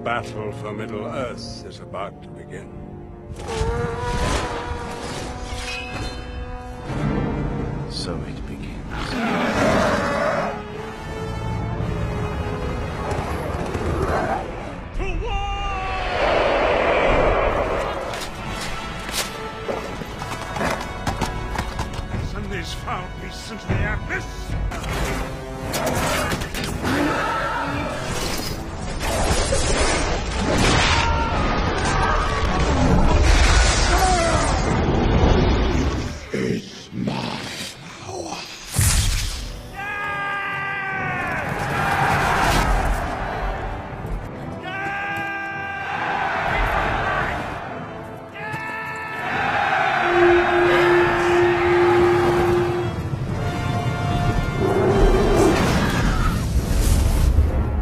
battle for Middle-earth is about to begin. So it begins. Somebody's found peace into the abyss! It's my power.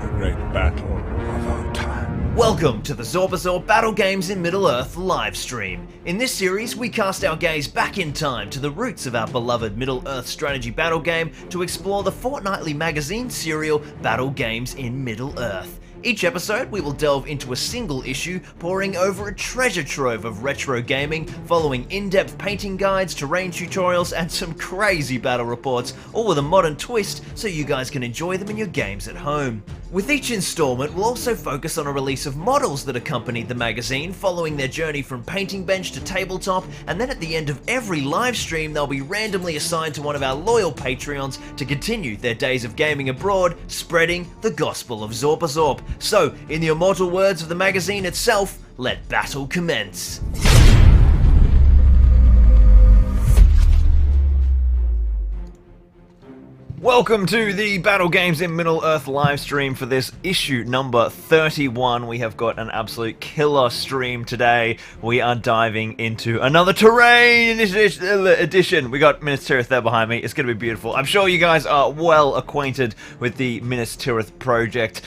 The great battle of our time. Welcome to the Zorbazor Battle Games in Middle-earth livestream. In this series, we cast our gaze back in time to the roots of our beloved Middle-earth strategy battle game to explore the fortnightly magazine serial Battle Games in Middle-earth. Each episode, we will delve into a single issue, poring over a treasure trove of retro gaming, following in-depth painting guides, terrain tutorials, and some crazy battle reports, all with a modern twist so you guys can enjoy them in your games at home. With each installment, we'll also focus on a release of models that accompanied the magazine, following their journey from painting bench to tabletop, and then at the end of every live stream, they'll be randomly assigned to one of our loyal Patreons to continue their days of gaming abroad, spreading the gospel of Zorbazorb. So, in the immortal words of the magazine itself, let battle commence. Welcome to the Battle Games in Middle-earth livestream for this issue number 31. We have got an absolute killer stream today. We are diving into another terrain edition. We got Minas Tirith there behind me. It's going to be beautiful. I'm sure you guys are well acquainted with the Minas Tirith project.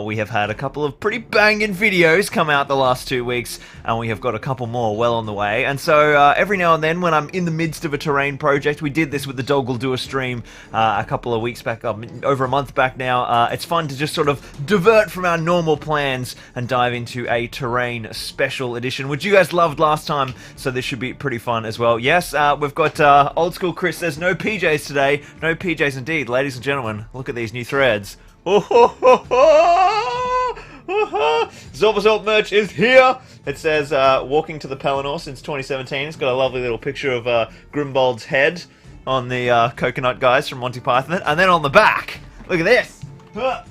We have had a couple of pretty banging videos come out the last 2 weeks, and we have got a couple more well on the way. And so every now and then when I'm in the midst of a terrain project, we did this with the Dog Will Do a stream a couple of weeks back, over a month back now. It's fun to just sort of divert from our normal plans and dive into a terrain special edition, which you guys loved last time, so this should be pretty fun as well. Yes, we've got old school Chris says no PJs today. No PJs indeed, ladies and gentlemen. Look at these new threads. Zorbazorb merch is here. It says walking to the Pelennor since 2017. It's got a lovely little picture of Grimbold's head on the coconut guys from Monty Python, and then on the back, look at this. I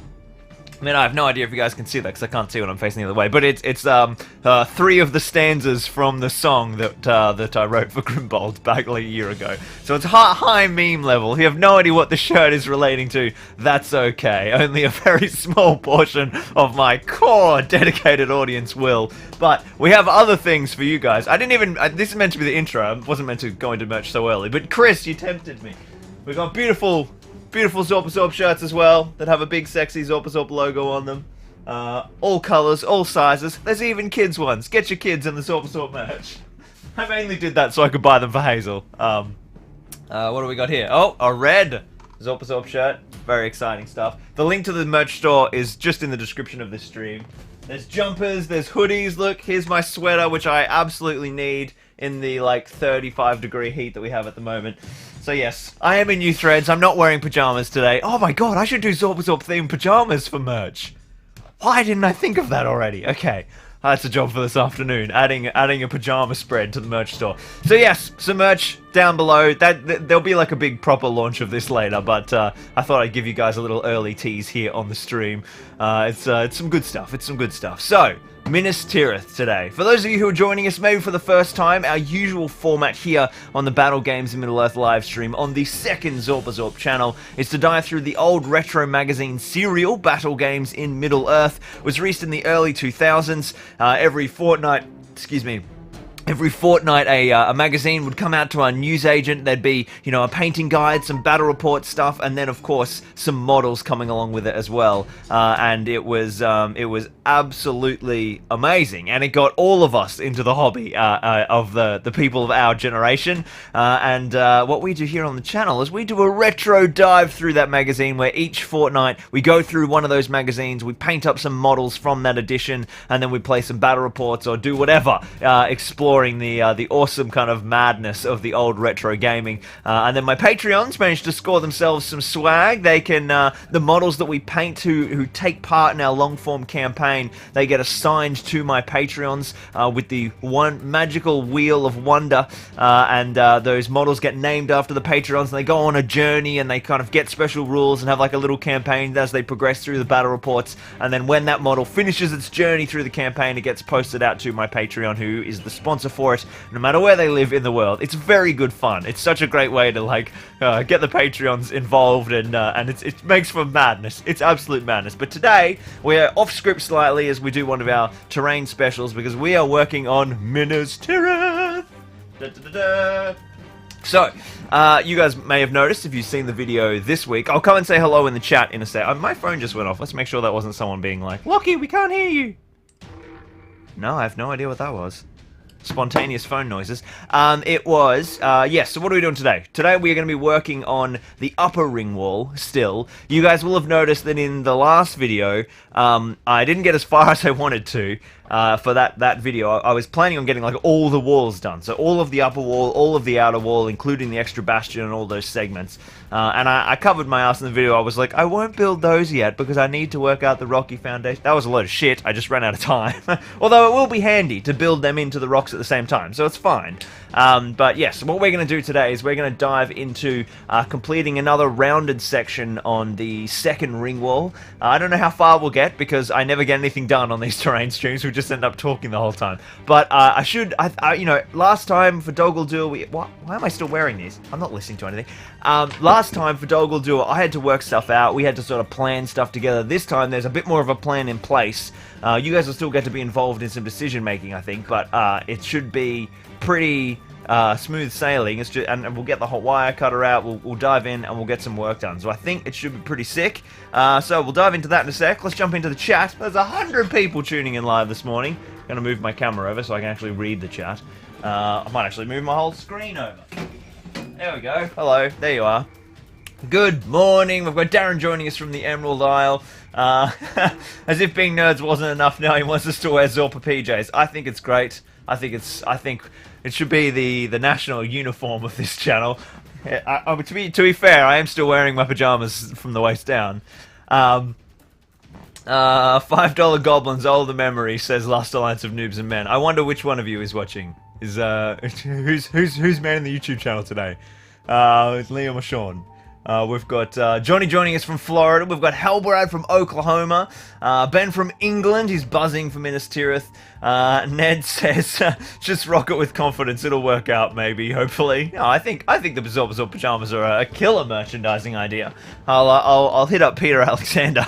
mean, I have no idea if you guys can see that because I can't see when I'm facing the other way, but it's 3 of the stanzas from the song that I wrote for Grimbold back like a year ago. So it's high meme level. If you have no idea what the shirt is relating to, that's okay. Only a very small portion of my core dedicated audience will. But we have other things for you guys. This is meant to be the intro. I wasn't meant to go into merch so early, but Chris, you tempted me. We've got beautiful Zorbazorb shirts as well that have a big sexy Zorbazorb logo on them. All colours, all sizes. There's even kids ones. Get your kids in the Zorbazorb merch. I mainly did that so I could buy them for Hazel. What do we got here? Oh, a red Zorbazorb shirt. Very exciting stuff. The link to the merch store is just in the description of this stream. There's jumpers, there's hoodies. Look, here's my sweater, which I absolutely need in the 35-degree heat that we have at the moment. So yes, I am in new threads. I'm not wearing pajamas today. Oh my god, I should do Zorbazorb themed pajamas for merch. Why didn't I think of that already? Okay, that's a job for this afternoon, adding a pajama spread to the merch store. So yes, some merch down below. There'll be like a big proper launch of this later, but I thought I'd give you guys a little early tease here on the stream. It's some good stuff. It's some good stuff. So, Minas Tirith today. For those of you who are joining us maybe for the first time, our usual format here on the Battle Games in Middle-earth livestream on the second Zorbazorb channel is to dive through the old retro magazine serial Battle Games in Middle-earth. It was released in the early 2000s. Every fortnight, every fortnight a magazine would come out to our newsagent. There'd be, you know, a painting guide, some battle report stuff, and then of course some models coming along with it as well. And it was absolutely amazing, and it got all of us into the hobby of the people of our generation. And what we do here on the channel is we do a retro dive through that magazine, where each fortnight we go through one of those magazines, we paint up some models from that edition, and then we play some battle reports or do whatever, exploring the awesome kind of madness of the old retro gaming. And then my Patreons managed to score themselves some swag. They can, the models that we paint who take part in our long form campaign, they get assigned to my Patreons with the one magical wheel of wonder, and those models get named after the Patreons, and they go on a journey, and they kind of get special rules and have like a little campaign as they progress through the battle reports. And then when that model finishes its journey through the campaign, it gets posted out to my Patreon, who is the sponsor for it, no matter where they live in the world. It's very good fun. It's such a great way to like get the Patreons involved, and it makes for madness. It's absolute madness. But today we're off script slightly as we do one of our terrain specials, because we are working on Minas Tirith. Da, da, da, da. So, you guys may have noticed if you've seen the video this week. I'll come and say hello in the chat in a sec. My phone just went off. Let's make sure that wasn't someone being like, Lockie, we can't hear you. No, I have no idea what that was. Spontaneous phone noises. It was, yes, so what are we doing today? Today we are going to be working on the upper ring wall still. You guys will have noticed that in the last video, I didn't get as far as I wanted to. For that video, I was planning on getting like all the walls done. So all of the upper wall, all of the outer wall, including the extra bastion and all those segments. And I covered my ass in the video. I was like, I won't build those yet because I need to work out the rocky foundation. That was a load of shit. I just ran out of time. Although it will be handy to build them into the rocks at the same time, so it's fine. But yes, what we're going to do today is we're going to dive into completing another rounded section on the second ring wall. I don't know how far we'll get because I never get anything done on these terrain streams. We just end up talking the whole time. But you know, last time for Doggle Duel, why am I still wearing these? I'm not listening to anything. Last time for Doggle Duel, I had to work stuff out. We had to sort of plan stuff together. This time, there's a bit more of a plan in place. You guys will still get to be involved in some decision making, I think, but it should be pretty smooth sailing. It's just, and we'll get the hot wire cutter out. We'll dive in and we'll get some work done. So I think it should be pretty sick. So we'll dive into that in a sec. Let's jump into the chat. There's 100 people tuning in live this morning. I'm gonna move my camera over so I can actually read the chat. I might actually move my whole screen over. There we go. Hello. There you are. Good morning. We've got Darren joining us from the Emerald Isle. As if being nerds wasn't enough, now he wants us to wear Zorpa PJs. I think it's great. I think it should be the national uniform of this channel. To be fair, I am still wearing my pajamas from the waist down. $5 Goblins, older memory, says Last Alliance of Noobs and Men. I wonder which one of you is watching. Is who's manning the YouTube channel today? It's Liam or Sean. We've got Johnny joining us from Florida. We've got Halbrad from Oklahoma. Ben from England. He's buzzing for Minas Tirith. Ned says, just rock it with confidence. It'll work out, maybe, hopefully. No, I think the Bazor pajamas are a killer merchandising idea. I'll hit up Peter Alexander.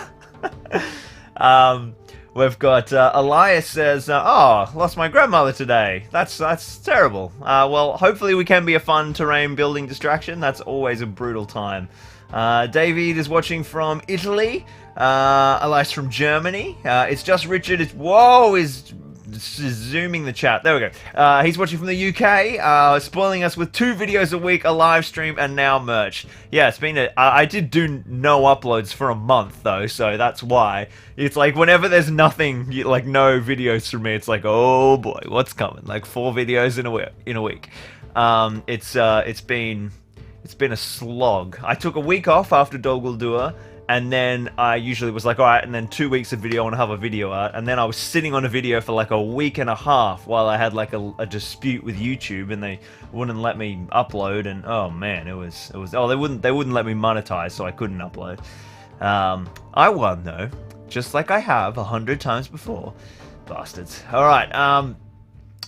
We've got Elias says, oh, lost my grandmother today. That's terrible. Well, hopefully we can be a fun terrain building distraction. That's always a brutal time. David is watching from Italy. Elias from Germany. It's just Richard. Is zooming the chat. There we go. He's watching from the UK, spoiling us with 2 videos a week, a live stream, and now merch. Yeah, it's been I did do no uploads for a month though, so that's why. It's like whenever there's nothing, like no videos from me, it's like, oh boy, what's coming? Like 4 videos in a week. It's been a slog. I took a week off after Doggle Duel. And then I usually was like, alright, and then 2 weeks of video, I want to have a video out. And then I was sitting on a video for like a week and a half while I had like a dispute with YouTube, and they wouldn't let me upload. And oh man, it was they wouldn't let me monetize, so I couldn't upload. I won though, just like I have 100 times before, bastards. Alright,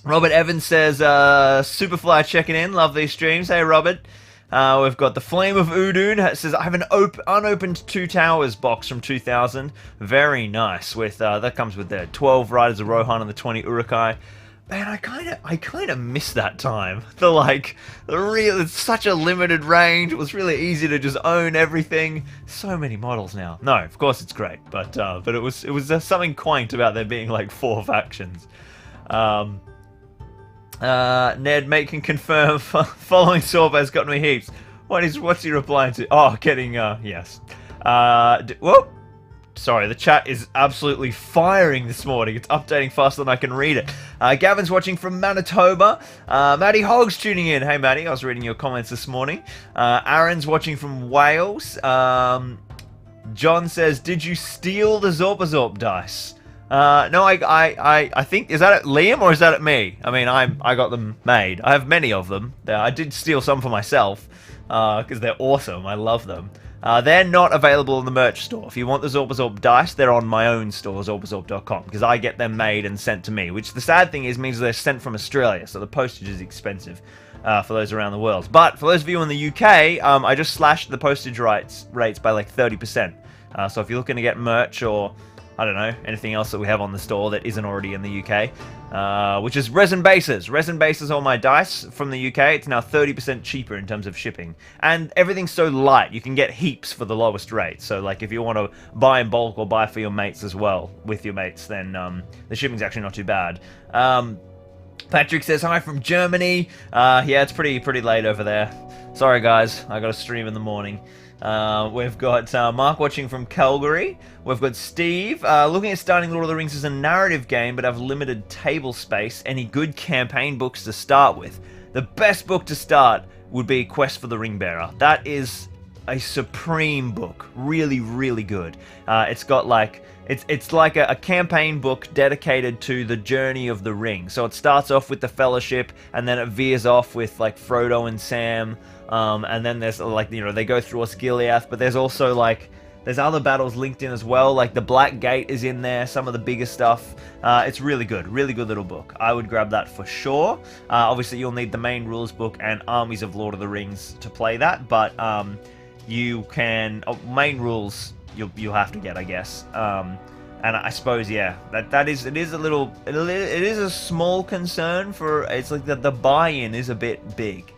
Robert Evans says, Superfly checking in, love these streams. Hey Robert. We've got the Flame of Udun. It says, I have an unopened 2 Towers box from 2000. Very nice. With that comes with the 12 Riders of Rohan and the 20 Urukai. man, I kind of miss that time. It's such a limited range. It was really easy to just own everything. So many models now. No, of course it's great, but it was something quaint about there being like 4 factions. Ned, mate, can confirm. Following Sorbo has got me heaps. What's he replying to? Oh, getting yes. Whoa. Sorry, the chat is absolutely firing this morning. It's updating faster than I can read it. Gavin's watching from Manitoba. Matty Hogg's tuning in. Hey, Matty, I was reading your comments this morning. Aaron's watching from Wales. John says, did you steal the Zorpazorp dice? No, I think, is that at Liam or is that at me? I mean, I got them made. I have many of them. I did steal some for myself, because they're awesome. I love them. They're not available in the merch store. If you want the Zorpazorp dice, they're on my own store, zorpazorp.com, because I get them made and sent to me, which the sad thing is means they're sent from Australia, so the postage is expensive for those around the world. But for those of you in the UK, I just slashed the postage rates by like 30%. So if you're looking to get merch or, I don't know, anything else that we have on the store that isn't already in the UK, which is Resin Bases. Resin Bases all my dice from the UK. It's now 30% cheaper in terms of shipping. And everything's so light, you can get heaps for the lowest rate. So, like, if you want to buy in bulk or buy for your mates as well, with your mates, then the shipping's actually not too bad. Patrick says, hi from Germany. Yeah, it's pretty late over there. Sorry, guys. I got a stream in the morning. We've got Mark watching from Calgary. We've got Steve looking at starting Lord of the Rings as a narrative game but have limited table space. Any good campaign books to start with? The best book to start would be Quest for the Ringbearer. That is a supreme book. Really, really good. It's got like... It's like a campaign book dedicated to the journey of the ring. So it starts off with the Fellowship, and then it veers off with like Frodo and Sam, and then there's like, you know, they go through Osgiliath, but there's also like there's other battles linked in as well. Like the Black Gate is in there, some of the bigger stuff. It's really good little book. I would grab that for sure. Obviously, you'll need the main rules book and Armies of Lord of the Rings to play that, but you can main rules. You'll have to get, I guess. And I suppose, yeah, it is a small concern for, it's like the buy-in is a bit big.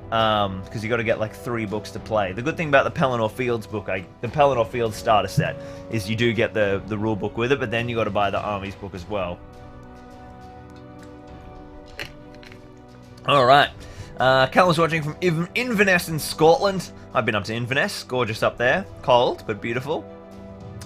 Because you got to get like 3 books to play. The good thing about the Pelennor Fields book, the Pelennor Fields starter set, is you do get the rule book with it, but then you got to buy the Armies book as well. Alright. Callum's watching from Inverness in Scotland. I've been up to Inverness. Gorgeous up there. Cold, but beautiful.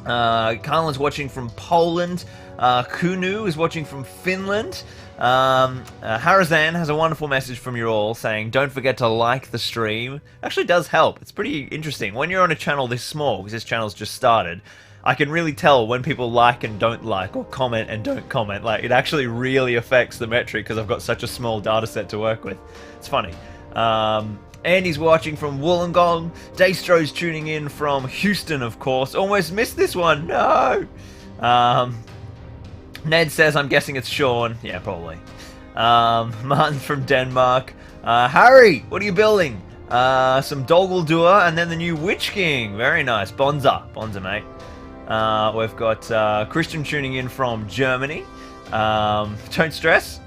Callum's watching from Poland. Kunu is watching from Finland. Harazan has a wonderful message from you all saying, don't forget to like the stream. Actually does help. It's pretty interesting. When you're on a channel this small, because this channel's just started, I can really tell when people like and don't like, or comment and don't comment. Like, it actually really affects the metric because I've got such a small data set to work with. It's funny. Andy's watching from Wollongong. Daystro's tuning in from Houston, of course. Almost missed this one. No! Ned says, I'm guessing it's Sean. Yeah, probably. Martin from Denmark. Harry, what are you building? Some Doguldur and then the new Witch King. Very nice. Bonza, mate. We've got Christian tuning in from Germany. Don't stress.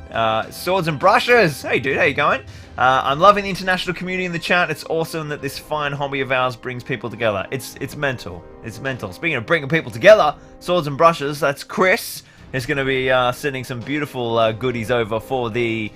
Swords and Brushes. Hey, dude, how you going? I'm loving the international community in the chat. It's awesome that this fine hobby of ours brings people together. It's mental. It's mental. Speaking of bringing people together, Swords and Brushes, that's Chris. He's going to be sending some beautiful goodies over for the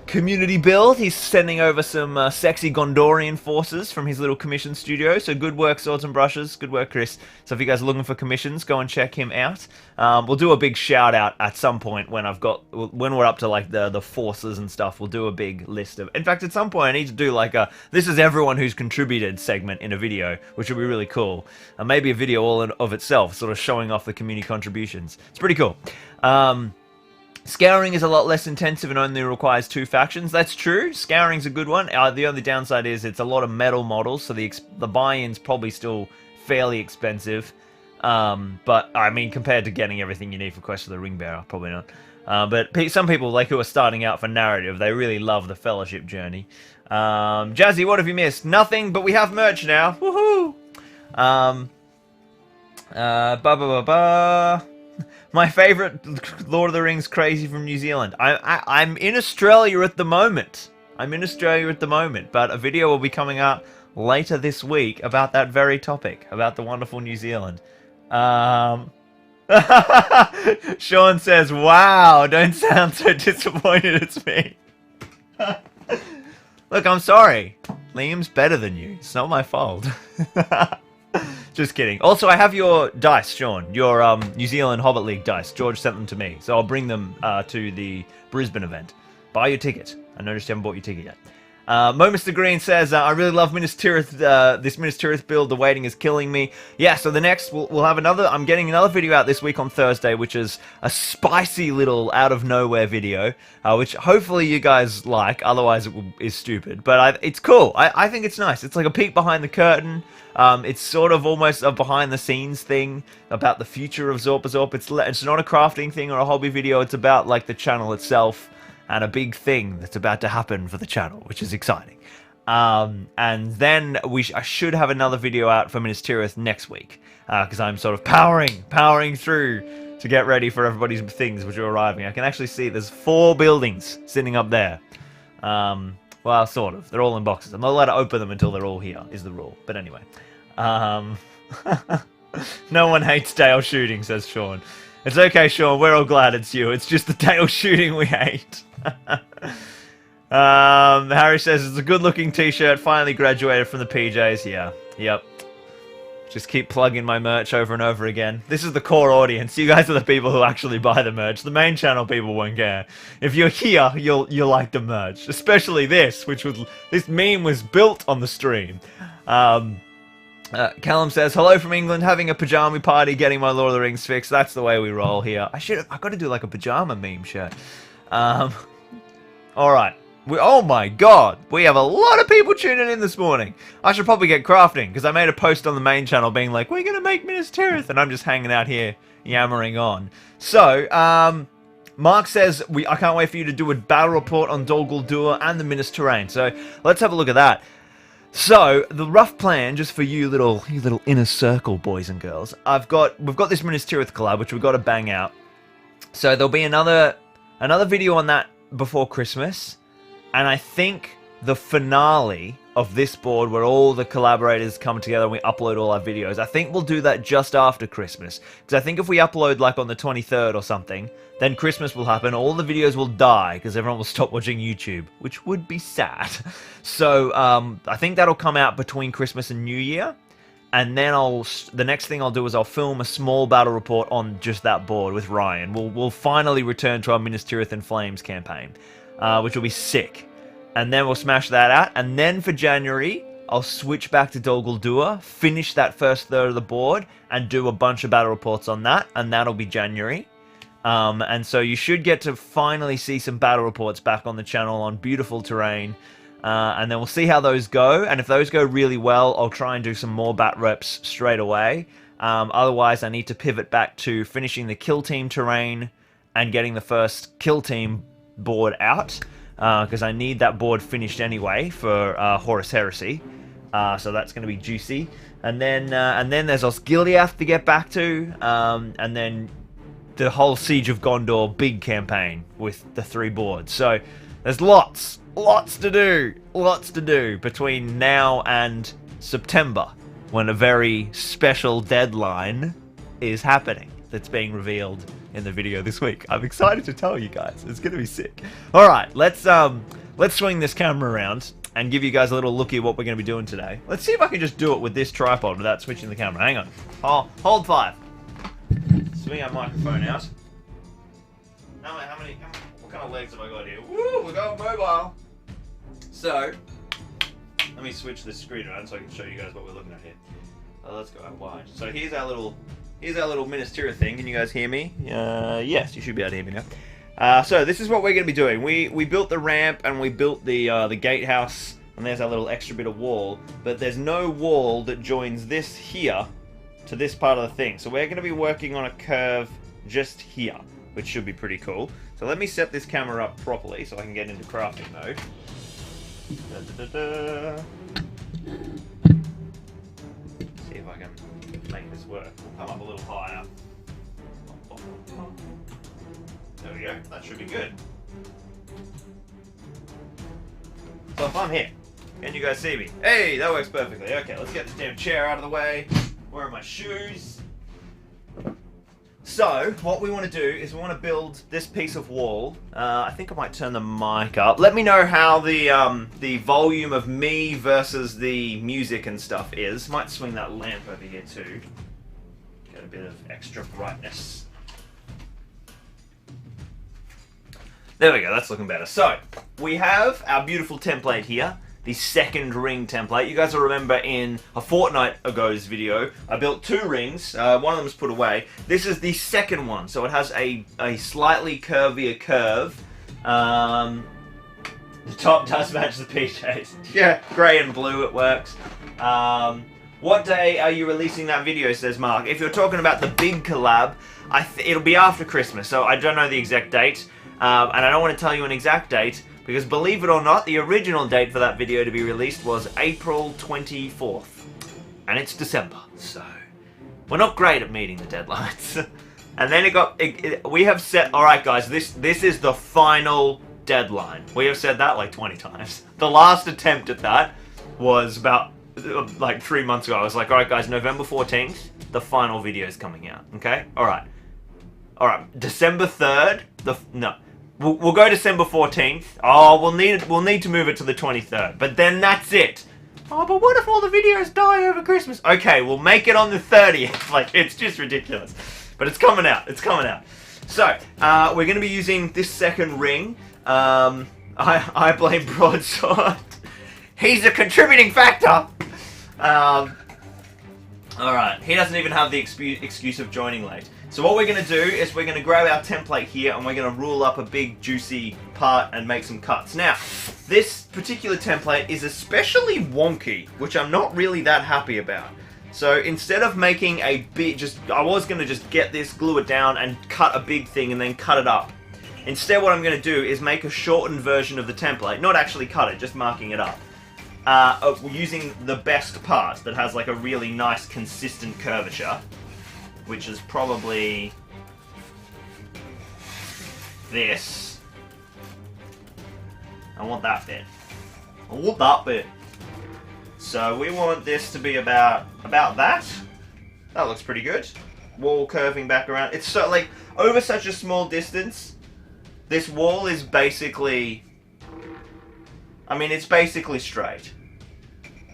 community build. He's sending over some sexy Gondorian forces from his little commission studio. So good work, Swords and Brushes. Good work, Chris. So if you guys are looking for commissions, go and check him out. We'll do a big shout out at some point when we're up to like the forces and stuff. We'll do a big list of. In fact, at some point I need to do like a this is everyone who's contributed segment in a video, which would be really cool. Maybe a video all of itself, sort of showing off the community contributions. It's pretty cool. Scouring is a lot less intensive and only requires 2 factions. That's true. Scouring's a good one. The only downside is it's a lot of metal models, so the buy-in's probably still fairly expensive. But, I mean, compared to getting everything you need for Quest of the Ringbearer, probably not. But some people, like, who are starting out for narrative, they really love the Fellowship journey. Jazzy, what have you missed? Nothing, but we have merch now. Woohoo! My favorite Lord of the Rings crazy from New Zealand. I'm in Australia at the moment. But a video will be coming out later this week about that very topic, about the wonderful New Zealand. Sean says, "Wow, don't sound so disappointed. It's me." Look, I'm sorry. Liam's better than you. It's not my fault. Just kidding. Also, I have your dice, Sean. Your New Zealand Hobbit League dice. George sent them to me, so I'll bring them to the Brisbane event. Buy your ticket. I noticed you haven't bought your ticket yet. Mo Mr. Green says, I really love Minas Tirith, this Minas Tirith build. The waiting is killing me. Yeah, so the next, we'll have another, I'm getting another video out this week on Thursday, which is a spicy little out-of-nowhere video, which hopefully you guys like, otherwise it is stupid. But it's cool. I think it's nice. It's like a peek behind the curtain. It's sort of almost a behind-the-scenes thing about the future of Zorpazorp. It's not a crafting thing or a hobby video. It's about, like, the channel itself. And a big thing that's about to happen for the channel, which is exciting. And then I should have another video out for Minas Tirith next week, because I'm sort of powering through to get ready for everybody's things which are arriving. I can actually see there's 4 buildings sitting up there. Well, sort of. They're all in boxes. I'm not allowed to open them until they're all here, is the rule. But anyway. No one hates Dale shooting, says Sean. It's okay, Sean. We're all glad it's you. It's just the Dale shooting we hate. Harry says it's a good-looking t-shirt. Finally graduated from the PJs. Yeah. Yep. Just keep plugging my merch over and over again. This is the core audience. You guys are the people who actually buy the merch. The main channel people won't care. If you're here, you'll like the merch. Especially this, this meme was built on the stream. Callum says, hello from England, having a pajama party, getting my Lord of the Rings fix. That's the way we roll here. I got to do like a pajama meme shirt. Alright. Oh my god, we have a lot of people tuning in this morning. I should probably get crafting, because I made a post on the main channel being like, we're going to make Minas Tirith, and I'm just hanging out here yammering on. So, Mark says, I can't wait for you to do a battle report on Dol Guldur and the Minas terrain. So, let's have a look at that. So, the rough plan, just for you little inner circle boys and girls, we've got this Minas Tirith collab, which we've got to bang out. So, there'll be another video on that before Christmas, and I think the finale of this board, where all the collaborators come together and we upload all our videos, I think we'll do that just after Christmas, because I think if we upload like on the 23rd or something, then Christmas will happen, all the videos will die, because everyone will stop watching YouTube, which would be sad. So, I think that'll come out between Christmas and New Year, and then the next thing I'll do is I'll film a small battle report on just that board with Ryan. We'll finally return to our Minas Tirith in Flames campaign, which will be sick. And then we'll smash that out, and then for January, I'll switch back to Dol Guldur, finish that first third of the board, and do a bunch of battle reports on that, and that'll be January. And so you should get to finally see some battle reports back on the channel on beautiful terrain. And then we'll see how those go. And if those go really well, I'll try and do some more bat reps straight away. Otherwise, I need to pivot back to finishing the kill team terrain and getting the first kill team board out. Because I need that board finished anyway for Horus Heresy. So that's going to be juicy. And then there's Osgiliath to get back to. And then the whole Siege of Gondor big campaign with the 3 boards. So there's lots to do between now and September, when a very special deadline is happening that's being revealed in the video this week. I'm excited to tell you guys. It's gonna be sick. All right, let's swing this camera around and give you guys a little looky at what we're gonna be doing today. Let's see if I can just do it with this tripod without switching the camera. Hang on. Oh, hold 5. Swing our microphone out. What kind of legs have I got here? Woo, we're going mobile. So, let me switch the screen around so I can show you guys what we're looking at here. Let's go out wide. So here's our little Minas Tirith thing. Can you guys hear me? Yes, you should be able to hear me now. So this is what we're going to be doing. We built the ramp and we built the gatehouse, and there's our little extra bit of wall. But there's no wall that joins this here to this part of the thing. So we're going to be working on a curve just here, which should be pretty cool. So let me set this camera up properly so I can get into crafting mode. See if I can make this work. We'll come up a little higher. There we go. That should be good. So if I'm here, can you guys see me? Hey, that works perfectly. Okay, let's get this damn chair out of the way. Where are my shoes? So, what we want to do is we want to build this piece of wall. I think I might turn the mic up. Let me know how the volume of me versus the music and stuff is. Might swing that lamp over here too. Get a bit of extra brightness. There we go, that's looking better. So, we have our beautiful template here. The second ring template. You guys will remember in a fortnight ago's video, I built 2 rings. One of them was put away. This is the second one, so it has a slightly curvier curve. The top does match the PJs. Yeah, grey and blue, it works. What day are you releasing that video, says Mark. If you're talking about the big collab, it'll be after Christmas, so I don't know the exact date. And I don't want to tell you an exact date, because believe it or not, the original date for that video to be released was April 24th. And it's December, so we're not great at meeting the deadlines. And then we have set, alright guys, this is the final deadline. We have said that like 20 times. The last attempt at that was about like 3 months ago. I was like, alright guys, November 14th, the final video is coming out, okay? Alright. Alright, December 3rd, no. We'll go December 14th. Oh, we'll need to move it to the 23rd. But then that's it. Oh, but what if all the videos die over Christmas? Okay, we'll make it on the 30th. Like, it's just ridiculous. But it's coming out. It's coming out. So, we're going to be using this second ring. I blame Broadsword. He's a contributing factor. Alright, he doesn't even have the excuse of joining late. So what we're going to do is we're going to grab our template here and we're going to rule up a big juicy part and make some cuts. Now, this particular template is especially wonky, which I'm not really that happy about. So instead of making a big, I was going to just get this, glue it down and cut a big thing and then cut it up. Instead what I'm going to do is make a shortened version of the template, not actually cut it, just marking it up. Using the best part that has like a really nice consistent curvature. Which is probably this. I want that bit. I want that bit. So we want this to be about that. That looks pretty good. Wall curving back around. It's so like over such a small distance. This wall is basically, I mean, it's basically straight.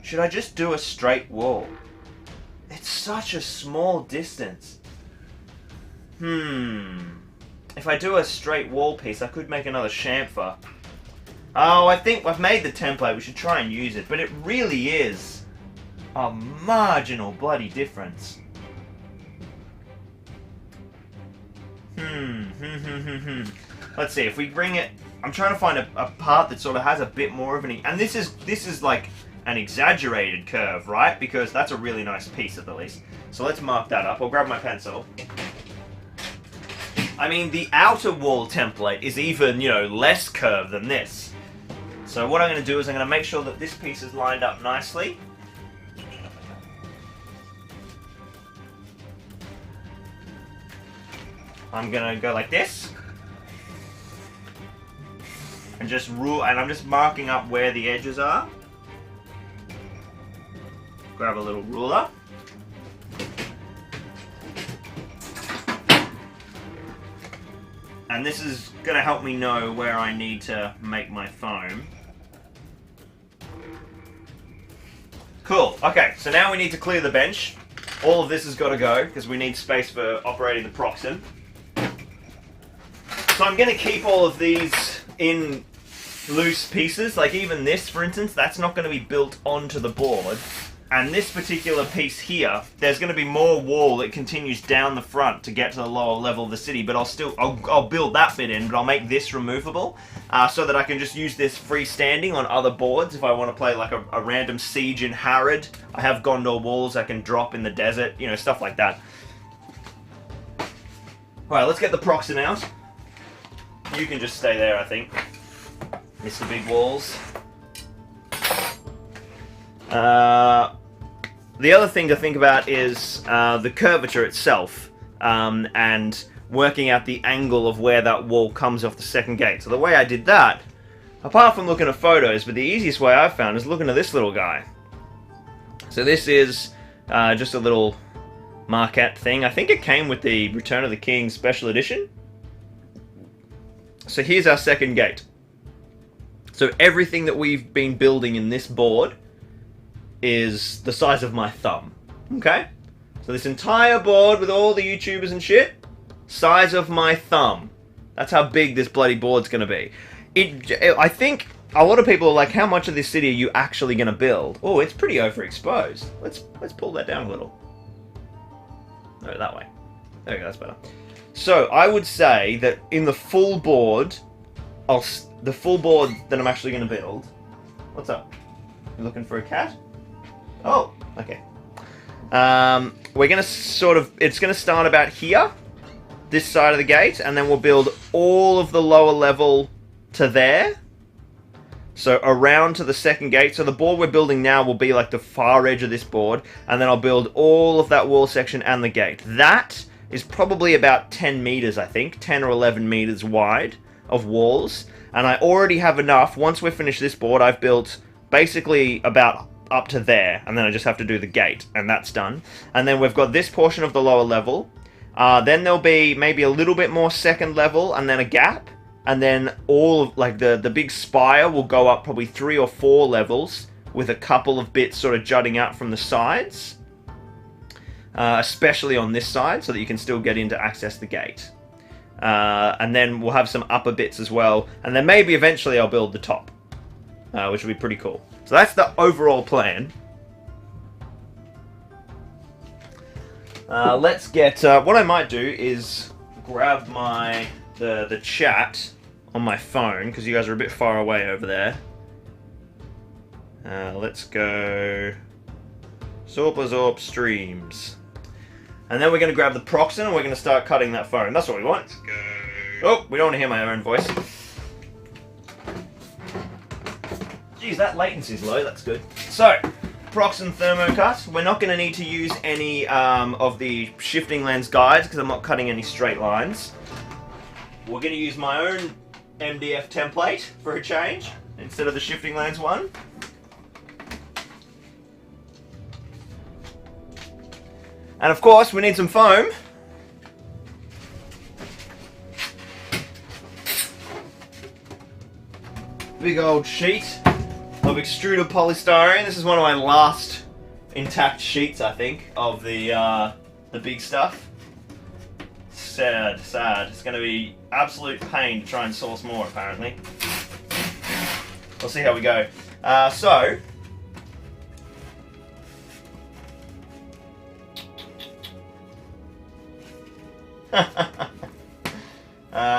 Should I just do a straight wall? It's such a small distance. If I do a straight wall piece, I could make another chamfer. Oh, I think I've made the template. We should try and use it. But it really is a marginal bloody difference. Let's see, if we bring it, I'm trying to find a part that sort of has a bit more of an, and this is like an exaggerated curve, right? Because that's a really nice piece at the least. So let's mark that up. I'll grab my pencil. I mean, the outer wall template is even, you know, less curved than this. So what I'm going to do is I'm going to make sure that this piece is lined up nicely. I'm going to go like this. And just rule, and I'm just marking up where the edges are. Grab a little ruler. And this is going to help me know where I need to make my foam. Cool. Okay, so now we need to clear the bench. All of this has got to go because we need space for operating the Proxim. So I'm going to keep all of these in loose pieces. Like even this, for instance, that's not going to be built onto the board. And this particular piece here, there's going to be more wall that continues down the front to get to the lower level of the city, but I'll build that bit in, but I'll make this removable so that I can just use this freestanding on other boards if I want to play like a random siege in Harrod. I have Gondor walls I can drop in the desert, you know, stuff like that. Alright, let's get the Proxim out. You can just stay there, I think. Mr. Big Walls. The other thing to think about is the curvature itself, and working out the angle of where that wall comes off the second gate. So the way I did that, apart from looking at photos, but the easiest way I've found is looking at this little guy. So this is just a little marquette thing. I think it came with the Return of the King Special Edition. So here's our second gate. So everything that we've been building in this board is the size of my thumb. Okay? So this entire board with all the YouTubers and shit, size of my thumb. That's how big this bloody board's going to be. I think a lot of people are like, how much of this city are you actually going to build? Oh, it's pretty overexposed. Let's pull that down a little. No, that way. There we go, that's better. So I would say that in the full board, the full board that I'm actually going to build. What's up? You looking for a cat? Oh, okay. We're going to it's going to start about here, this side of the gate, and then we'll build all of the lower level to there. So around to the second gate. So the board we're building now will be like the far edge of this board, and then I'll build all of that wall section and the gate. That is probably about 10 meters, I think, 10 or 11 meters wide of walls. And I already have enough. Once we finish this board, I've built basically about up to there, and then I just have to do the gate, and that's done. And then we've got this portion of the lower level. Then there'll be maybe a little bit more second level, and then a gap. And then all of, like, the big spire will go up probably 3 or 4 levels with a couple of bits sort of jutting out from the sides. Especially on this side, so that you can still get in to access the gate. And then we'll have some upper bits as well. And then maybe eventually I'll build the top, which will be pretty cool. So that's the overall plan. Let's get... what I might do is grab the chat on my phone, because you guys are a bit far away over there. Let's go Zorp streams. And then we're going to grab the Proxen and we're going to start cutting that phone. That's what we want. Let's go. Oh, we don't want to hear my own voice. Jeez, that latency's low. That's good. So, Proxen thermocut. We're not going to need to use any of the shifting lens guides because I'm not cutting any straight lines. We're going to use my own MDF template for a change instead of the shifting lens one. And of course, we need some foam. Big old sheet of extruded polystyrene. This is one of my last intact sheets, I think, of the big stuff. Sad. It's going to be absolute pain to try and source more, apparently. We'll see how we go.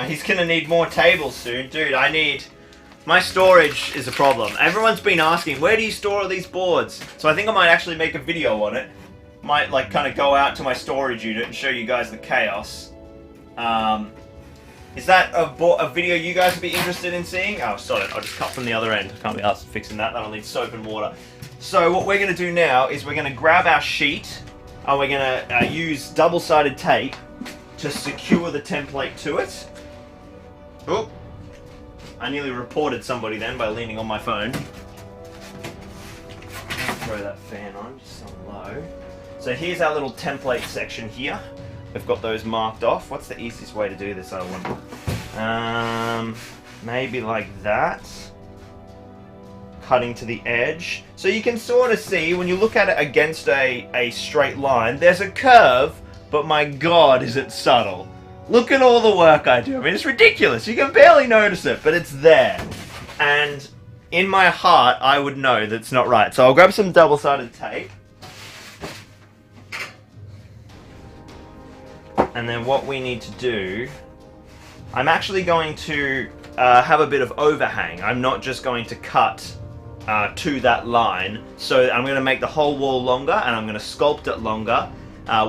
He's going to need more tables soon. Dude, my storage is a problem. Everyone's been asking, where do you store all these boards? So I think I might actually make a video on it. Might, like, kind of go out to my storage unit and show you guys the chaos. Is that a video you guys would be interested in seeing? Oh, sorry, I'll just cut from the other end. I can't be asked fixing that. That'll need soap and water. So what we're going to do now is we're going to grab our sheet and we're going to use double-sided tape to secure the template to it. Oh, I nearly reported somebody then by leaning on my phone. Throw that fan on just on low. So here's our little template section here. We've got those marked off. What's the easiest way to do this, I wonder? Maybe like that. Cutting to the edge. So you can sort of see, when you look at it against a straight line, there's a curve, but my god, is it subtle. Look at all the work I do. I mean, it's ridiculous. You can barely notice it, but it's there. And in my heart, I would know that it's not right. So I'll grab some double-sided tape. And then what we need to do, I'm actually going to have a bit of overhang. I'm not just going to cut to that line. So I'm going to make the whole wall longer, and I'm going to sculpt it longer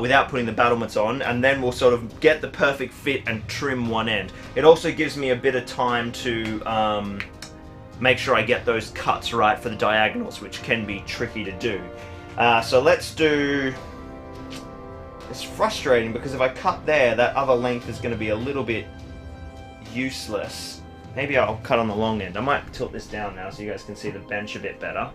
without putting the battlements on, and then we'll sort of get the perfect fit and trim one end. It also gives me a bit of time to make sure I get those cuts right for the diagonals, which can be tricky to do. So let's do... It's frustrating because if I cut there, that other length is going to be a little bit useless. Maybe I'll cut on the long end. I might tilt this down now so you guys can see the bench a bit better.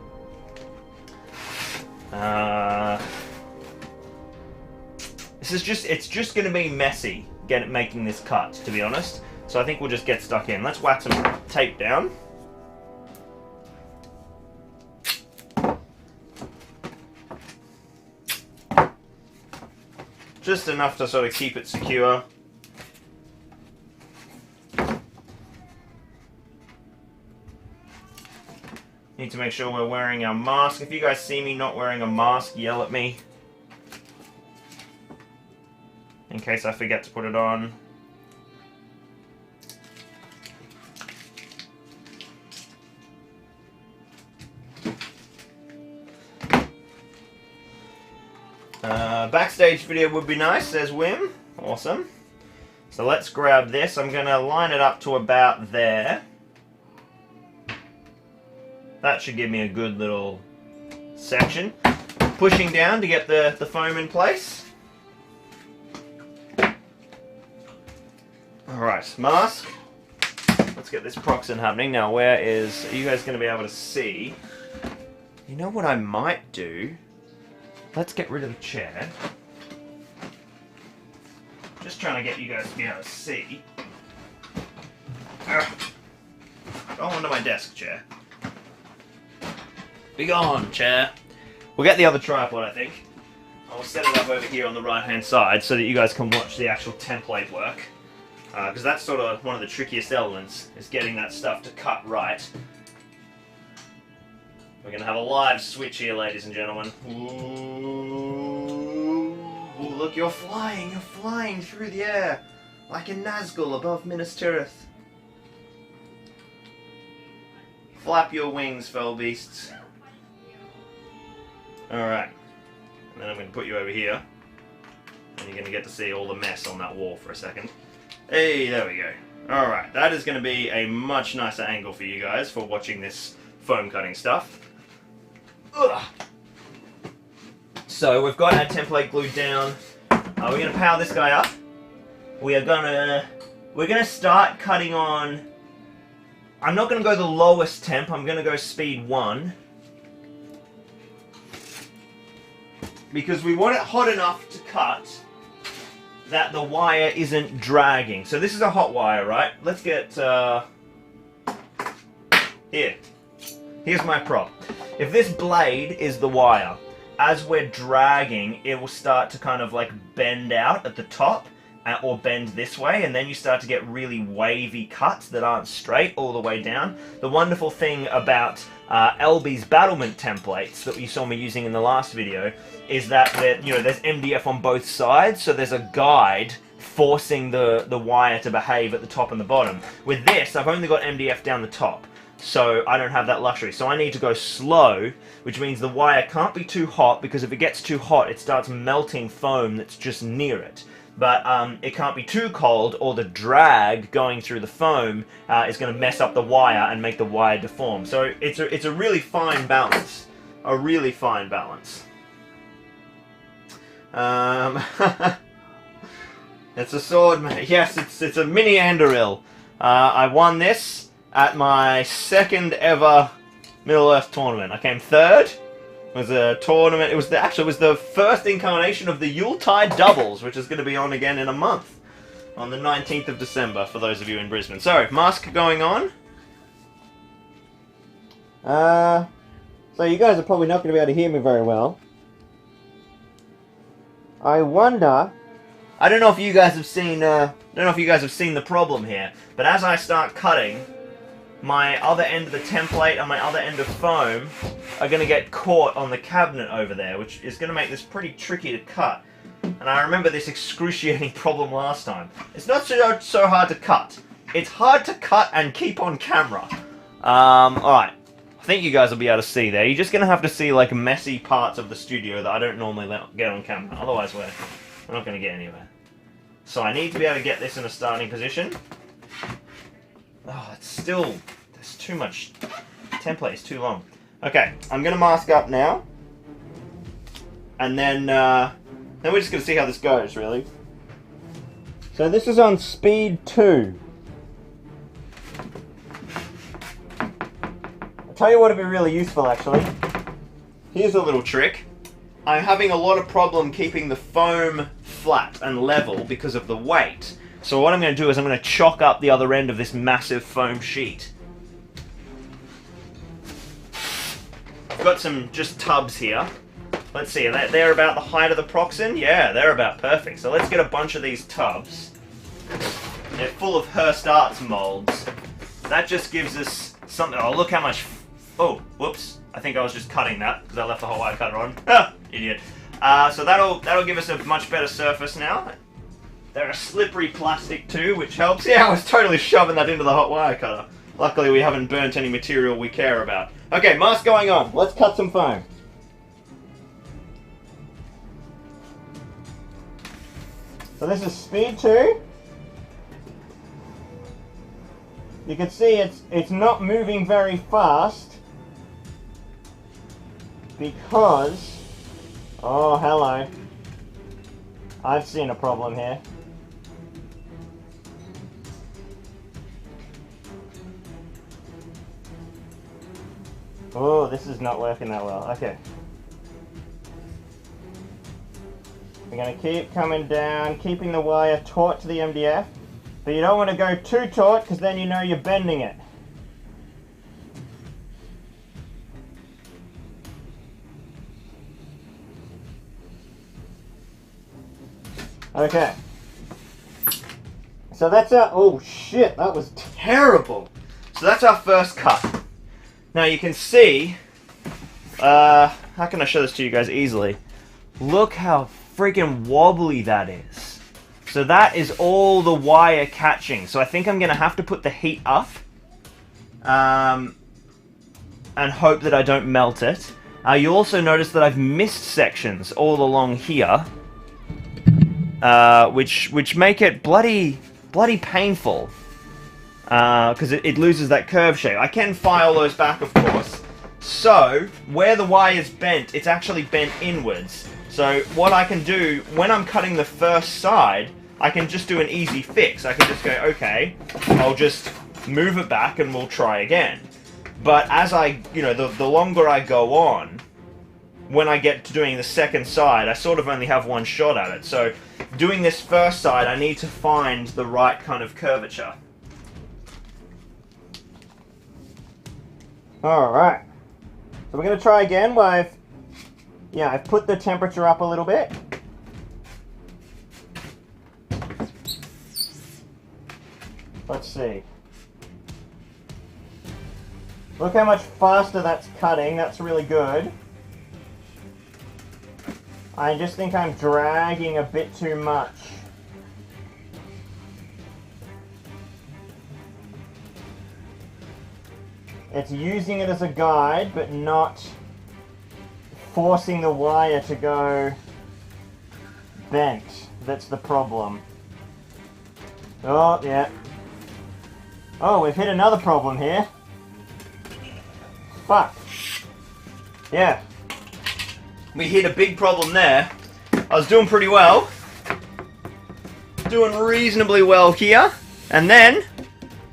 It's just going to be messy making this cut, to be honest. So I think we'll just get stuck in. Let's whack some tape down. Just enough to sort of keep it secure. Need to make sure we're wearing our mask. If you guys see me not wearing a mask, yell at me. In case I forget to put it on. Backstage video would be nice, says Wim. Awesome. So let's grab this. I'm going to line it up to about there. That should give me a good little section. Pushing down to get the foam in place. Alright, mask. Let's get this proxen happening. Now, are you guys going to be able to see? You know what I might do? Let's get rid of the chair. Just trying to get you guys to be able to see. Go onto my desk chair. Be gone, chair. We'll get the other tripod, I think. I'll set it up over here on the right-hand side so that you guys can watch the actual template work. Because that's sort of one of the trickiest elements, is getting that stuff to cut right. We're going to have a live switch here, ladies and gentlemen. Ooh, look, you're flying through the air, like a Nazgul above Minas Tirith. Flap your wings, fell beasts. Alright, and then I'm going to put you over here, and you're going to get to see all the mess on that wall for a second. Hey, there we go. Alright, that is going to be a much nicer angle for you guys for watching this foam cutting stuff. Ugh. So we've got our template glued down. We're going to power this guy up. We're gonna start cutting on. I'm not going to go the lowest temp. I'm going to go speed 1 because we want it hot enough to cut that the wire isn't dragging. So this is a hot wire, right? Let's get here. Here's my prop. If this blade is the wire, as we're dragging, it will start to kind of like bend out at the top, or bend this way, and then you start to get really wavy cuts that aren't straight all the way down. The wonderful thing about LB's battlement templates that you saw me using in the last video is that there's MDF on both sides, so there's a guide forcing the wire to behave at the top and the bottom. With this, I've only got MDF down the top, so I don't have that luxury. So I need to go slow, which means the wire can't be too hot, because if it gets too hot, it starts melting foam that's just near it. But it can't be too cold, or the drag going through the foam is going to mess up the wire and make the wire deform. So it's a really fine balance. A really fine balance. It's a sword, mate. Yes, it's a mini Andoril. I won this at my second ever Middle-earth tournament. I came third. It was a tournament. It was the first incarnation of the Yuletide Doubles, which is going to be on again in a month, on the 19th of December for those of you in Brisbane. So, mask going on. So you guys are probably not going to be able to hear me very well. I wonder. I don't know if you guys have seen. The problem here, but as I start cutting, my other end of the template and my other end of foam are going to get caught on the cabinet over there, which is going to make this pretty tricky to cut. And I remember this excruciating problem last time. It's not so hard to cut. It's hard to cut and keep on camera. Alright. I think you guys will be able to see there. You're just going to have to see like messy parts of the studio that I don't normally get on camera. Otherwise we're not going to get anywhere. So I need to be able to get this in a starting position. Oh, it's still... There's too much... Template is too long. Okay, I'm going to mask up now. And then Then we're just going to see how this goes, really. So this is on speed 2. I'll tell you what would be really useful, actually. Here's a little trick. I'm having a lot of problem keeping the foam flat and level because of the weight. So what I'm going to do is I'm going to chalk up the other end of this massive foam sheet. I've got some just tubs here. Let's see, they're about the height of the Proxen? Yeah, they're about perfect. So let's get a bunch of these tubs. They're full of Hearst Arts molds. That just gives us something. Oh, look how much. Oh, whoops. I think I was just cutting that because I left the hot wire cutter on. Idiot. So that'll give us a much better surface now. They're a slippery plastic too, which helps. Yeah, I was totally shoving that into the hot wire cutter. Luckily, we haven't burnt any material we care about. Okay, mask going on. Let's cut some foam. So this is speed 2. You can see it's not moving very fast because, oh hello, I've seen a problem here. Oh, this is not working that well. Okay. We're going to keep coming down, keeping the wire taut to the MDF. But you don't want to go too taut because then you know you're bending it. Okay. So that's our... Oh shit, that was terrible. So that's our first cut. Now you can see... how can I show this to you guys easily? Look how freaking wobbly that is. So that is all the wire catching. So I think I'm going to have to put the heat up. And hope that I don't melt it. You also notice that I've missed sections all along here. Which make it bloody painful. Because it loses that curve shape. I can file those back, of course. So, where the wire is bent, it's actually bent inwards. So, what I can do, when I'm cutting the first side, I can just do an easy fix. I can just go, okay, I'll just move it back and we'll try again. But as I, the longer I go on, when I get to doing the second side, I sort of only have one shot at it. So, doing this first side, I need to find the right kind of curvature. Alright. So we're going to try again where I've put the temperature up a little bit. Let's see. Look how much faster that's cutting. That's really good. I just think I'm dragging a bit too much. It's using it as a guide, but not forcing the wire to go bent. That's the problem. Oh, yeah. Oh, we've hit another problem here. Fuck. Yeah. We hit a big problem there. I was doing pretty well. Doing reasonably well here. And then,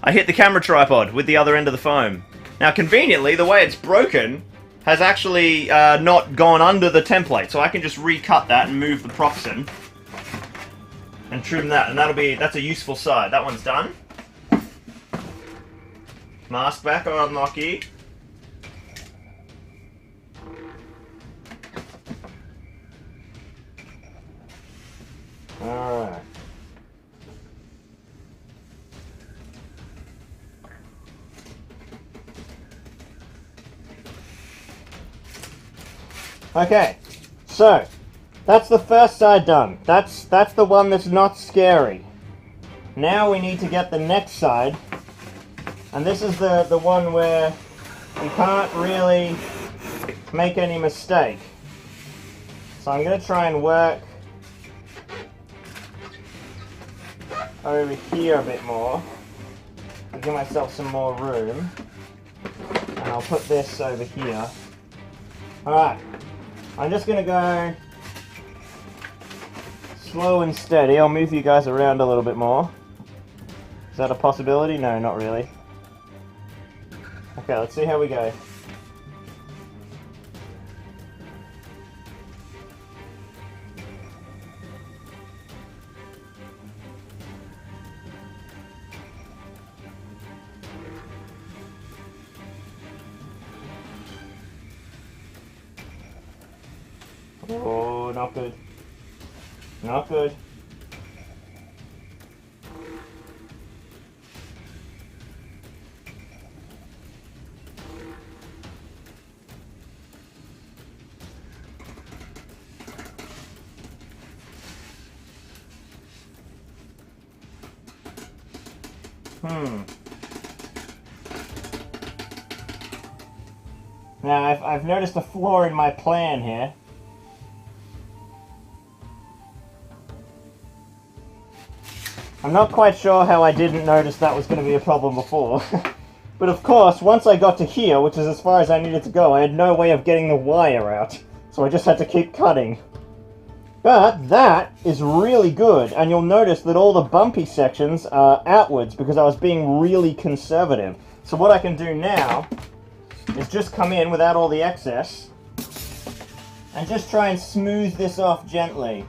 I hit the camera tripod with the other end of the foam. Now, conveniently, the way it's broken has actually not gone under the template. So I can just recut that and move the Proxen. And trim that. And that's a useful side. That one's done. Mask back on Lockie. Alright. Okay, so that's the first side done. That's the one that's not scary. Now we need to get the next side, and this is the one where we can't really make any mistake. So I'm going to try and work over here a bit more to give myself some more room, and I'll put this over here. Alright. I'm just going to go slow and steady. I'll move you guys around a little bit more. Is that a possibility? No, not really. Okay, let's see how we go. Oh, not good. Not good. Now, I've noticed a flaw in my plan here. I'm not quite sure how I didn't notice that was going to be a problem before. But of course, once I got to here, which is as far as I needed to go, I had no way of getting the wire out. So I just had to keep cutting. But that is really good, and you'll notice that all the bumpy sections are outwards because I was being really conservative. So what I can do now is just come in without all the excess and just try and smooth this off gently.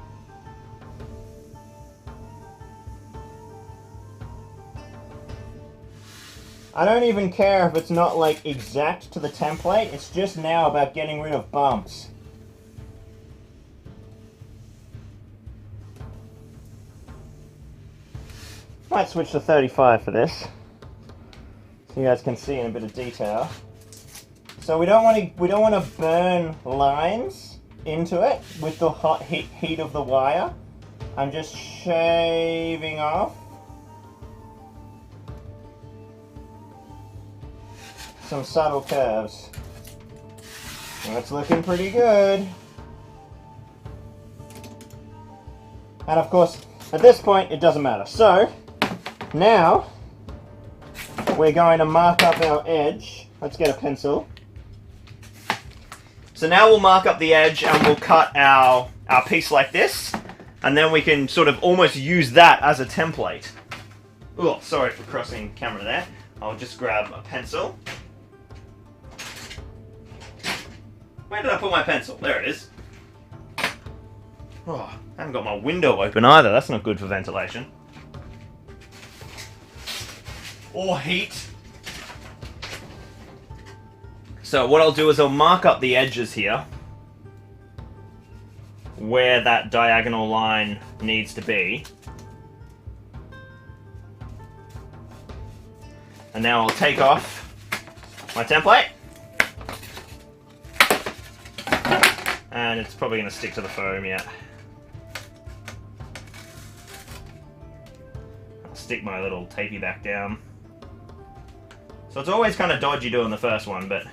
I don't even care if it's not like exact to the template, it's just now about getting rid of bumps. Might switch to 35 for this, so you guys can see in a bit of detail. So we don't want to burn lines into it with the hot heat of the wire. I'm just shaving off some subtle curves. That's looking pretty good. And of course, at this point, it doesn't matter. So now we're going to mark up our edge. Let's get a pencil. So now we'll mark up the edge and we'll cut our piece like this, and then we can sort of almost use that as a template. Oh, sorry for crossing camera there. I'll just grab a pencil. Where did I put my pencil? There it is. Oh, I haven't got my window open either. That's not good for ventilation. Or heat. So what I'll do is I'll mark up the edges here where that diagonal line needs to be. And now I'll take off my template. And it's probably going to stick to the foam, yeah. I'll stick my little tapey back down. So it's always kind of dodgy doing the first one, but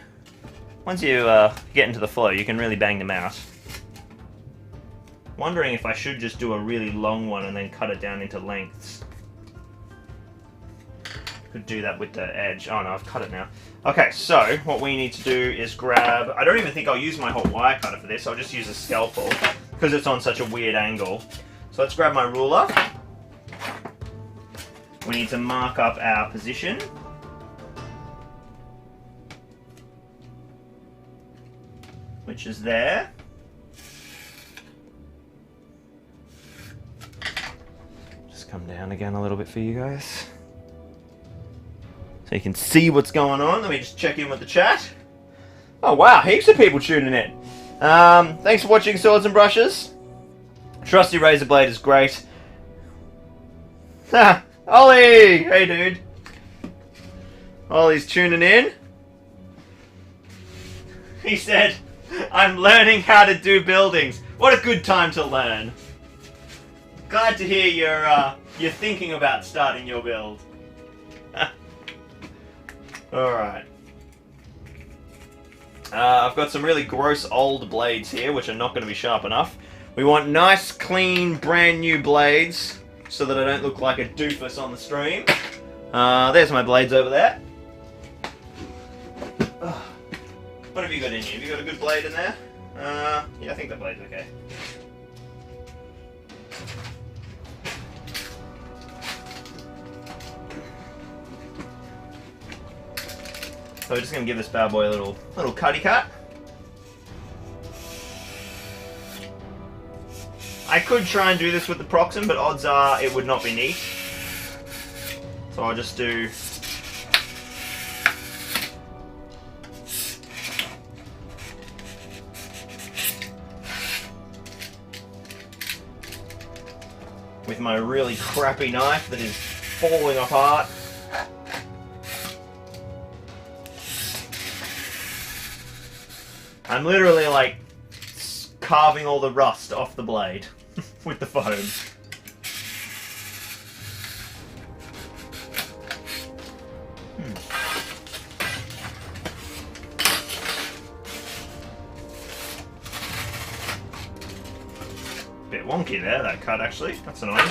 once you get into the flow, you can really bang them out. Wondering if I should just do a really long one and then cut it down into lengths. Could do that with the edge. Oh no, I've cut it now. Okay, so what we need to do is grab... I don't even think I'll use my hot wire cutter for this. I'll just use a scalpel because it's on such a weird angle. So let's grab my ruler. We need to mark up our position. Which is there. Just come down again a little bit for you guys. So you can see what's going on. Let me just check in with the chat. Oh wow, heaps of people tuning in. Thanks for watching Swords and Brushes. Trusty Razor Blade is great. Ha! Ollie! Hey dude. Ollie's tuning in. He said, I'm learning how to do buildings. What a good time to learn. Glad to hear you're thinking about starting your build. Alright. I've got some really gross old blades here, which are not going to be sharp enough. We want nice, clean, brand new blades, so that I don't look like a doofus on the stream. There's my blades over there. What have you got in here? Have you got a good blade in there? Yeah, I think that blade's okay. So we're just going to give this bad boy a little cutty cut. I could try and do this with the Proxim, but odds are it would not be neat. So I'll just do... with my really crappy knife that is falling apart. I'm literally like carving all the rust off the blade with the foam. Bit wonky there, that cut actually. That's annoying.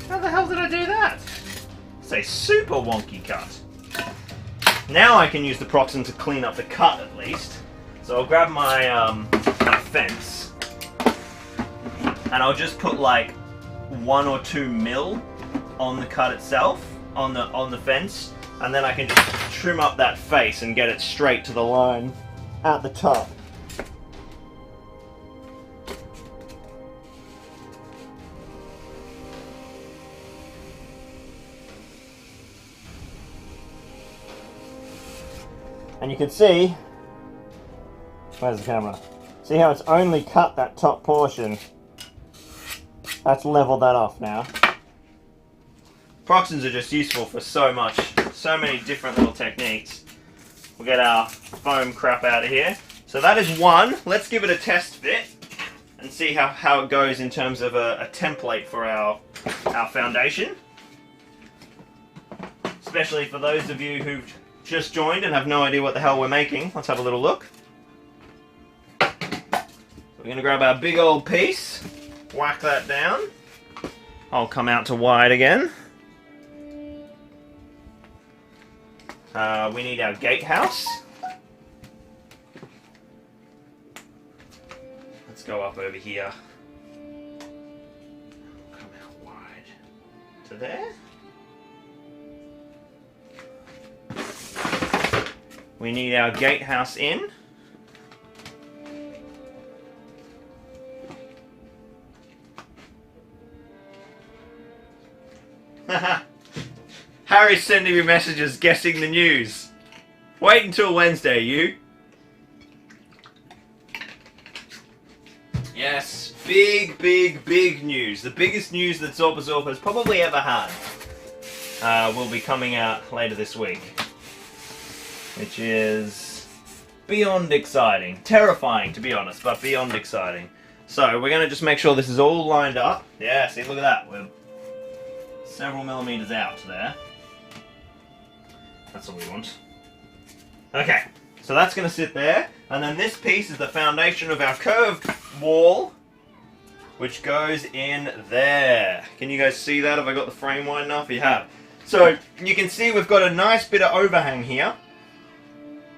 How the hell did I do that? It's a super wonky cut. Now I can use the Proxim to clean up the cut at least. So I'll grab my, my fence and I'll just put like 1 or 2 mil on the cut itself, on the fence, and then I can just trim up that face and get it straight to the line at the top. And you can see, where's the camera? See how it's only cut that top portion? That's leveled that off now. Proxims are just useful for so many different little techniques. We'll get our foam crap out of here. So that is one. Let's give it a test fit and see how it goes in terms of a template for our foundation. Especially for those of you who've just joined and have no idea what the hell we're making. Let's have a little look. So we're going to grab our big old piece, whack that down. I'll come out to wide again. We need our gatehouse. Let's go up over here. Come out wide to there. We need our gatehouse in. Harry's sending me messages guessing the news. Wait until Wednesday, you. Yes, big news. The biggest news that Zorba has probably ever had will be coming out later this week. Which is beyond exciting. Terrifying, to be honest, but beyond exciting. So, we're going to just make sure this is all lined up. Yeah, see, look at that. We're several millimeters out there. That's what we want. Okay, so that's going to sit there. And then this piece is the foundation of our curved wall, which goes in there. Can you guys see that? Have I got the frame wide enough? You have. So, you can see we've got a nice bit of overhang here,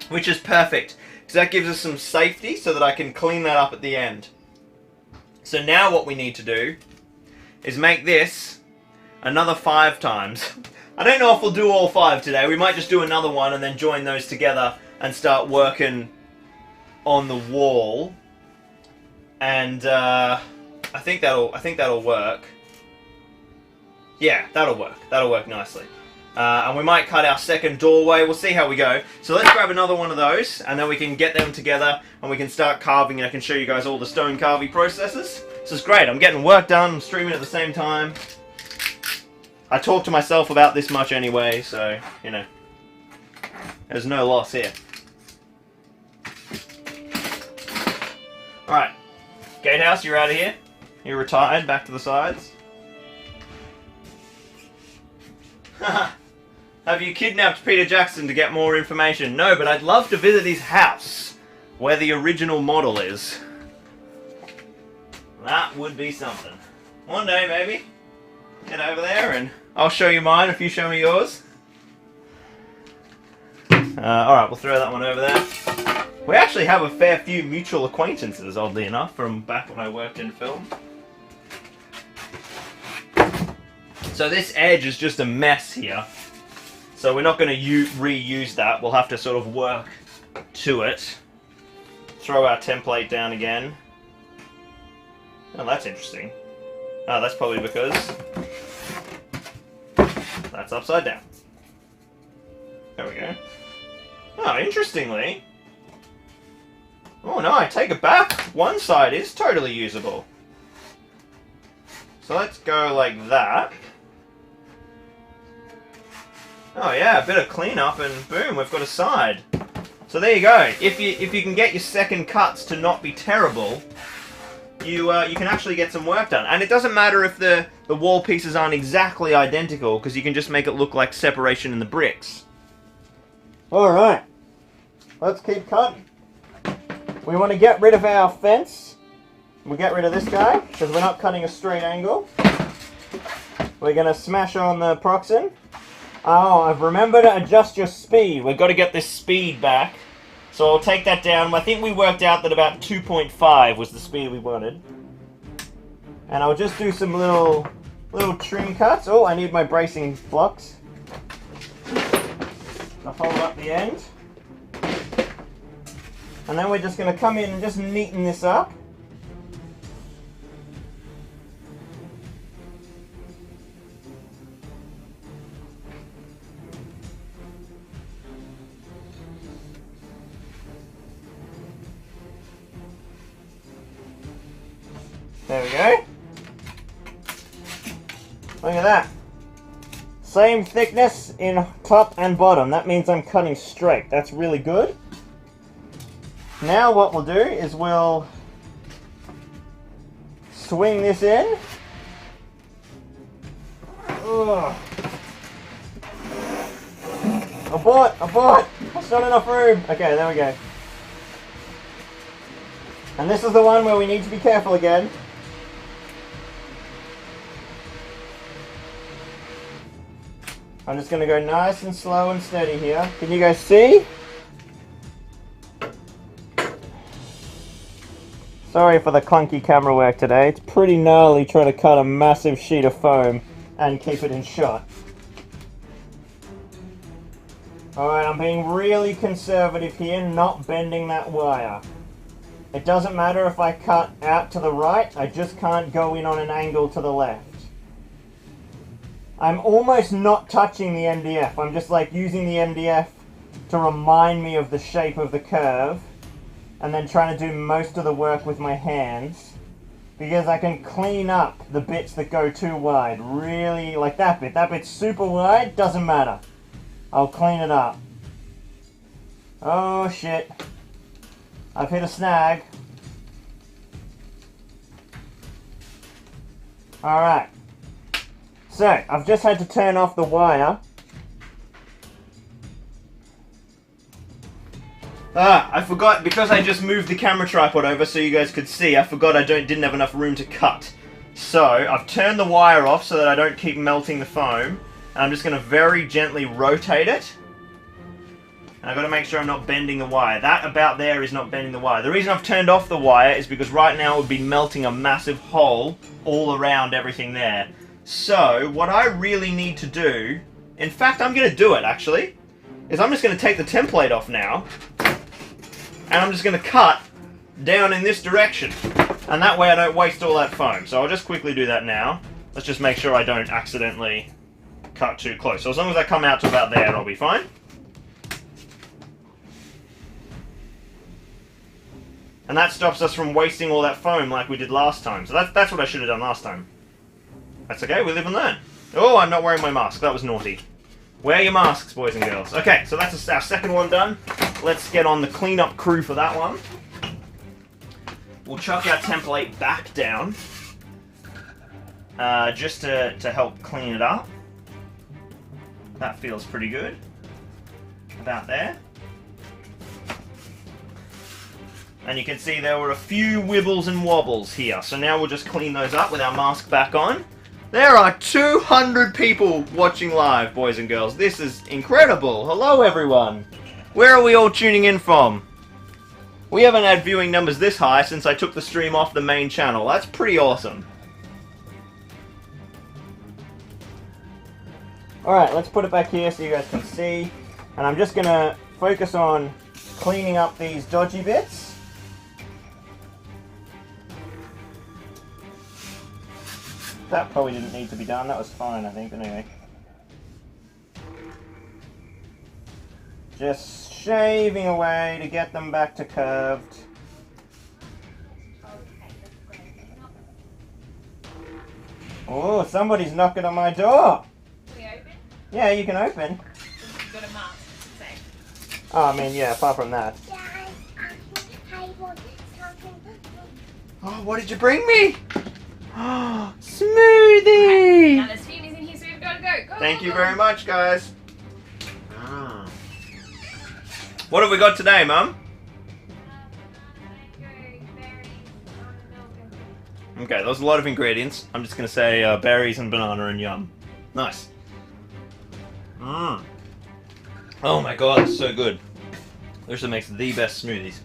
which is perfect, because that gives us some safety so that I can clean that up at the end. So now what we need to do is make this another 5 times. I don't know if we'll do all 5 today. We might just do another one and then join those together and start working on the wall. And I think that'll work. Yeah, that'll work. That'll work nicely. And we might cut our second doorway. We'll see how we go. So let's grab another one of those, and then we can get them together, and we can start carving, and I can show you guys all the stone carving processes. This is great. I'm getting work done. I'm streaming at the same time. I talk to myself about this much anyway, so, you know, there's no loss here. Alright. Gatehouse, you're out of here. You're retired. Back to the sides. Have you kidnapped Peter Jackson to get more information? No, but I'd love to visit his house, where the original model is. That would be something. One day, maybe. Get over there and I'll show you mine if you show me yours. Alright, we'll throw that one over there. We actually have a fair few mutual acquaintances, oddly enough, from back when I worked in film. So this edge is just a mess here. So we're not going to reuse that. We'll have to sort of work to it. Throw our template down again. Oh, that's interesting. Oh, that's probably because that's upside down. There we go. Oh, interestingly. Oh no, I take it back. One side is totally usable. So let's go like that. Oh yeah, a bit of cleanup and boom, we've got a side. So there you go. If you can get your second cuts to not be terrible, you can actually get some work done. And it doesn't matter if the wall pieces aren't exactly identical, because you can just make it look like separation in the bricks. Alright, let's keep cutting. We want to get rid of our fence. We'll get rid of this guy, because we're not cutting a straight angle. We're going to smash on the proxen. Oh, I've remembered to adjust your speed. We've got to get this speed back. So I'll take that down. I think we worked out that about 2.5 was the speed we wanted. And I'll just do some little trim cuts. Oh, I need my bracing blocks. I'll hold up the end. And then we're just going to come in and just neaten this up. There we go. Look at that. Same thickness in top and bottom. That means I'm cutting straight. That's really good. Now what we'll do is we'll swing this in. Ugh. Abort! Abort! That's not enough room! Okay, there we go. And this is the one where we need to be careful again. I'm just going to go nice and slow and steady here. Can you guys see? Sorry for the clunky camera work today. It's pretty gnarly trying to cut a massive sheet of foam and keep it in shot. Alright, I'm being really conservative here, not bending that wire. It doesn't matter if I cut out to the right, I just can't go in on an angle to the left. I'm almost not touching the MDF. I'm just like using the MDF to remind me of the shape of the curve, and then trying to do most of the work with my hands, because I can clean up the bits that go too wide. Really, like that bit. That bit's super wide, doesn't matter. I'll clean it up. Oh shit. I've hit a snag. Alright. So, I've just had to turn off the wire. I forgot, because I just moved the camera tripod over so you guys could see, I forgot I didn't have enough room to cut. So, I've turned the wire off so that I don't keep melting the foam. And I'm just going to very gently rotate it. And I've got to make sure I'm not bending the wire. That about there is not bending the wire. The reason I've turned off the wire is because right now it would be melting a massive hole all around everything there. So, what I really need to do, in fact I'm going to do it actually, is I'm just going to take the template off now, and I'm just going to cut down in this direction. And that way I don't waste all that foam. So I'll just quickly do that now. Let's just make sure I don't accidentally cut too close. So as long as I come out to about there, I'll be fine. And that stops us from wasting all that foam like we did last time. So that's what I should have done last time. That's okay, we live and learn. Oh, I'm not wearing my mask. That was naughty. Wear your masks, boys and girls. Okay, so that's our second one done. Let's get on the cleanup crew for that one. We'll chuck our template back down. Just to help clean it up. That feels pretty good. About there. And you can see there were a few wibbles and wobbles here. So now we'll just clean those up with our mask back on. There are 200 people watching live, boys and girls. This is incredible. Hello, everyone. Where are we all tuning in from? We haven't had viewing numbers this high since I took the stream off the main channel. That's pretty awesome. Alright, let's put it back here so you guys can see. And I'm just going to focus on cleaning up these dodgy bits. That probably didn't need to be done. That was fine, I think, but anyway. Just shaving away to get them back to curved. Oh, somebody's knocking on my door. Can we open? Yeah, you can open. You've got a mask, say. Oh, I mean, yeah, apart from that. Oh, what did you bring me? Oh, smoothie! Now there's Phoebe's in here, so we've got to go. Go, Thank go, you go. very much, guys. What have we got today, Mum? Okay, there's a lot of ingredients. I'm just going to say berries and banana and yum. Nice. Oh my god, it's so good. This makes the best smoothies.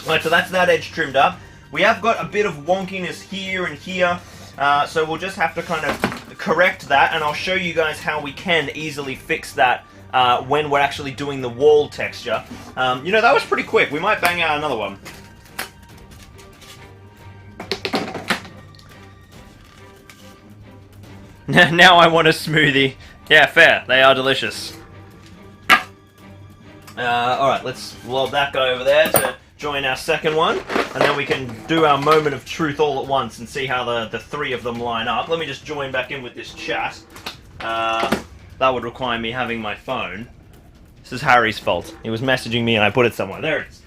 Alright, so that's that edge trimmed up. We have got a bit of wonkiness here and here, so we'll just have to kind of correct that, and I'll show you guys how we can easily fix that when we're actually doing the wall texture. You know, that was pretty quick. We might bang out another one. Now I want a smoothie. Yeah, fair. They are delicious. Alright, let's lob that guy over there to join our second one, and then we can do our moment of truth all at once and see how the three of them line up. Let me just join back in with this chat. That would require me having my phone. This is Harry's fault. He was messaging me and I put it somewhere. There it is.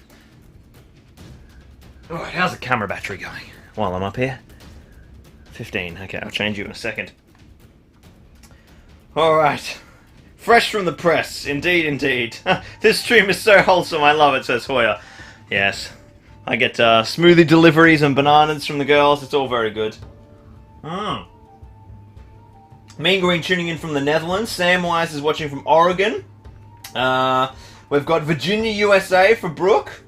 Alright, how's the camera battery going while I'm up here? 15. Okay, I'll change you in a second. Alright. Fresh from the press. Indeed, indeed. This stream is so wholesome. I love it, says Hoya. Yes. I get smoothie deliveries and bananas from the girls. It's all very good. Mean Green tuning in from the Netherlands. Samwise is watching from Oregon. We've got Virginia, USA for Brooke.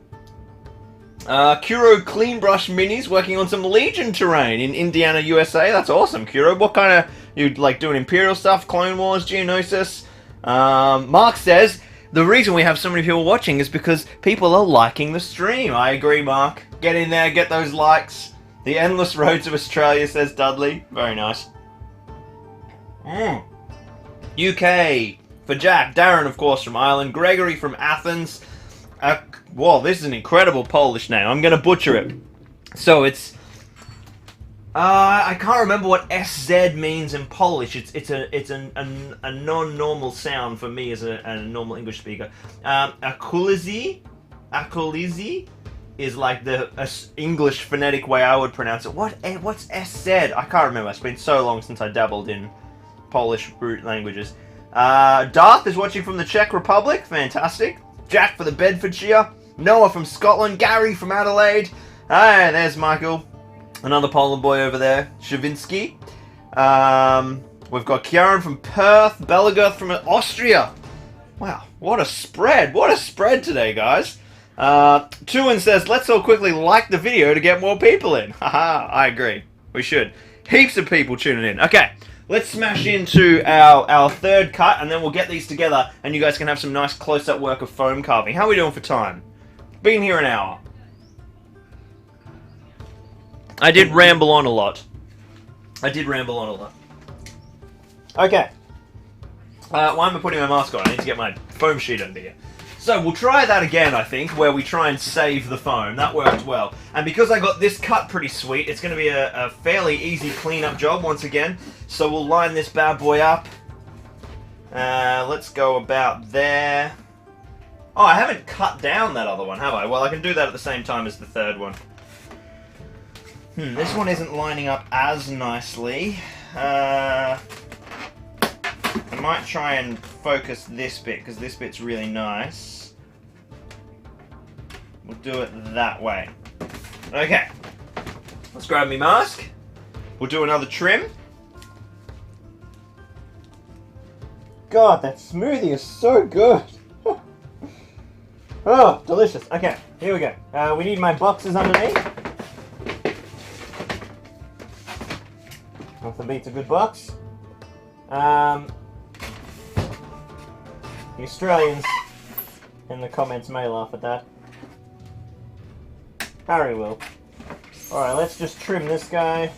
Kuro Clean Brush Minis working on some Legion terrain in Indiana, USA. That's awesome, Kuro. What kind of... You like doing Imperial stuff? Clone Wars? Geonosis? Mark says, the reason we have so many people watching is because people are liking the stream. I agree, Mark. Get in there, get those likes. The endless roads of Australia, says Dudley. Very nice. UK for Jack. Darren, of course, from Ireland. Gregory from Athens. Whoa, this is an incredible Polish name. I'm going to butcher it. So it's... I can't remember what SZ means in Polish. It's a non-normal sound for me as a normal English speaker. Akulizi is like the English phonetic way I would pronounce it. What's SZ? I can't remember. It's been so long since I dabbled in Polish root languages. Darth is watching from the Czech Republic. Fantastic. Jack for the Bedfordshire. Noah from Scotland. Gary from Adelaide. Hey, there's Michael. Another Poland boy over there. Shavinsky. We've got Kieran from Perth. Belaguth from Austria. Wow, what a spread. What a spread today, guys. Tuin says, let's all quickly like the video to get more people in. Haha, I agree. We should. Heaps of people tuning in. Okay, let's smash into our third cut, and then we'll get these together, and you guys can have some nice close-up work of foam carving. How are we doing for time? Been here an hour. I did ramble on a lot. Okay. Why am I putting my mask on? I need to get my foam sheet under here. So we'll try that again, I think, where we try and save the foam. That worked well. And because I got this cut pretty sweet, it's going to be a fairly easy clean-up job once again. So we'll line this bad boy up. Let's go about there. Oh, I haven't cut down that other one, have I? Well, I can do that at the same time as the third one. This one isn't lining up as nicely. I might try and focus this bit, because this bit's really nice. We'll do it that way. Okay. Let's grab me mask. We'll do another trim. God, that smoothie is so good. Oh, delicious. Okay, here we go. We need my boxes underneath. Nothing beats a good box. The Australians in the comments may laugh at that. Harry will. Alright, let's just trim this guy.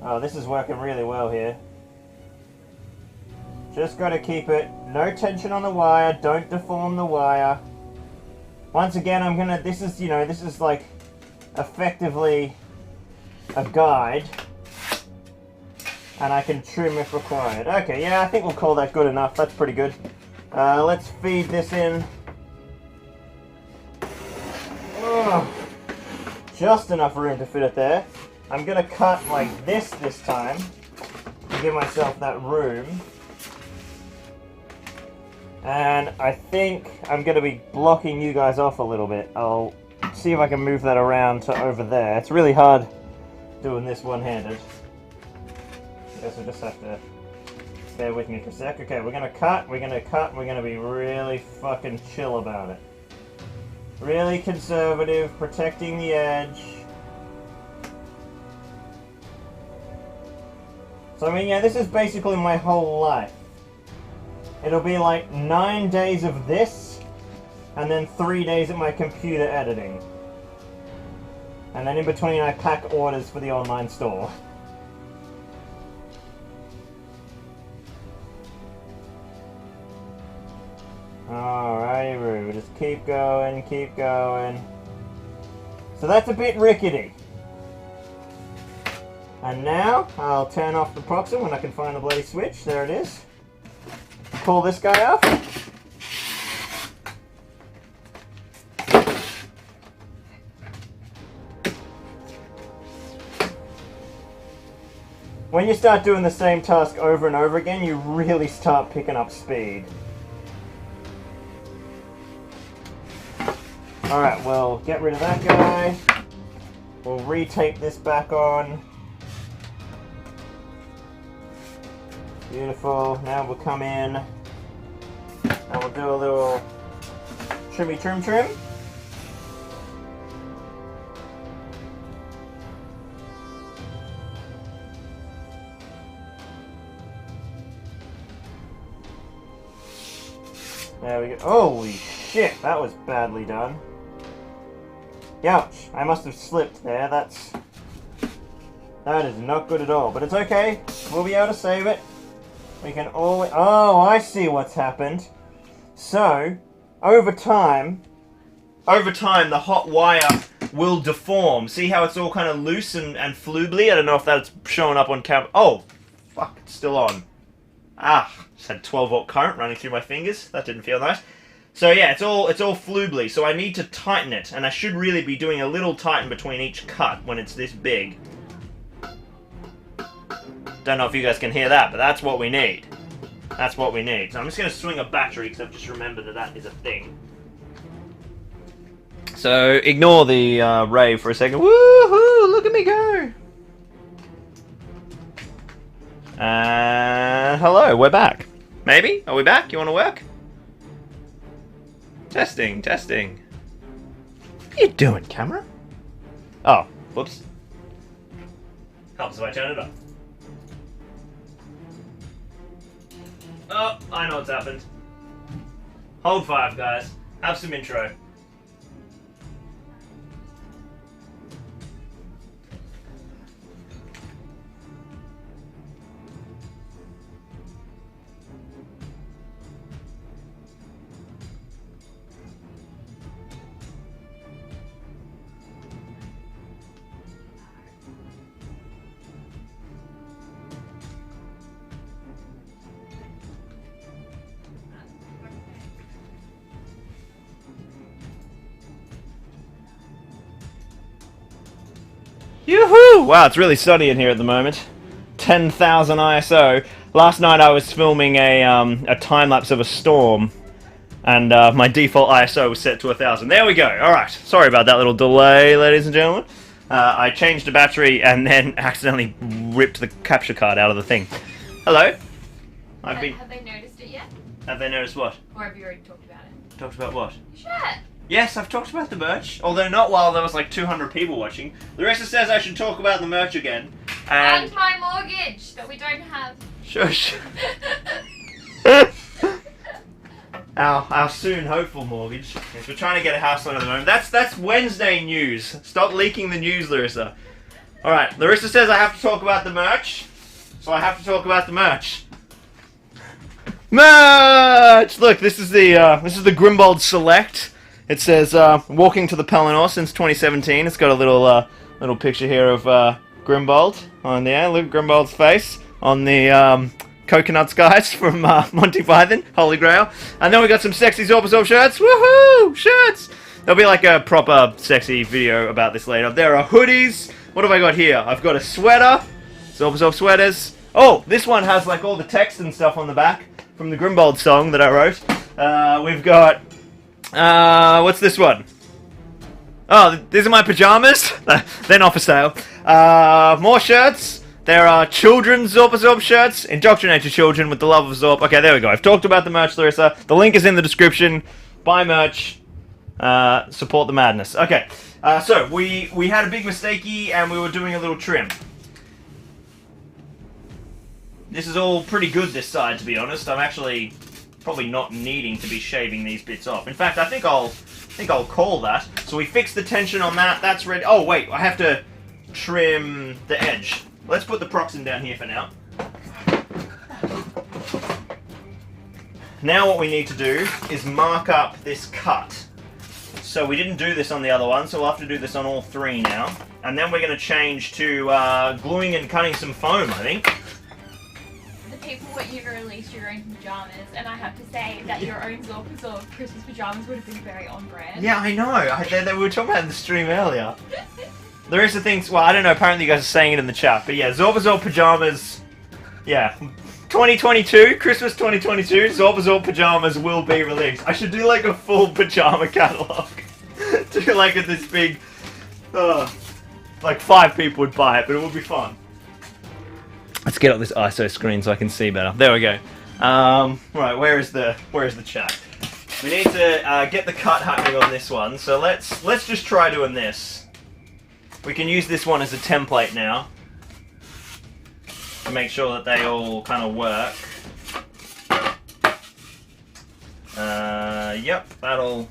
Oh, this is working really well here. Just gotta keep it. No tension on the wire. Don't deform the wire. Once again, I'm gonna... This is, you know, this is like effectively a guide. And I can trim if required. Okay, yeah, I think we'll call that good enough. That's pretty good. Let's feed this in. Oh, just enough room to fit it there. I'm gonna cut like this time to give myself that room. And I think I'm gonna be blocking you guys off a little bit. I'll see if I can move that around to over there. It's really hard doing this one-handed. I guess I just have to bear with me for a sec. Okay, we're gonna cut, we're gonna be really fucking chill about it. Really conservative, protecting the edge. So I mean, yeah, this is basically my whole life. It'll be like 9 days of this, and then 3 days at my computer editing. And then in between I pack orders for the online store. Alrighty, Roo, just keep going, keep going. So that's a bit rickety. And now, I'll turn off the proxim when I can find the bloody switch. There it is. Pull this guy off. When you start doing the same task over and over again, you really start picking up speed. Alright, we'll get rid of that guy. We'll retape this back on. Beautiful. Now we'll come in and we'll do a little trimmy trim. There we go. Holy shit, that was badly done. Youch, I must have slipped there. That is not good at all, but it's okay. We'll be able to save it. We can always... Oh, I see what's happened. So, over time, the hot wire will deform. See how it's all kind of loose and floobly? I don't know if that's showing up on camera. Oh, fuck, it's still on. Ah, just had 12-volt current running through my fingers. That didn't feel nice. So yeah, it's all floobly. So I need to tighten it, and I should really be doing a little tighten between each cut when it's this big. Don't know if you guys can hear that, but that's what we need. That's what we need. So I'm just going to swing a battery, because I've just remembered that that is a thing. So ignore the rave for a second. Woohoo! Look at me go! And hello, we're back. Maybe? Are we back? You want to work? Testing, testing. What are you doing, camera? Oh, whoops. Helps if I turn it up. Oh, I know what's happened. Hold 5, guys. Have some intro. Yoo-hoo! Wow, it's really sunny in here at the moment. 10,000 ISO. Last night I was filming a time-lapse of a storm, and my default ISO was set to 1,000. There we go. Alright, sorry about that little delay, ladies and gentlemen. I changed the battery and then accidentally ripped the capture card out of the thing. Hello? Have they noticed it yet? Have they noticed what? Or have you already talked about it? Talked about what? Shit! Yes, I've talked about the merch, although not while there was like 200 people watching. Larissa says I should talk about the merch again. And my mortgage that we don't have. Shush. Our soon hopeful mortgage. Yes, we're trying to get a house loan at the moment. That's Wednesday news. Stop leaking the news, Larissa. Alright, Larissa says I have to talk about the merch. So I have to talk about the merch. Merch! Look, this is the Grimbold Select. It says walking to the Pelennor since 2017. It's got a little picture here of Grimbold on there. Look at Grimbold's face on the coconuts guys from Monty Python, Holy Grail. And then we got some sexy Zorbazorb shirts. Woohoo! Shirts! There'll be like a proper sexy video about this later. There are hoodies. What have I got here? I've got a sweater. Zorbazorb sweaters. Oh, this one has like all the text and stuff on the back from the Grimbold song that I wrote. We've got... what's this one? Oh, these are my pajamas. They're not for sale. More shirts. There are children's Zorbazorb shirts. Indoctrinate your children with the love of Zorb. Okay, there we go. I've talked about the merch, Larissa. The link is in the description. Buy merch. Support the madness. Okay, so we had a big mistakey and we were doing a little trim. This is all pretty good this side, to be honest. I'm actually probably not needing to be shaving these bits off. In fact, I think I'll call that. So we fixed the tension on that. That's ready. Oh wait, I have to trim the edge. Let's put the proxen down here for now. Now what we need to do is mark up this cut. So we didn't do this on the other one, so we'll have to do this on all three now. And then we're going to change to gluing and cutting some foam, I think. The people want you to release your own pajamas, and I have to say that your own Zorbazorb Christmas pajamas would have been very on brand. Yeah, I know. We were talking about it in the stream earlier. Larissa thinks, well, I don't know, apparently you guys are saying it in the chat, but yeah, Zorbazorb pajamas, yeah, 2022, Christmas 2022, Zorbazorb pajamas will be released. I should do like a full pajama catalogue. Do like this big, like 5 people would buy it, but it would be fun. Let's get up this ISO screen so I can see better. There we go. Right, where is the chat? We need to get the cut happening on this one, so let's just try doing this. We can use this one as a template now to make sure that they all kind of work. Yep, that'll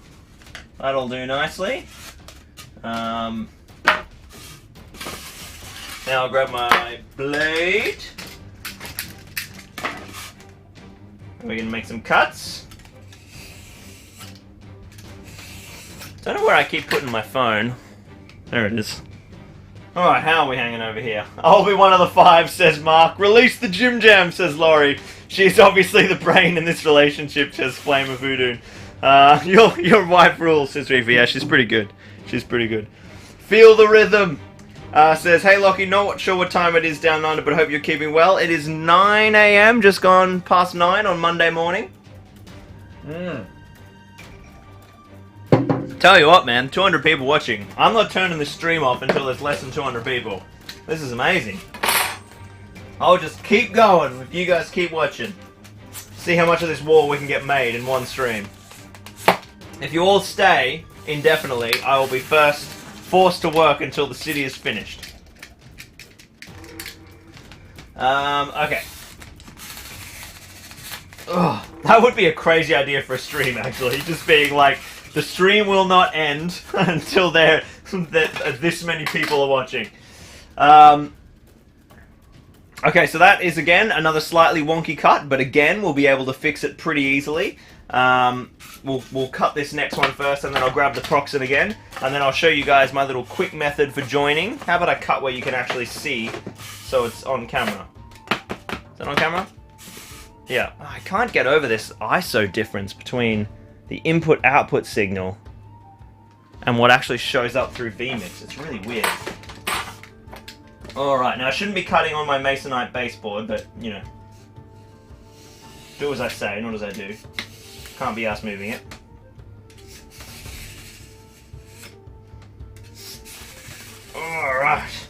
do nicely. Now I'll grab my blade. We're gonna make some cuts. Don't know where I keep putting my phone. There it is. Alright, how are we hanging over here? I'll be one of the 5, says Mark. Release the Jim Jam, says Laurie. She's obviously the brain in this relationship, says Flame of Voodoo. Your wife rules, says Riva. Yeah, she's pretty good. She's pretty good. Feel the rhythm, says, hey Lockie, not sure what time it is down under, but hope you're keeping well. It is 9 AM, just gone past 9 on Monday morning. Tell you what, man, 200 people watching. I'm not turning the stream off until there's less than 200 people. This is amazing. I'll just keep going if you guys keep watching. See how much of this wall we can get made in one stream. If you all stay indefinitely, I will be forced to work until the city is finished. Okay. Ugh, that would be a crazy idea for a stream, actually. Just being like, the stream will not end until this many people are watching. Okay, so that is, again, another slightly wonky cut, but again, we'll be able to fix it pretty easily. We'll cut this next one first, and then I'll grab the proxen again, and then I'll show you guys my little quick method for joining. How about I cut where you can actually see, so it's on camera? Is that on camera? Yeah. I can't get over this ISO difference between the input-output signal and what actually shows up through vMix. It's really weird. Alright, now I shouldn't be cutting on my Masonite baseboard, but, you know. Do as I say, not as I do. Can't be asked moving it. Alright.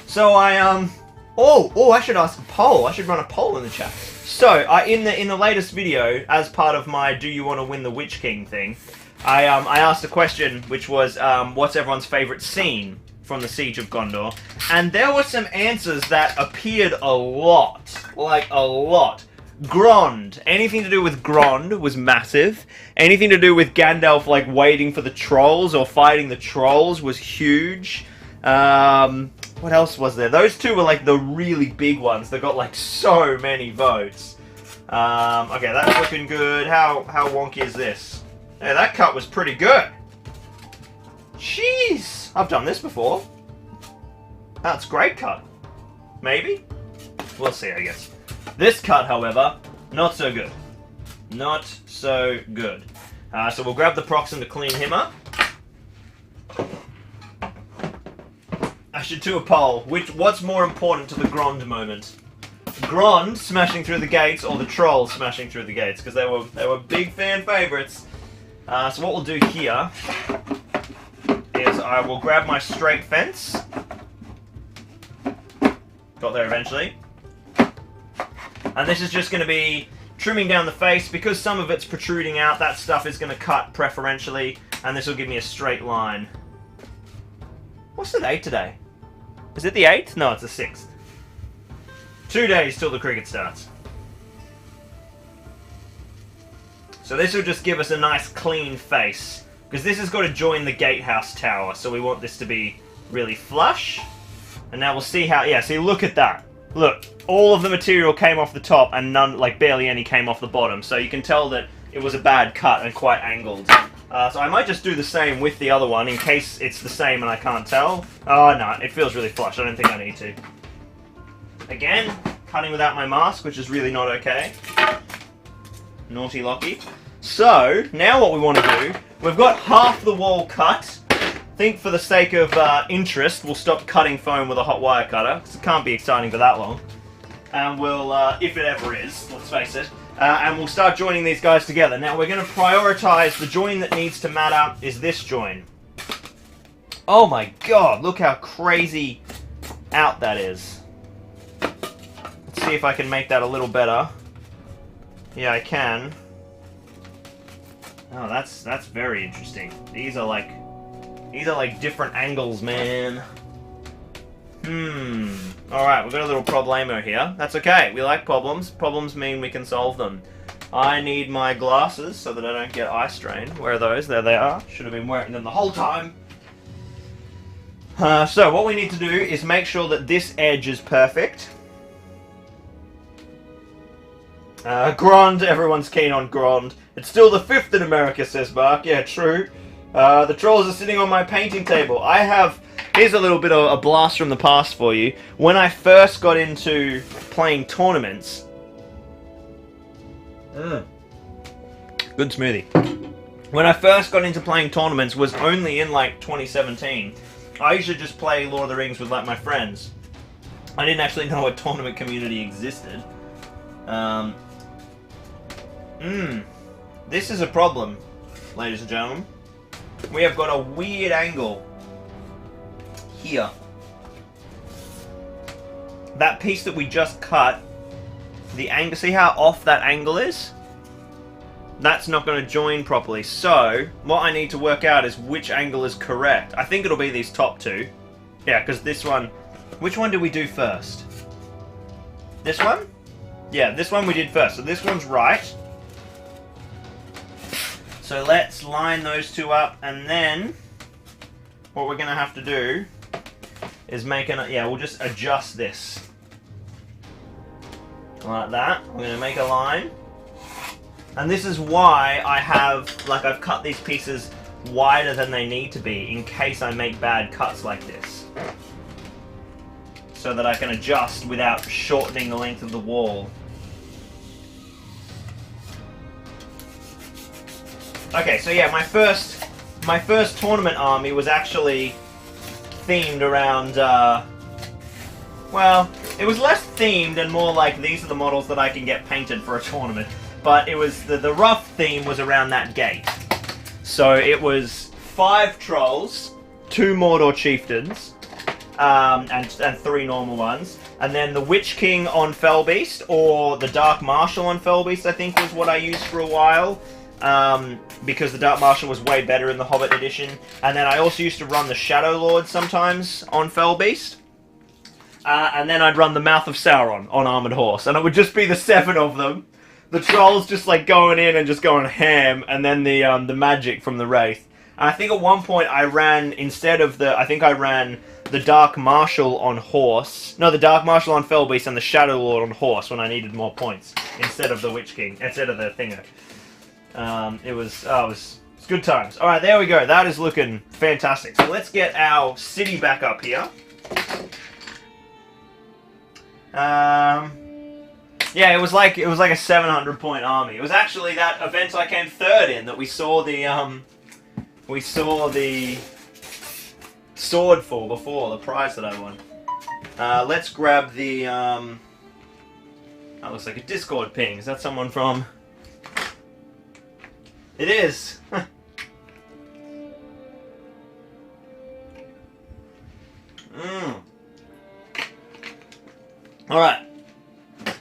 So I I should ask a poll. I should run a poll in the chat. So in the latest video, as part of my "Do you want to win the Witch King" thing, I asked a question, which was, what's everyone's favourite scene from the Siege of Gondor? And there were some answers that appeared a lot. Like, a lot. Grond. Anything to do with Grond was massive. Anything to do with Gandalf, like, waiting for the trolls or fighting the trolls was huge. What else was there? Those two were, like, the really big ones that got, like, so many votes. Okay, that's looking good. How wonky is this? Hey, that cut was pretty good. Jeez! I've done this before. That's a great cut. Maybe? We'll see, I guess. This cut, however, not so good. Not so good. So we'll grab the Proxim to clean him up. I should do a poll. What's more important to the Grond moment? Grond smashing through the gates or the trolls smashing through the gates? Because they were big fan favourites. So what we'll do here is I will grab my straight fence. Got there eventually. And this is just going to be trimming down the face. Because some of it's protruding out, that stuff is going to cut preferentially. And this will give me a straight line. What's the date today? Is it the 8th? No, it's the 6th. 2 days till the cricket starts. So this will just give us a nice clean face. Because this has got to join the gatehouse tower. So we want this to be really flush. And now we'll see how... Yeah, see, look at that. Look, all of the material came off the top and none, like barely any came off the bottom. So you can tell that it was a bad cut and quite angled. So I might just do the same with the other one in case it's the same and I can't tell. Oh, no, it feels really flush. I don't think I need to. Again, cutting without my mask, which is really not okay. Naughty Lockie. So, now what we want to do, we've got half the wall cut. I think for the sake of interest, we'll stop cutting foam with a hot wire cutter, because it can't be exciting for that long. And we'll, if it ever is, let's face it, and we'll start joining these guys together. Now, we're going to prioritise the join that needs to matter is this join. Oh my god, look how crazy out that is. Let's see if I can make that a little better. Yeah, I can. Oh, that's very interesting. These are like different angles, man. Alright, we've got a little problemo here. That's okay. We like problems. Problems mean we can solve them. I need my glasses so that I don't get eye strain. Where are those? There they are. Should have been wearing them the whole time. So what we need to do is make sure that this edge is perfect. Grond, everyone's keen on Grond. It's still the 5th in America, says Mark. Yeah, true. The trolls are sitting on my painting table. Here's a little bit of a blast from the past for you. When I first got into playing tournaments... Good smoothie. When I first got into playing tournaments was only in like 2017. I used to just play Lord of the Rings with like my friends. I didn't actually know a tournament community existed. This is a problem, ladies and gentlemen. We have got a weird angle here. That piece that we just cut, the angle, see how off that angle is? That's not going to join properly. So, what I need to work out is which angle is correct. I think it'll be these top two. Yeah, because this one... Which one did we do first? This one? Yeah, this one we did first. So this one's right. So let's line those two up, and then what we're going to have to do is make an... Yeah, we'll just adjust this. Like that. We're going to make a line. And this is why I have, like, I've cut these pieces wider than they need to be in case I make bad cuts like this. So that I can adjust without shortening the length of the wall. Okay, so yeah, my first tournament army was actually themed around, well, it was less themed and more like these are the models that I can get painted for a tournament. But it was, the rough theme was around that gate. So it was 5 trolls, 2 Mordor chieftains, and 3 normal ones. And then the Witch King on Fellbeast, or the Dark Marshal on Fellbeast, I think was what I used for a while. because the Dark Marshal was way better in the Hobbit edition. And then I also used to run the Shadow Lord sometimes on Fellbeast. And then I'd run the Mouth of Sauron on Armored Horse. And it would just be the 7 of them. The trolls just like going in and just going ham, and then the magic from the Wraith. And I think at one point I ran, instead of the, I think I ran the Dark Marshal on Horse. No, the Dark Marshal on Fellbeast and the Shadow Lord on Horse when I needed more points. Instead of the Witch King, instead of the Thinger. It was good times. Alright, there we go. That is looking fantastic. So let's get our city back up here. Yeah, it was like a 700-point army. It was actually that event I came 3rd in that we saw the sword for before, the prize that I won. Let's grab the that looks like a Discord ping. Is that someone from? It is. All right.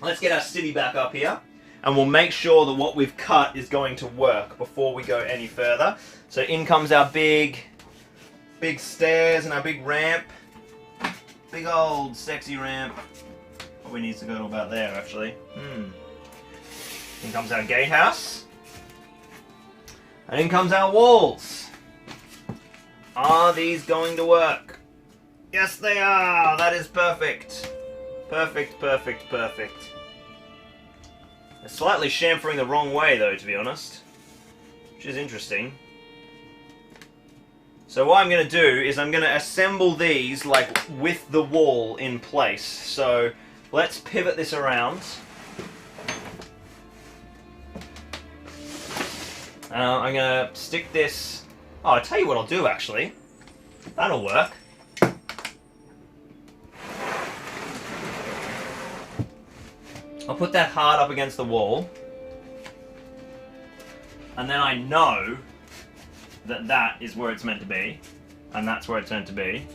Let's get our city back up here, and we'll make sure that what we've cut is going to work before we go any further. So in comes our big stairs and our big ramp. Big old sexy ramp. Probably needs to go to about there, actually. In comes our gatehouse. And in comes our walls. Are these going to work? Yes, they are! That is perfect. Perfect, perfect, perfect. They're slightly chamfering the wrong way, though, to be honest. Which is interesting. So what I'm going to do is I'm going to assemble these, like, with the wall in place. So let's pivot this around. I'm going to stick this... Oh, I'll tell you what I'll do, actually. That'll work. I'll put that hard up against the wall. And then I know that that is where it's meant to be. And that's where it's meant to be.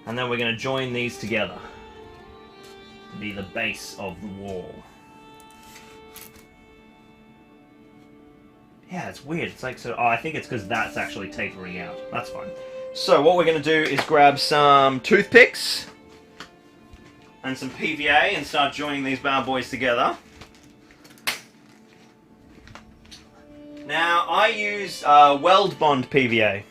And then we're going to join these together to be the base of the wall. Yeah, it's weird. It's like, so. Oh, I think it's because that's actually tapering out. That's fine. So what we're going to do is grab some toothpicks and some PVA and start joining these bad boys together. Now, I use weld bond PVA.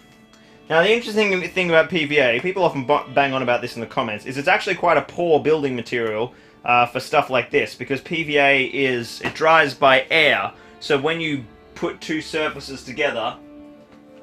Now, the interesting thing about PVA, people often bang on about this in the comments, is it's actually quite a poor building material for stuff like this, because PVA it dries by air, so when you put two surfaces together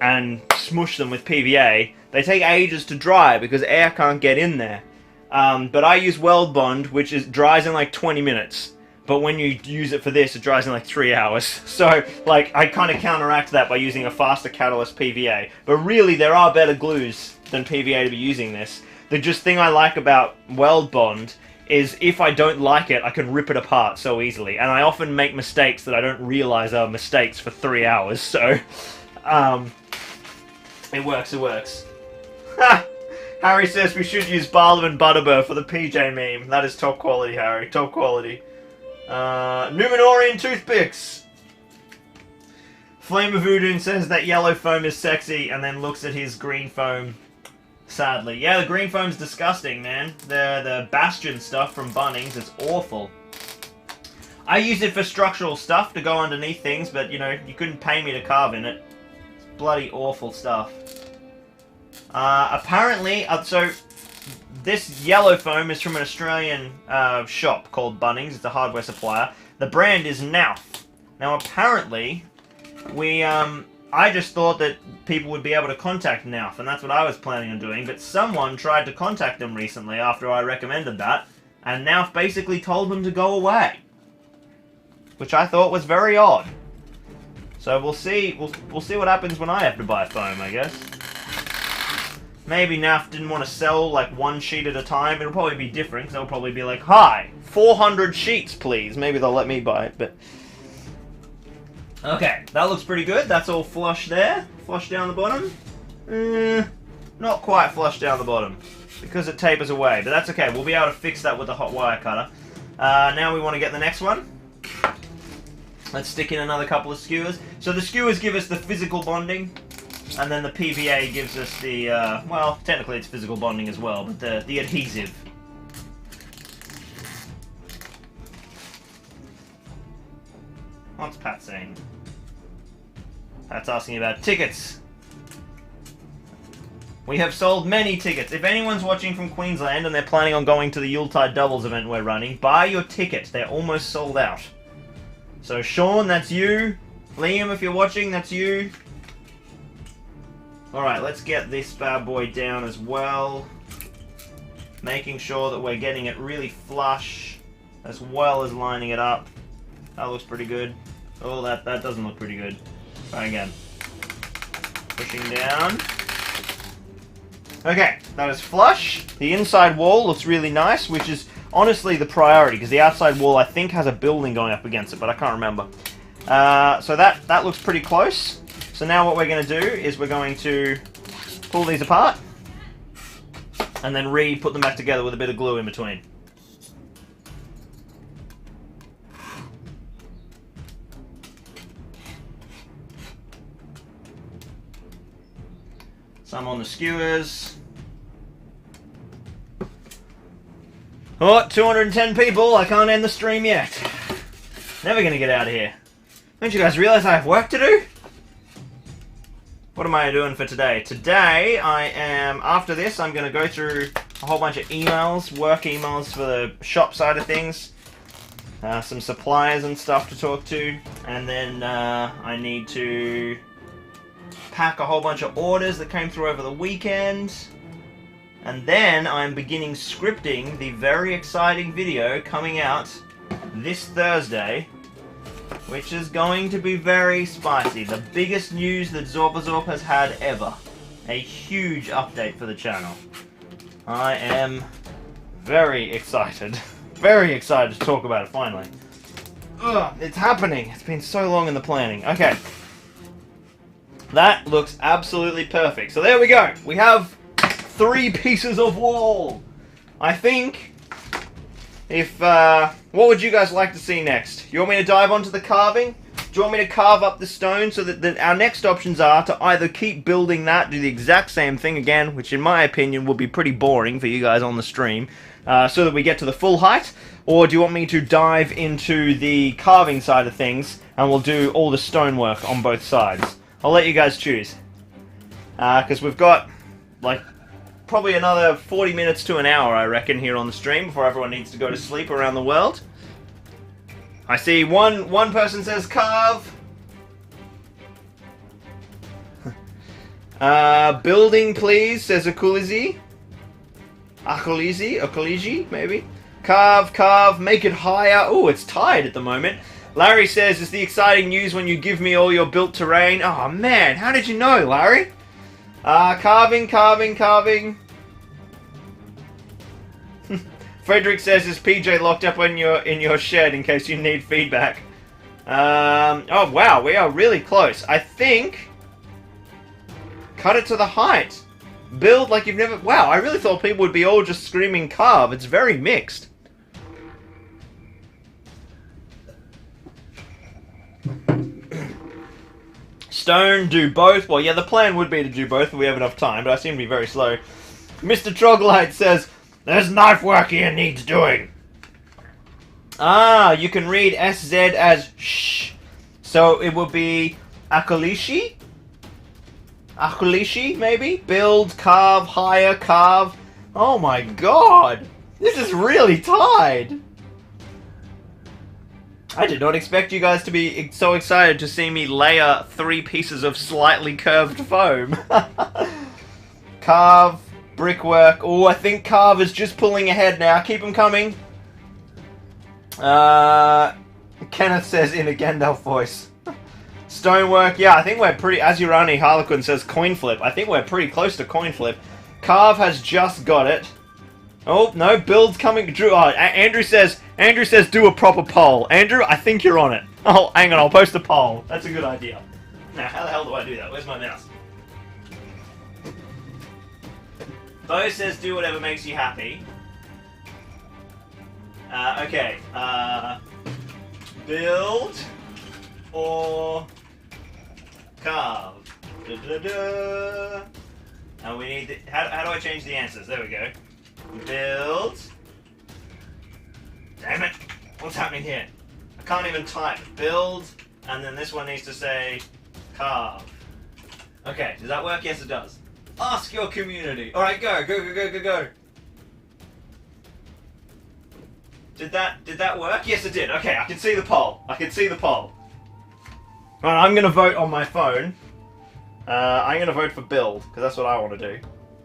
and smush them with PVA, they take ages to dry because air can't get in there. But I use weld bond, which dries in like 20 minutes. But when you use it for this, it dries in like 3 hours. So, like, I kind of counteract that by using a faster catalyst PVA. But really, there are better glues than PVA to be using this. The just thing I like about weld bond is if I don't like it, I can rip it apart so easily. And I often make mistakes that I don't realize are mistakes for 3 hours. So, it works, it works. Ha! Harry says we should use Barlam and Butterbur for the PJ meme. That is top quality, Harry. Top quality. Numenorian toothpicks. Flame of Voodoo says that yellow foam is sexy and then looks at his green foam sadly. Yeah, the green foam's disgusting, man. The Bastion stuff from Bunnings is awful. I use it for structural stuff to go underneath things, but, you know, you couldn't pay me to carve in it. It's bloody awful stuff. Apparently, so this yellow foam is from an Australian shop called Bunnings. It's a hardware supplier. The brand is Nauf. Now, apparently, I just thought that people would be able to contact Nauf, and that's what I was planning on doing, but someone tried to contact them recently after I recommended that, and Nauf basically told them to go away. Which I thought was very odd. So we'll see what happens when I have to buy foam, I guess. Maybe Nauf didn't want to sell like one sheet at a time. It'll probably be different, because they'll probably be like, hi, 400 sheets, please. Maybe they'll let me buy it, but... Okay, that looks pretty good. That's all flush there. Flush down the bottom. Not quite flush down the bottom, because it tapers away, but that's okay. We'll be able to fix that with the hot wire cutter. Now we want to get the next one. Let's stick in another couple of skewers. So the skewers give us the physical bonding, and then the PVA gives us the, well, technically it's physical bonding as well, but the adhesive. What's Pat saying? Pat's asking about tickets. We have sold many tickets. If anyone's watching from Queensland and they're planning on going to the Yuletide Doubles event we're running, buy your ticket. They're almost sold out. So Sean, that's you. Liam, if you're watching, that's you. Alright, let's get this bad boy down as well. Making sure that we're getting it really flush, as well as lining it up. That looks pretty good. Oh, that doesn't look pretty good. Try again. Pushing down. Okay, that is flush. The inside wall looks really nice, which is honestly the priority, because the outside wall I think has a building going up against it, but I can't remember. So that looks pretty close. So now what we're going to do is we're going to pull these apart and then put them back together with a bit of glue in between. Some on the skewers. Oh, 210 people. I can't end the stream yet. Never going to get out of here. Don't you guys realize I have work to do? What am I doing for today? Today, after this, I'm going to go through a whole bunch of emails, work emails for the shop side of things. Some suppliers and stuff to talk to. And then I need to pack a whole bunch of orders that came through over the weekend. And then I'm beginning scripting the very exciting video coming out this Thursday, which is going to be very spicy. The biggest news that Zorbazorb has had ever. A huge update for the channel. I am very excited. Very excited to talk about it finally. Ugh, it's happening. It's been so long in the planning. Okay. That looks absolutely perfect. So there we go. We have 3 pieces of wall. I think what would you guys like to see next? You want me to dive onto the carving? Do you want me to carve up the stone so that our next options are to either keep building that, do the exact same thing again, which in my opinion would be pretty boring for you guys on the stream, so that we get to the full height, or do you want me to dive into the carving side of things and we'll do all the stonework on both sides? I'll let you guys choose. Because we've got, like, probably another 40 minutes to an hour, I reckon, here on the stream before everyone needs to go to sleep around the world. I see one person says carve. Building, please, says Akulizi. Akuliji, maybe. Carve, make it higher. Oh, it's tied at the moment. Larry says, it's the exciting news when you give me all your built terrain. Oh man, how did you know, Larry? Carving. Frederick says, is PJ locked up in your shed in case you need feedback? Oh wow, we are really close. I think cut it to the height. Build like you've never... Wow, I really thought people would be all just screaming carve. It's very mixed. Stone, do both. Well, yeah, the plan would be to do both if we have enough time, but I seem to be very slow. Mr. Troglodyte says, there's knife work here needs doing. Ah, you can read SZ as shh. So it would be Akalishi? Akalishi, maybe? Build, carve, hire, carve. Oh my god! This is really tied! I did not expect you guys to be so excited to see me layer 3 pieces of slightly curved foam. Carve, brickwork. Oh, I think carve is just pulling ahead now. Keep them coming. Kenneth says in a Gandalf voice. Stonework, yeah, I think we're pretty... Azurani Harlequin says coin flip. I think we're pretty close to coin flip. Carve has just got it. Oh, no, build's coming. Drew, Andrew says do a proper poll. Andrew, I think you're on it. Oh, hang on, I'll post a poll. That's a good idea. Now, how the hell do I do that? Where's my mouse? Bo says do whatever makes you happy. Okay. Build. or carve? Da-da-da. And we need... how do I change the answers? There we go. Build. Damn it. What's happening here? I can't even type. Build. And then this one needs to say carve. Okay, does that work? Yes, it does. Ask your community. Alright, go. Go. Did that work? Yes, it did. Okay, I can see the poll. Right, I'm going to vote on my phone. I'm going to vote for build, because that's what I want to do.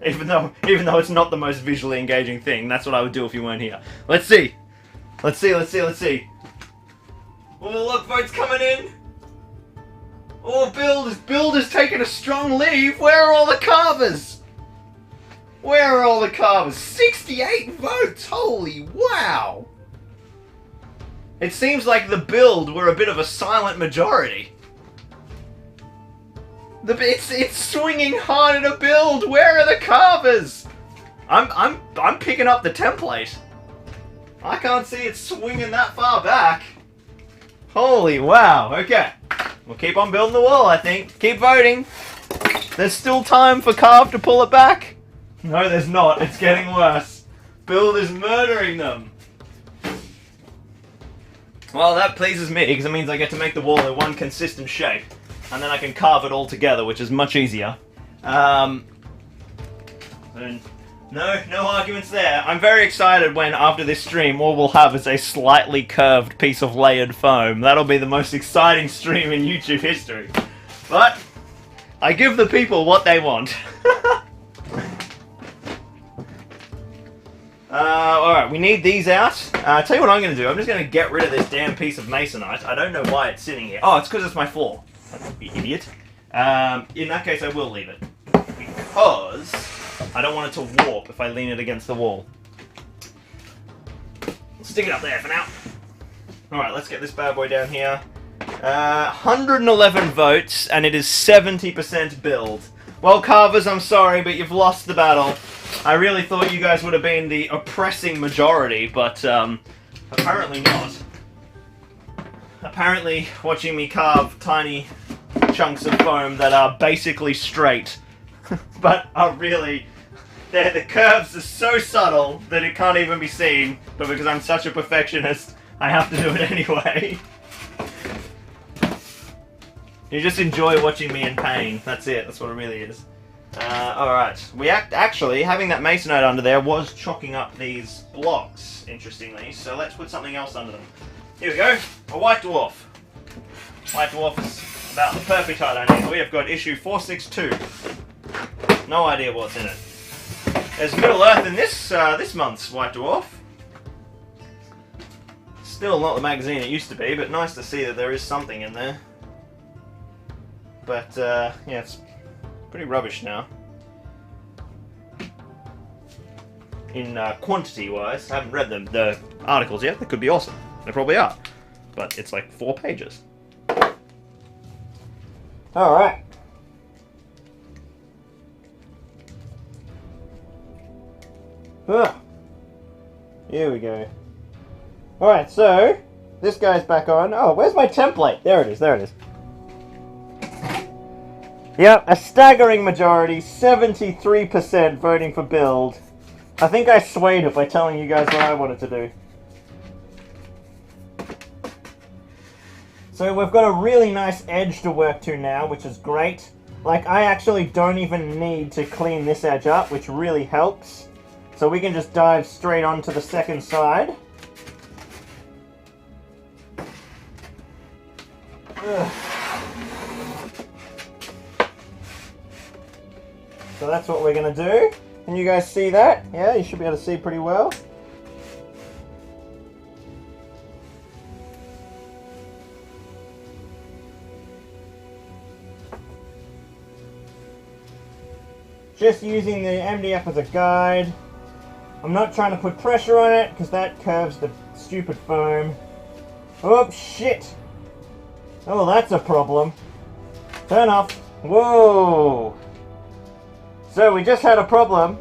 Even though it's not the most visually engaging thing, that's what I would do if you weren't here. Let's see. Let's see. Oh, look, votes coming in. Oh, build is taking a strong lead. Where are all the carvers? 68 votes. Holy wow. It seems like the build were a bit of a silent majority. It's swinging hard at a build. Where are the carvers? I'm picking up the template. I can't see it swinging that far back. Holy wow. Okay. We'll keep on building the wall, I think. Keep voting. There's still time for Carve to pull it back. No, there's not. It's getting worse. Build is murdering them. Well, that pleases me, because it means I get to make the wall in one consistent shape. And then I can carve it all together, which is much easier. No arguments there. I'm very excited when, after this stream, all we'll have is a slightly curved piece of layered foam. That'll be the most exciting stream in YouTube history. But I give the people what they want. Alright, we need these out. Tell you what I'm going to do. I'm just going to get rid of this damn piece of masonite. I don't know why it's sitting here. Oh, it's because it's my floor. You idiot. In that case, I will leave it. Because I don't want it to warp if I lean it against the wall. Stick it up there for now. Alright, let's get this bad boy down here. 111 votes, and it is 70% build. Well, Carvers, I'm sorry, but you've lost the battle. I really thought you guys would have been the oppressing majority, but apparently not. Apparently, watching me carve tiny chunks of foam that are basically straight, but are really... the curves are so subtle that it can't even be seen, but because I'm such a perfectionist, I have to do it anyway. You just enjoy watching me in pain. That's it. That's what it really is. Alright. Actually, having that masonite under there was chalking up these blocks, interestingly, so let's put something else under them. Here we go. A white dwarf. White dwarf is about the perfect height I need. We have got issue 462. No idea what's in it. There's Middle Earth in this month's White Dwarf. Still not the magazine it used to be, but nice to see that there is something in there. But, yeah, it's pretty rubbish now. In quantity-wise, I haven't read the articles yet. They could be awesome. They probably are. But it's like 4 pages. Alright. Here we go. Alright, so this guy's back on. Oh, where's my template? There it is, there it is. Yep, a staggering majority, 73% voting for build. I think I swayed it by telling you guys what I wanted to do. So we've got a really nice edge to work to now, which is great. Like, I actually don't even need to clean this edge up, which really helps. So we can just dive straight onto the second side. Ugh. So that's what we're going to do. Can you guys see that? Yeah, you should be able to see pretty well. Just using the MDF as a guide. I'm not trying to put pressure on it, because that curves the stupid foam. Oh, shit! Oh, that's a problem. Turn off. Whoa! So, we just had a problem.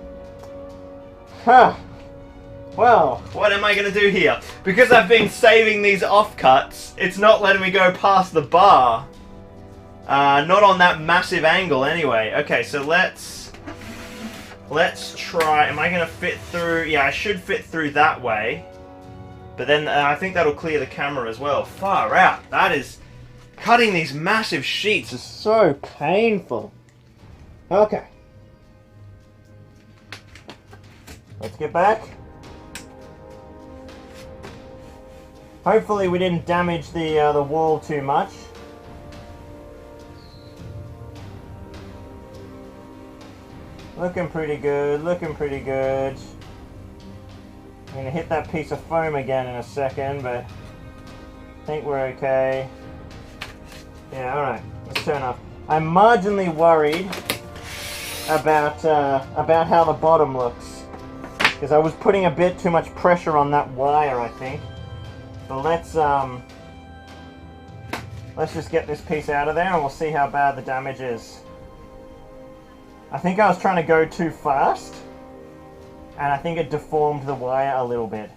Huh. Well, what am I going to do here? Because I've been saving these offcuts, it's not letting me go past the bar. Not on that massive angle anyway. Okay, so let's try. Am I going to fit through? Yeah, I should fit through that way. But then I think that'll clear the camera as well. Far out. That is... Cutting these massive sheets is so painful. Okay. Let's get back. Hopefully we didn't damage the wall too much. Looking pretty good, looking pretty good. I'm going to hit that piece of foam again in a second, but I think we're okay. Yeah, alright. Let's turn off. I'm marginally worried about how the bottom looks. Because I was putting a bit too much pressure on that wire, I think. So let's just get this piece out of there and we'll see how bad the damage is. I think I was trying to go too fast. And I think it deformed the wire a little bit.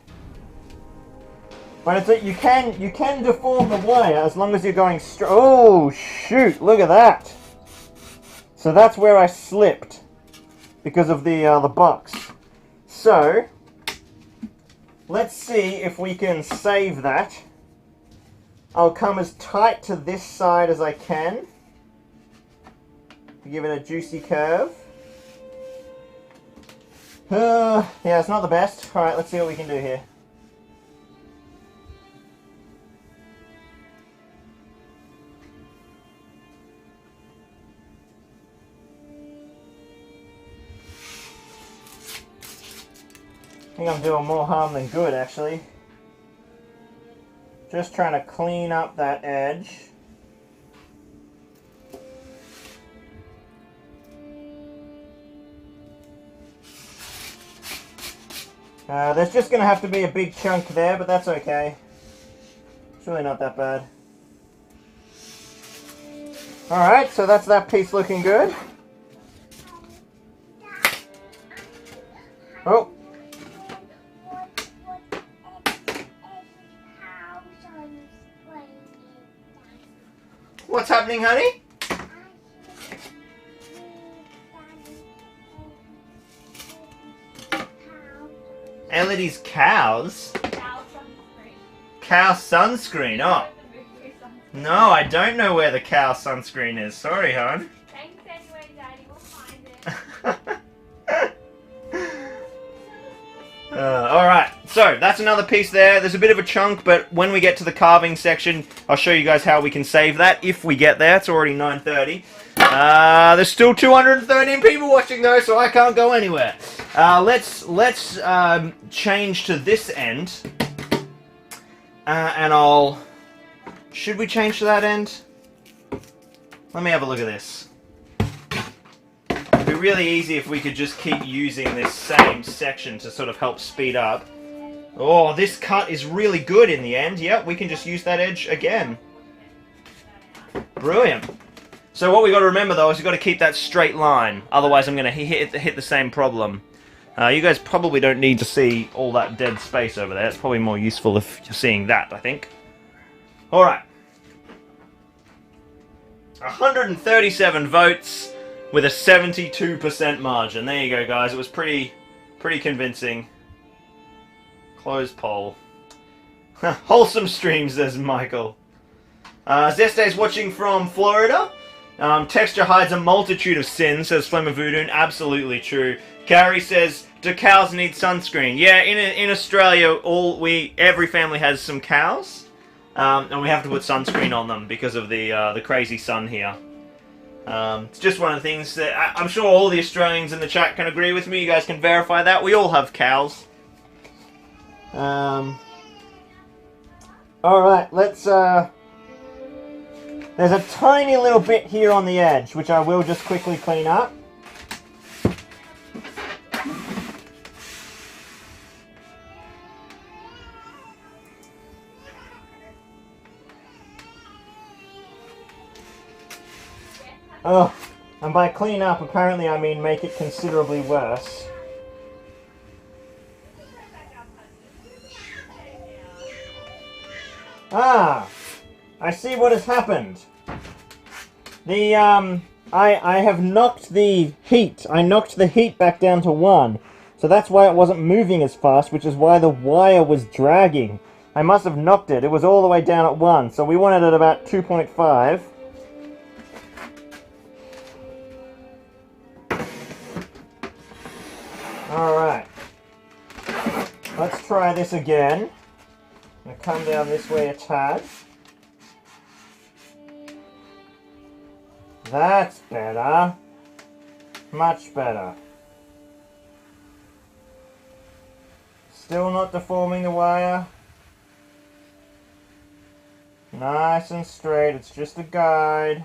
But it's you can deform the wire as long as you're going straight. Oh shoot! Look at that. So that's where I slipped because of the box. So let's see if we can save that. I'll come as tight to this side as I can. Give it a juicy curve. Yeah, it's not the best. Alright, let's see what we can do here. I think I'm doing more harm than good, actually. Just trying to clean up that edge. There's just going to have to be a big chunk there, but that's okay. It's really not that bad. Alright, so that's that piece looking good. Oh! What's happening, honey? Elodie's cows? Cow sunscreen. Oh. No, I don't know where the cow sunscreen is. Sorry, hon. Thanks anyway, Daddy. We'll find it. Alright, so that's another piece there. There's a bit of a chunk, but when we get to the carving section, I'll show you guys how we can save that if we get there. It's already 9:30. There's still 213 people watching though, so I can't go anywhere. Let's change to this end, and I'll. Should we change to that end? Let me have a look at this. It'd be really easy if we could just keep using this same section to sort of help speed up. Oh, this cut is really good in the end. Yep, we can just use that edge again. Brilliant. So what we got to remember though is we've got to keep that straight line. Otherwise I'm going to hit the same problem. You guys probably don't need to see all that dead space over there. It's probably more useful if you're seeing that, I think. Alright. 137 votes with a 72% margin. There you go, guys. It was pretty convincing. Close poll. Wholesome stream, says Michael. Zeste's watching from Florida. Texture hides a multitude of sins, says Flame of Voodoo. Absolutely true. Gary says, do cows need sunscreen? Yeah, in Australia, every family has some cows. And we have to put sunscreen on them because of the crazy sun here. It's just one of the things that I'm sure all the Australians in the chat can agree with me. You guys can verify that. We all have cows. Alright, let's, there's a tiny little bit here on the edge, which I will just quickly clean up. Oh, and by clean up, apparently I mean make it considerably worse. Ah! I see what has happened. The, I have knocked the heat. I knocked the heat back down to 1. So that's why it wasn't moving as fast, which is why the wire was dragging. I must have knocked it. It was all the way down at 1, so we want it at about 2.5. Alright. Let's try this again. I'm going to come down this way a tad. That's better. Much better. Still not deforming the wire. Nice and straight. It's just a guide.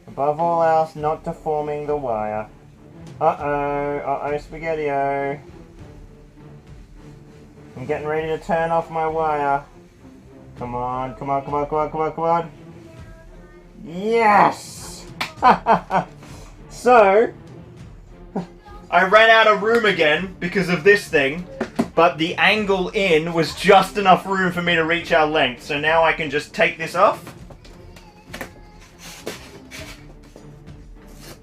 Above all else, not deforming the wire. Uh-oh, Spaghetti-O. I'm getting ready to turn off my wire. Come on, come on, come on, come on, come on, come on. Yes! So, I ran out of room again because of this thing, but the angle in was just enough room for me to reach our length. So now I can just take this off.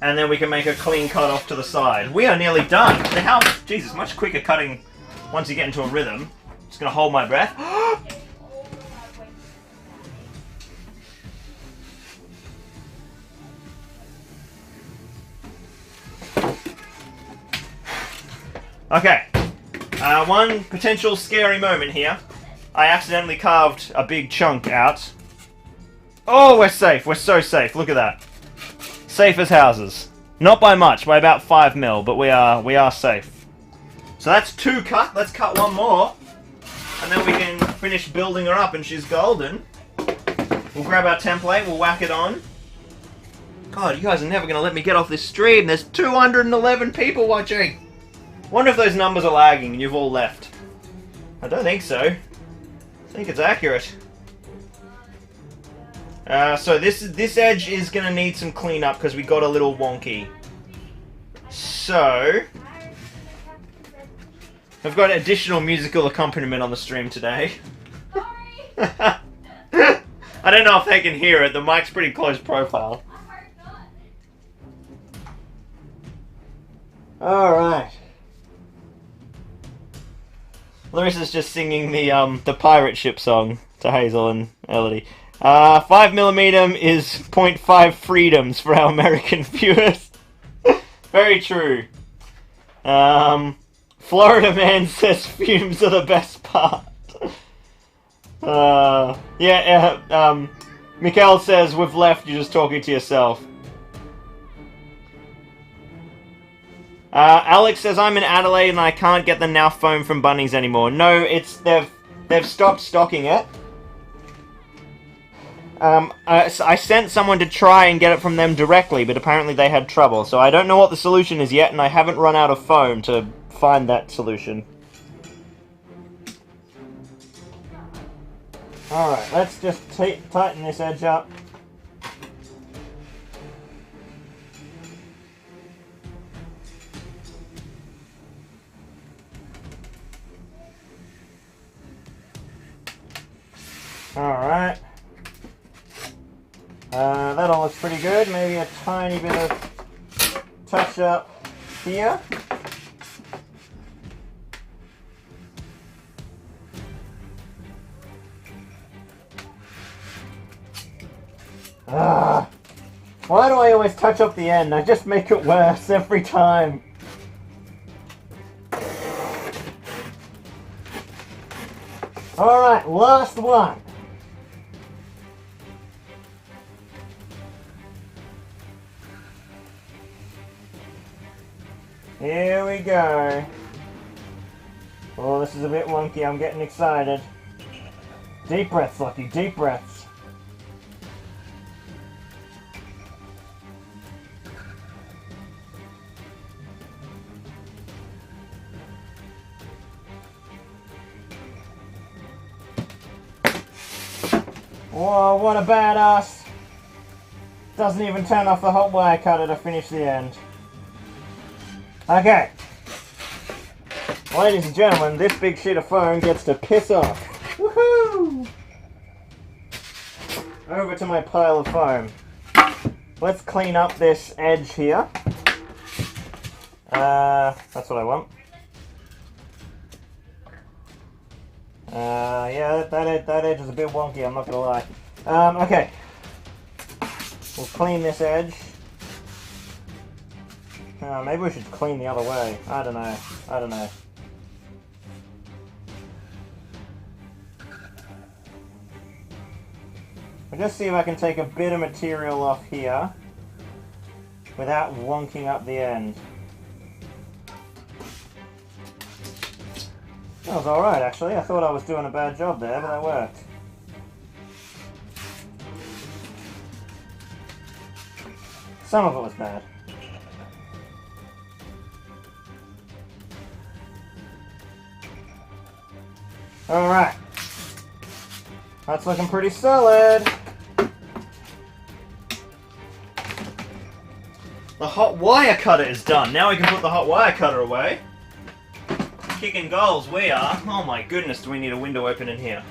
And then we can make a clean cut off to the side. We are nearly done. The house, Jesus, much quicker cutting once you get into a rhythm. Just gonna hold my breath. Okay, one potential scary moment here. I accidentally carved a big chunk out. Oh, we're safe. We're so safe. Look at that. Safe as houses. Not by much, by about 5 mil, but we are safe. So that's 2 cut. Let's cut 1 more, and then we can finish building her up, and she's golden. We'll grab our template. We'll whack it on. God, you guys are never going to let me get off this stream. There's 211 people watching. Wonder if those numbers are lagging and you've all left. I don't think so. I think it's accurate. So this edge is going to need some cleanup because we got a little wonky. So, I've got additional musical accompaniment on the stream today. I don't know if they can hear it. The mic's pretty close profile. Alright. Larissa's just singing the pirate ship song to Hazel and Elodie. 5mm is 0.5 freedoms for our American viewers. Very true. Florida Man says fumes are the best part. Mikhail says, we've left, you're just talking to yourself. Alex says, I'm in Adelaide and I can't get the now foam from Bunnings anymore. No, they've stopped stocking it. I sent someone to try and get it from them directly, but apparently they had trouble. So I don't know what the solution is yet, and I haven't run out of foam to find that solution. Alright, let's just tighten this edge up. Alright. That all looks pretty good. Maybe a tiny bit of touch up here. Why do I always touch up the end? I just make it worse every time. Alright, last one. Here we go. Oh, this is a bit wonky. I'm getting excited. Deep breaths, Lucky. Deep breaths. Whoa, what a badass. Doesn't even turn off the hot wire cutter to finish the end. Okay. Ladies and gentlemen, this big sheet of foam gets to piss off. Woohoo! Over to my pile of foam. Let's clean up this edge here. That's what I want. Yeah, that edge is a bit wonky, I'm not gonna lie. Okay. We'll clean this edge. Maybe we should clean the other way. I don't know. I'll just see if I can take a bit of material off here without wonking up the end. That was alright, actually. I thought I was doing a bad job there, but that worked. Some of it was bad. Alright. That's looking pretty solid. The hot wire cutter is done. Now we can put the hot wire cutter away. Kicking goals we are. Oh my goodness, do we need a window open in here?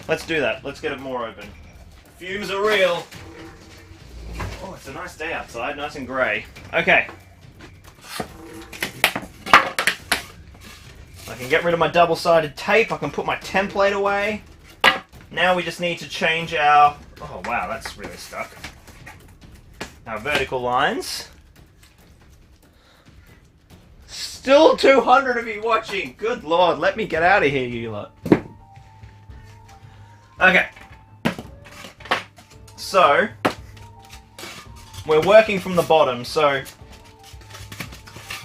Let's do that. Let's get it more open. Fumes are real. Oh, it's a nice day outside, nice and grey. Okay. I can get rid of my double-sided tape. I can put my template away. Now we just need to change our... Oh wow, that's really stuck. Our vertical lines. Still 200 of you watching. Good lord, let me get out of here, you lot. Okay. So, we're working from the bottom, so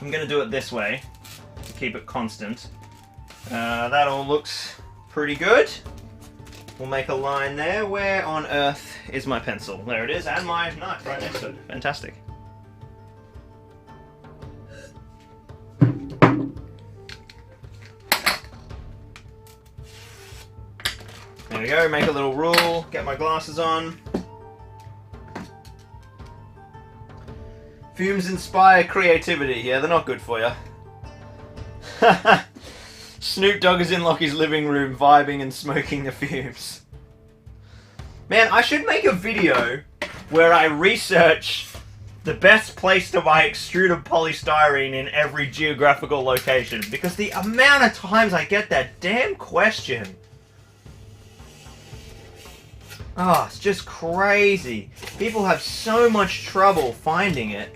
I'm going to do it this way to keep it constant. That all looks pretty good. We'll make a line there. Where on earth is my pencil? There it is, and my knife right next to it. Fantastic. There we go, make a little rule, get my glasses on. Fumes inspire creativity. Yeah, they're not good for you. Snoop Dogg is in Lockie's living room, vibing and smoking the fumes. Man, I should make a video where I research the best place to buy extruded polystyrene in every geographical location, because the amount of times I get that damn question. Oh, it's just crazy. People have so much trouble finding it.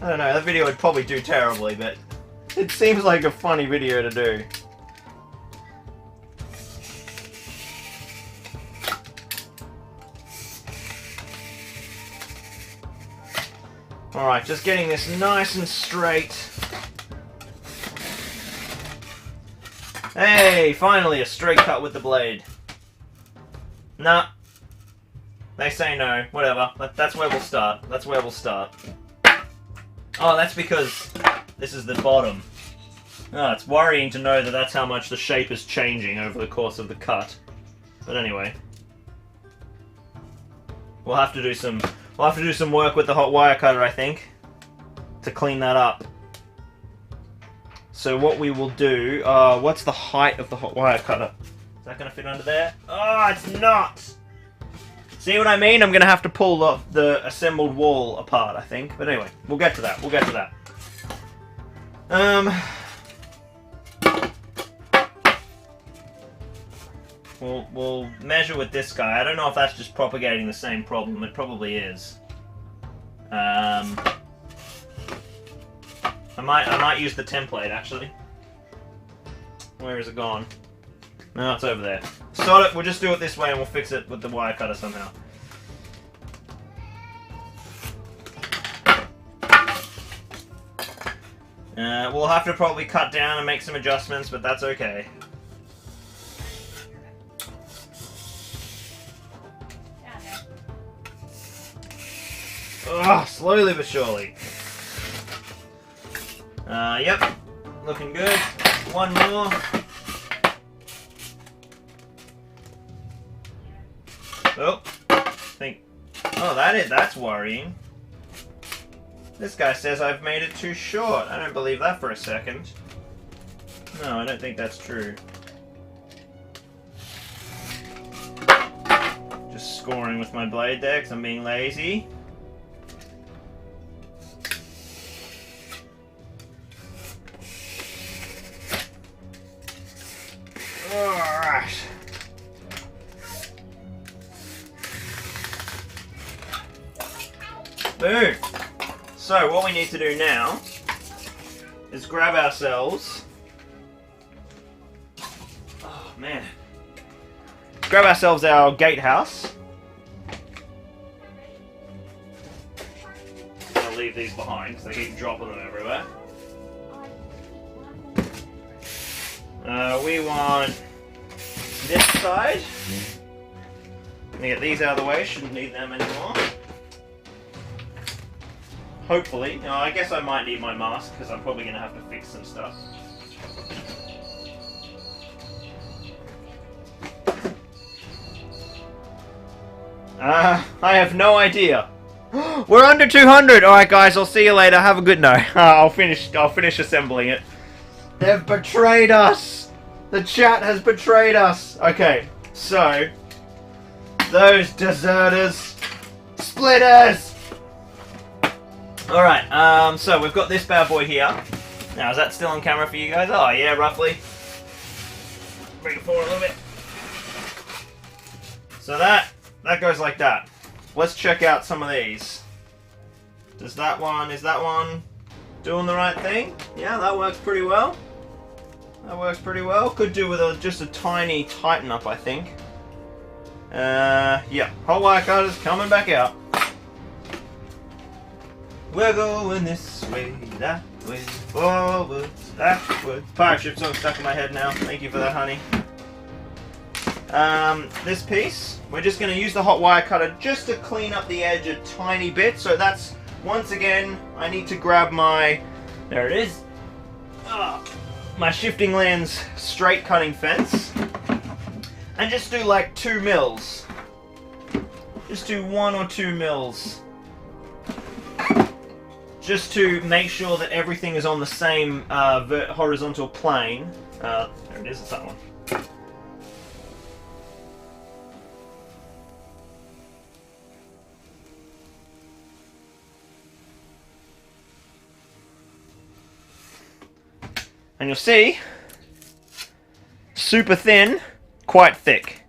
I don't know, that video would probably do terribly, but it seems like a funny video to do. Alright, just getting this nice and straight. Hey, finally a straight cut with the blade. Nah. They say no. Whatever. That's where we'll start. That's where we'll start. Oh, that's because this is the bottom. Oh, it's worrying to know that that's how much the shape is changing over the course of the cut. But anyway. We'll have to do some work with the hot wire cutter, I think, to clean that up. So what we will do, what's the height of the hot wire cutter? Is that going to fit under there? Oh, it's not! See what I mean? I'm going to have to pull the assembled wall apart, I think. But anyway, we'll get to that. We'll get to that. We'll measure with this guy. I don't know if that's just propagating the same problem. It probably is. I might use the template, actually. Where is it gone? No, it's over there. Sod it, we'll just do it this way and we'll fix it with the wire cutter somehow. We'll have to probably cut down and make some adjustments, but that's okay. Ugh, slowly but surely. Yep. Looking good. One more. Oh, that's worrying. This guy says I've made it too short. I don't believe that for a second. No, I don't think that's true. Just scoring with my blade there because I'm being lazy. Alright. Boom. So what we need to do now is grab ourselves... Oh man. Grab ourselves our gatehouse. I'll leave these behind because they keep dropping them everywhere. We want this side. Let me get these out of the way, shouldn't need them anymore. Hopefully. Oh, I guess I might need my mask because I'm probably going to have to fix some stuff. I have no idea. We're under 200! Alright guys, I'll see you later. Have a good night. I'll finish assembling it. They've betrayed us! The chat has betrayed us! Okay, so... Those deserters! Splitters! Alright, so we've got this bad boy here. Now, is that still on camera for you guys? Oh yeah, roughly. Bring it forward a little bit. So that goes like that. Let's check out some of these. Is that one doing the right thing? Yeah, that works pretty well. That works pretty well. Could do with just a tiny tighten up, I think. Yeah, hot wire cutters coming back out. We're going this way, that way, forwards, backwards. Pirate ship song stuck in my head now. Thank you for that, honey. This piece, we're just going to use the hot wire cutter just to clean up the edge a tiny bit. So that's, once again, I need to grab my, there it is, my shifting lens straight cutting fence. And just do like 2 mils. Just do 1 or 2 mils. Just to make sure that everything is on the same horizontal plane. There it is, it's that one. And you'll see, super thin, quite thick.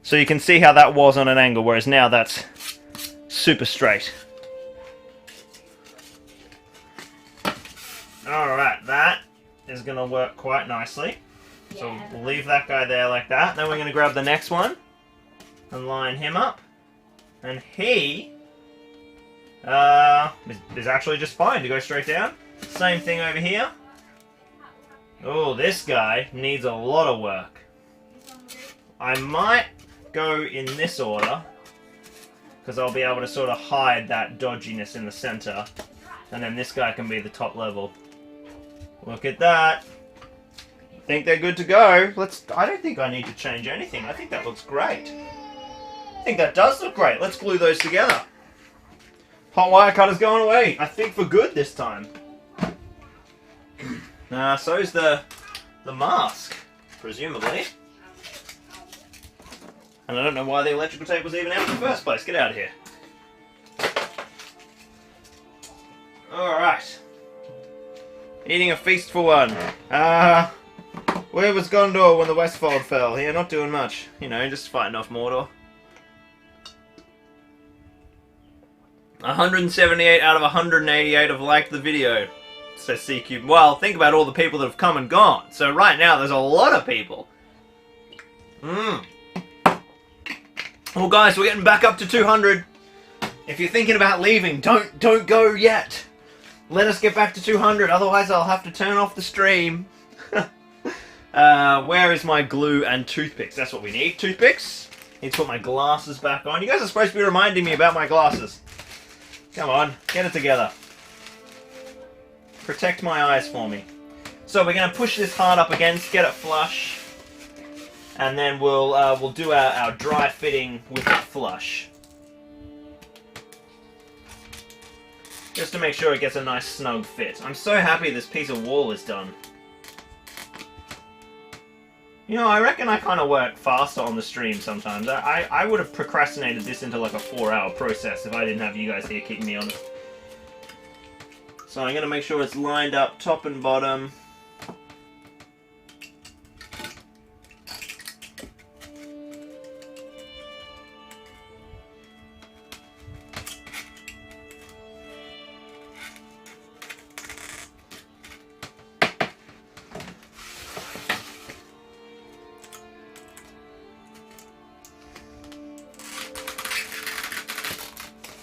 So you can see how that was on an angle, whereas now that's super straight. Alright, that is going to work quite nicely. So we'll leave that guy there like that. Then we're going to grab the next one and line him up. And he is actually just fine to go straight down. Same thing over here. Oh, this guy needs a lot of work. I might go in this order because I'll be able to sort of hide that dodginess in the center, and then this guy can be the top level. Look at that. Think they're good to go. I don't think I need to change anything. I think that looks great. I think that does look great. Let's glue those together. Hot wire cutter's going away. I think for good this time. So's the mask, presumably. And I don't know why the electrical tape was even out in the first place. Get out of here. Alright. Eating a feast for one. Where was Gondor when the Westfold fell? Yeah, not doing much. You know, just fighting off Mordor. 178 out of 188 have liked the video, says C-Cube. Well, think about all the people that have come and gone. So right now, there's a lot of people. Well, guys, we're getting back up to 200. If you're thinking about leaving, don't go yet. Let us get back to 200, otherwise I'll have to turn off the stream. Where is my glue and toothpicks? That's what we need. Toothpicks. Need to put my glasses back on. You guys are supposed to be reminding me about my glasses. Come on, get it together. Protect my eyes for me. So we're going to push this hard up against, get it flush, and then we'll do our dry fitting with it flush. just to make sure it gets a nice snug fit. I'm so happy this piece of wall is done. You know, I reckon I kind of work faster on the stream sometimes. I would have procrastinated this into like a 4-hour process if I didn't have you guys here keeping me on it. So I'm going to make sure it's lined up top and bottom.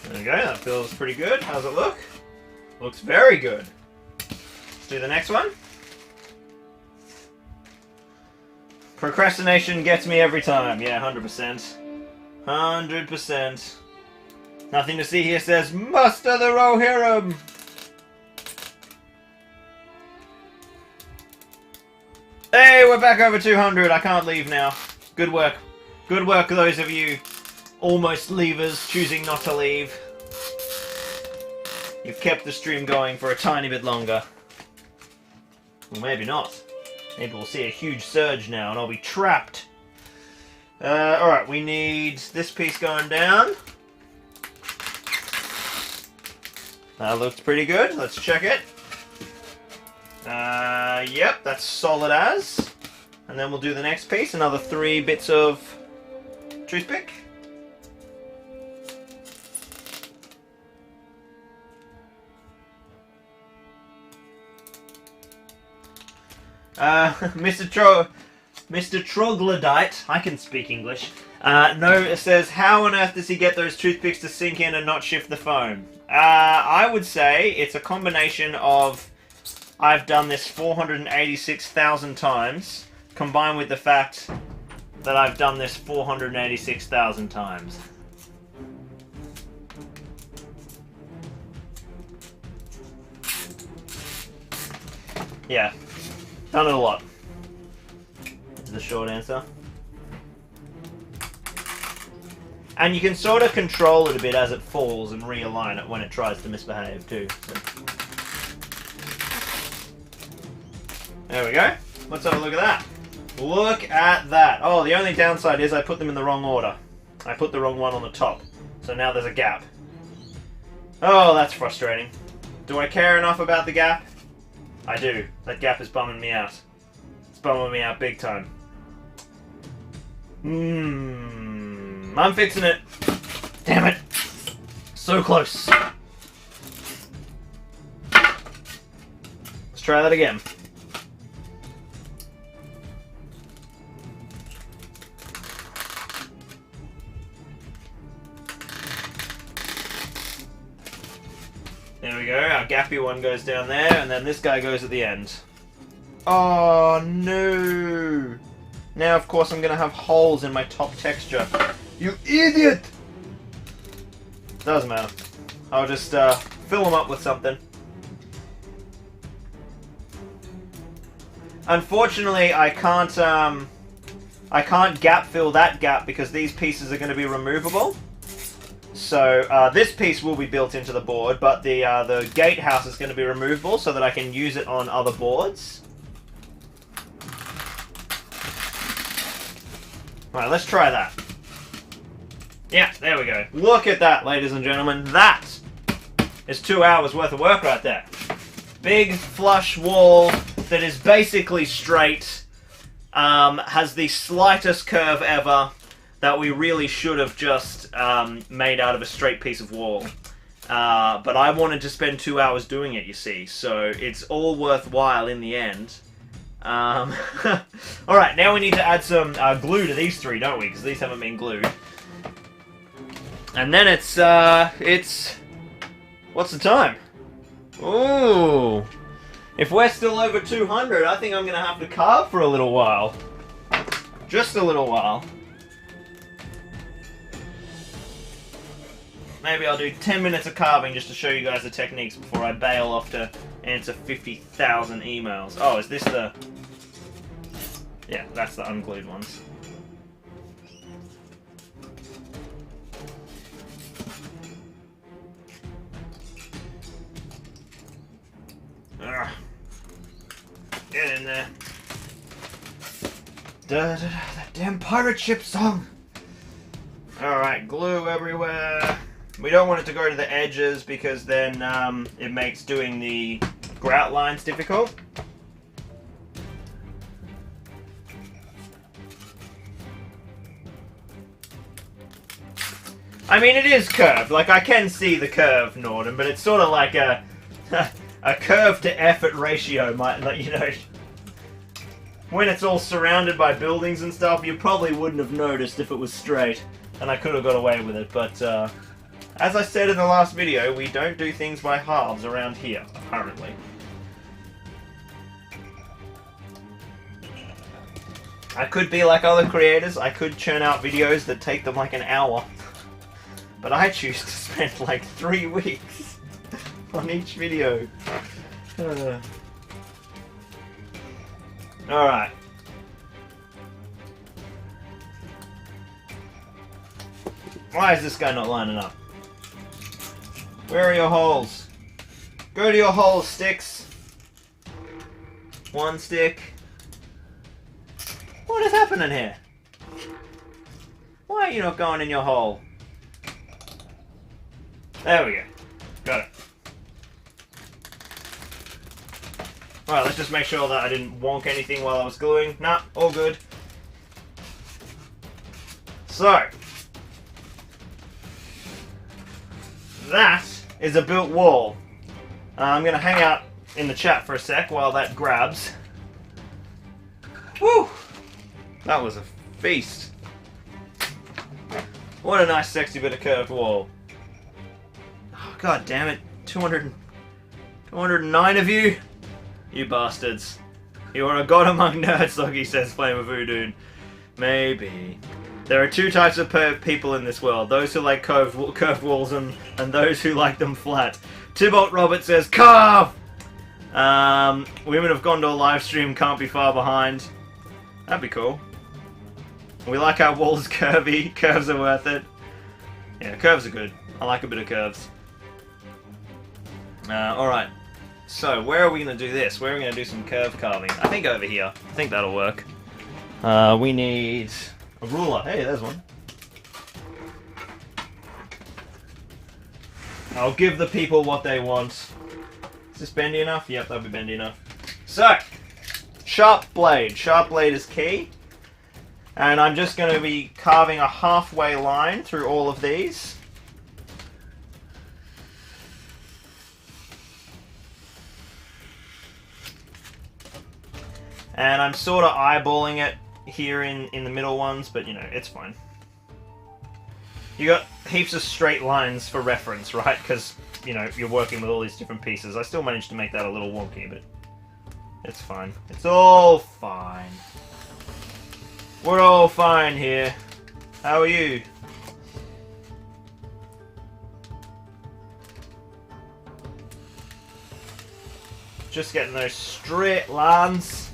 There we go, that feels pretty good. How's it look? Looks very good. Let's do the next one. Procrastination gets me every time. Yeah, 100%. 100%. Nothing to see here says, muster the Rohirrim! Hey, we're back over 200. I can't leave now. Good work. Good work, those of you almost leavers choosing not to leave. You've kept the stream going for a tiny bit longer. Well, maybe not. Maybe we'll see a huge surge now and I'll be trapped. Alright, we need this piece going down. That looks pretty good. Let's check it. Yep, that's solid as. And then we'll do the next piece. Another 3 bits of toothpick. Mr. Troglodyte, I can speak English. No, it says, how on earth does he get those toothpicks to sink in and not shift the foam? I would say it's a combination of I've done this 486,000 times, combined with the fact that I've done this 486,000 times. Yeah. Done it a lot. Is the short answer. And you can sort of control it a bit as it falls and realign it when it tries to misbehave too. So. There we go. Let's have a look at that. Look at that. Oh, the only downside is I put them in the wrong order. I put the wrong one on the top. So now there's a gap. Oh, that's frustrating. Do I care enough about the gap? I do. That gap is bumming me out. It's bumming me out big time. I'm fixing it. Damn it. So close. Let's try that again. There we go, our gappy one goes down there, and then this guy goes at the end. Oh no! Now of course I'm going to have holes in my top texture. You idiot! Doesn't matter. I'll just fill them up with something. Unfortunately, I can't gap fill that gap because these pieces are going to be removable. So this piece will be built into the board, but the gatehouse is going to be removable so that I can use it on other boards. Alright, let's try that. Yeah, there we go. Look at that, ladies and gentlemen. That is 2 hours worth of work right there. Big flush wall that is basically straight, has the slightest curve ever, that we really should have just made out of a straight piece of wall. But I wanted to spend 2 hours doing it, you see, so it's all worthwhile in the end. Alright, now we need to add some glue to these 3, don't we? Because these haven't been glued. And then it's... What's the time? Ooh! If we're still over 200, I think I'm going to have to carve for a little while. Just a little while. Maybe I'll do 10 minutes of carving just to show you guys the techniques before I bail off to answer 50,000 emails. Oh, is this the... Yeah, that's the unglued ones. Get in there. Da, da, da, that damn pirate ship song. Alright, glue everywhere. We don't want it to go to the edges because then it makes doing the grout lines difficult. I mean, it is curved. Like, I can see the curve, Norden, but it's sort of like a a curve to effort ratio might let you know. When it's all surrounded by buildings and stuff, you probably wouldn't have noticed if it was straight, and I could have got away with it, but as I said in the last video, we don't do things by halves around here, apparently. I could be like other creators, I could churn out videos that take them like an hour. But I choose to spend like 3 weeks on each video. Alright. Why is this guy not lining up? Where are your holes? Go to your holes, sticks. 1 stick. What is happening here? Why are you not going in your hole? There we go. Got it. Alright, let's just make sure that I didn't wonk anything while I was gluing. Nah, all good. So, that is a built wall. I'm going to hang out in the chat for a sec while that grabs. Woo! That was a feast. What a nice sexy bit of curved wall. Oh, God damn it. 209 of you? You bastards. You are a god among nerds, Soggy says Flame of Voodoo. Maybe. There are 2 types of people in this world. Those who like curved walls and those who like them flat. Tybalt Robert says, carve! Women of Gondor livestream can't be far behind. That'd be cool. We like our walls curvy. Curves are worth it. Yeah, curves are good. I like a bit of curves. Alright. So, where are we going to do this? Where are we going to do some curve carving? I think over here. I think that'll work. We need a ruler. Hey, there's one. I'll give the people what they want. Is this bendy enough? Yep, that'll be bendy enough. So, sharp blade. Sharp blade is key. And I'm just going to be carving a halfway line through all of these. And I'm sort of eyeballing it here in the middle ones, but you know, it's fine. You got heaps of straight lines for reference, right? Because, you know, you're working with all these different pieces. I still managed to make that a little wonky, but it's fine. It's all fine. We're all fine here. How are you? Just getting those straight lines.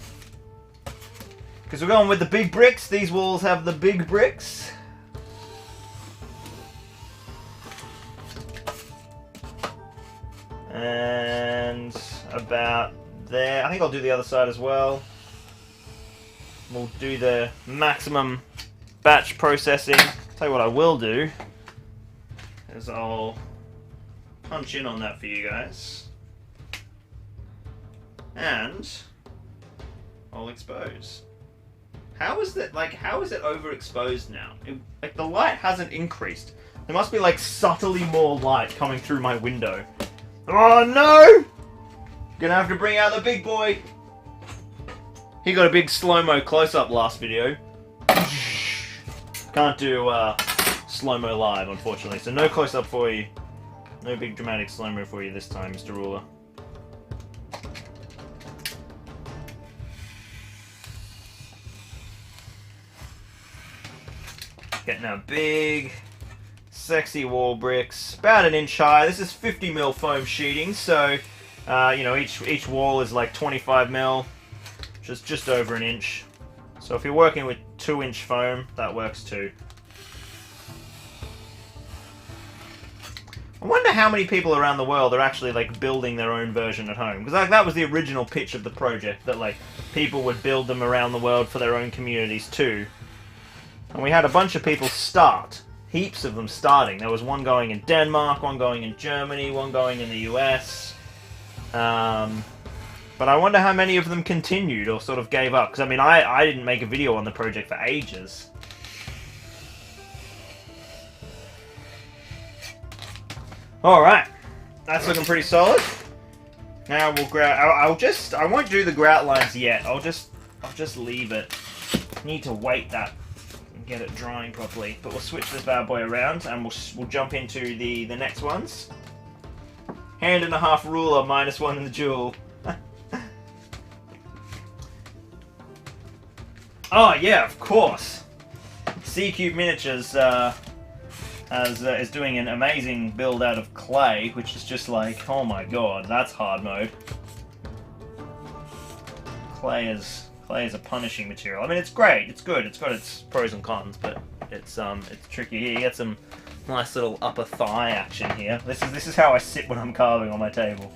Because we're going with the big bricks. These walls have the big bricks. And about there. I think I'll do the other side as well. We'll do the maximum batch processing. Tell you what I will do is I'll punch in on that for you guys. And I'll expose. How is that, like, how is it overexposed now? Like, the light hasn't increased. There must be, like, subtly more light coming through my window. Oh, no! Gonna have to bring out the big boy. He got a big slow-mo close-up last video. Can't do, slow-mo live, unfortunately. So no close-up for you. No big dramatic slow-mo for you this time, Mr. Ruler. Getting our big, sexy wall bricks, about 1 inch high. This is 50mm foam sheeting, so you know, each wall is like 25mm, which is just over 1 inch. So if you're working with 2-inch foam, that works too. I wonder how many people around the world are actually like building their own version at home, because like that was the original pitch of the project, that like people would build them around the world for their own communities too. And we had a bunch of people start, heaps of them starting. There was one going in Denmark, one going in Germany, one going in the US. But I wonder how many of them continued or sort of gave up, because I mean I didn't make a video on the project for ages. Alright, that's looking pretty solid. Now we'll grout. I won't do the grout lines yet. I'll just leave it. Need to wait that and get it drying properly. But we'll switch this bad boy around and we'll jump into the next ones. Hand and a half ruler, -1 in the duel. Oh yeah, of course. C-Cube Miniatures is doing an amazing build out of clay, which is just like, oh my god, that's hard mode. Clay is a punishing material. I mean, it's great, it's good, it's got its pros and cons, but it's tricky here. You get some nice little upper thigh action here. This is how I sit when I'm carving on my table.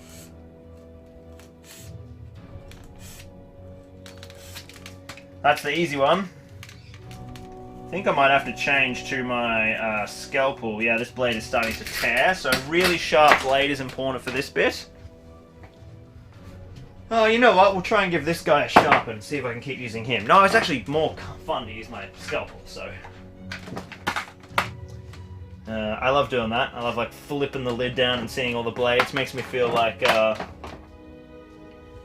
That's the easy one. I think I might have to change to my scalpel. Yeah, this blade is starting to tear, so really sharp blade is important for this bit. Oh, you know what? We'll try and give this guy a sharpen, see if I can keep using him. No, it's actually more fun to use my scalpel, so... I love doing that. I love like flipping the lid down and seeing all the blades. Makes me feel like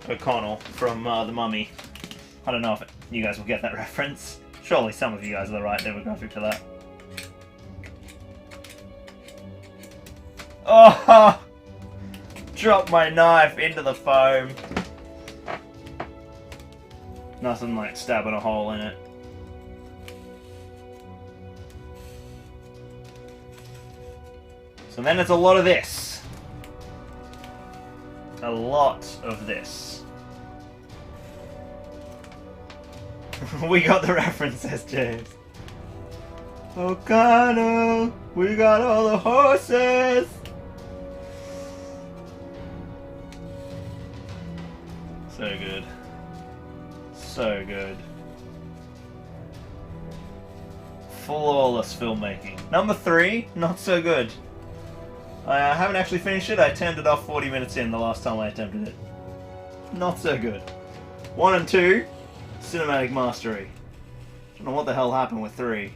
O'Connell from The Mummy. I don't know if you guys will get that reference. Surely some of you guys are the right demographic for that. Oh! Drop my knife into the foam. Nothing like stabbing a hole in it. So then it's a lot of this. A lot of this. We got the reference, says James. O'Connell, we got all the horses. So good. So good. Flawless filmmaking. Number 3, not so good. I haven't actually finished it. I turned it off 40 minutes in the last time I attempted it. Not so good. 1 and 2, cinematic mastery. Don't know what the hell happened with 3.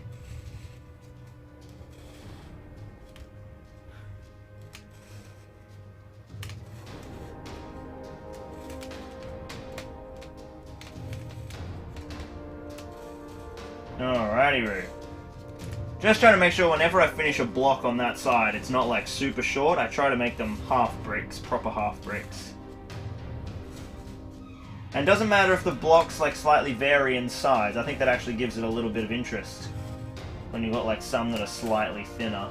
Alrighty, Roo. Just trying to make sure whenever I finish a block on that side, it's not like super short. I try to make them half bricks, proper half bricks. And it doesn't matter if the blocks like slightly vary in size. I think that actually gives it a little bit of interest when you've got like some that are slightly thinner.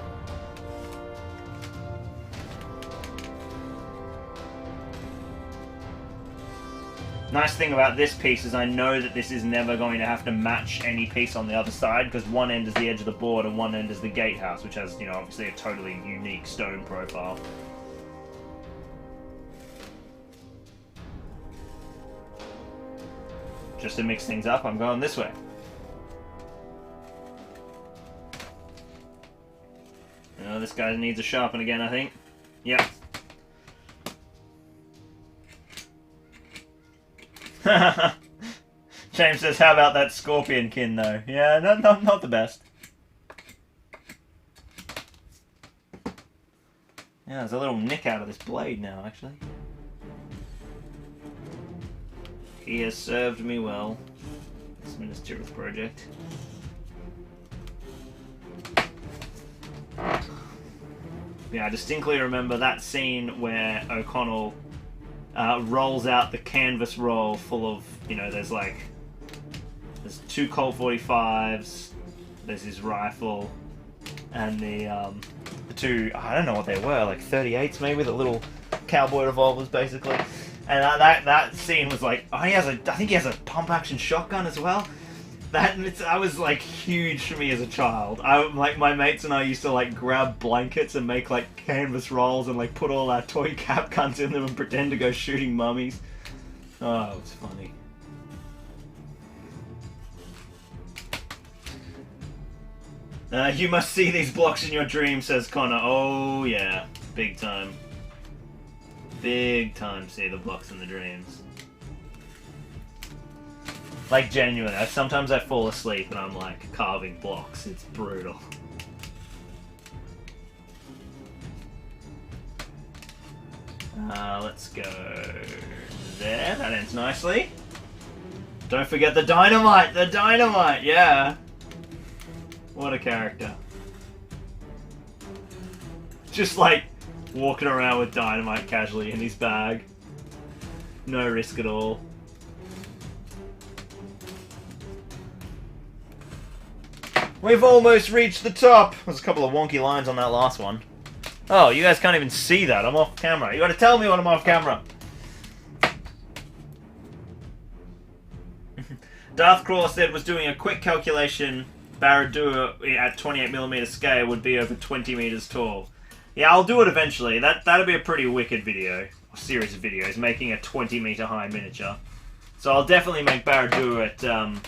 Nice thing about this piece is I know that this is never going to have to match any piece on the other side, because one end is the edge of the board and one end is the gatehouse, which has, you know, obviously a totally unique stone profile. Just to mix things up, I'm going this way. Oh, this guy needs a sharpen again, I think. Yep. James says, how about that scorpion kin though? Yeah, not the best. Yeah, there's a little nick out of this blade now, actually. He has served me well, this Minas Tirith project. Yeah, I distinctly remember that scene where O'Connell rolls out the canvas roll full of, you know, there's 2 Colt 45s, there's his rifle, and the 2, I don't know what they were, like 38s maybe, the little cowboy revolvers basically. And that scene was like, oh, I think he has a pump action shotgun as well. That was like huge for me as a child. Like my mates and I used to like grab blankets and make like canvas rolls and like put all our toy cap guns in them and pretend to go shooting mummies. Oh, it was funny. You must see these blocks in your dream, says Connor. Oh yeah, big time. Big time see the blocks in the dreams. Like, genuinely, sometimes I fall asleep and I'm like carving blocks. It's brutal. Let's go there. That ends nicely. Don't forget the dynamite! The dynamite! Yeah! What a character. Just like walking around with dynamite casually in his bag. No risk at all. We've almost reached the top! There's a couple of wonky lines on that last one. Oh, you guys can't even see that. I'm off camera. You gotta tell me when I'm off camera. Darthcrawler said was doing a quick calculation. Barad-dûr at 28mm scale would be over 20 meters tall. Yeah, I'll do it eventually. That'll be a pretty wicked video. Or series of videos, making a 20-meter high miniature. So I'll definitely make Barad-dûr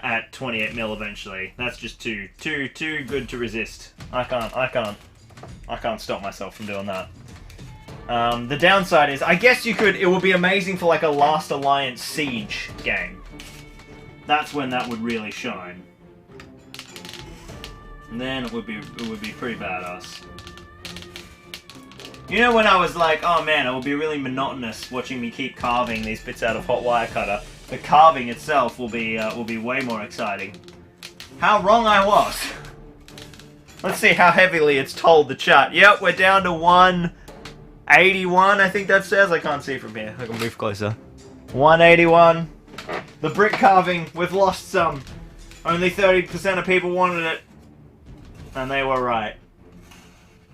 at 28mm eventually. That's just too good to resist. I can't stop myself from doing that. The downside is, I guess you could. It would be amazing for like a Last Alliance Siege game. That's when that would really shine. And then it would be pretty badass. You know when I was like, oh man, it would be really monotonous watching me keep carving these bits out of hot wire cutter. The carving itself will be way more exciting. How wrong I was. Let's see how heavily it's told the chat. Yep, we're down to 181, I think that says. I can't see from here. I can move closer. 181. The brick carving, we've lost some. Only 30% of people wanted it. And they were right.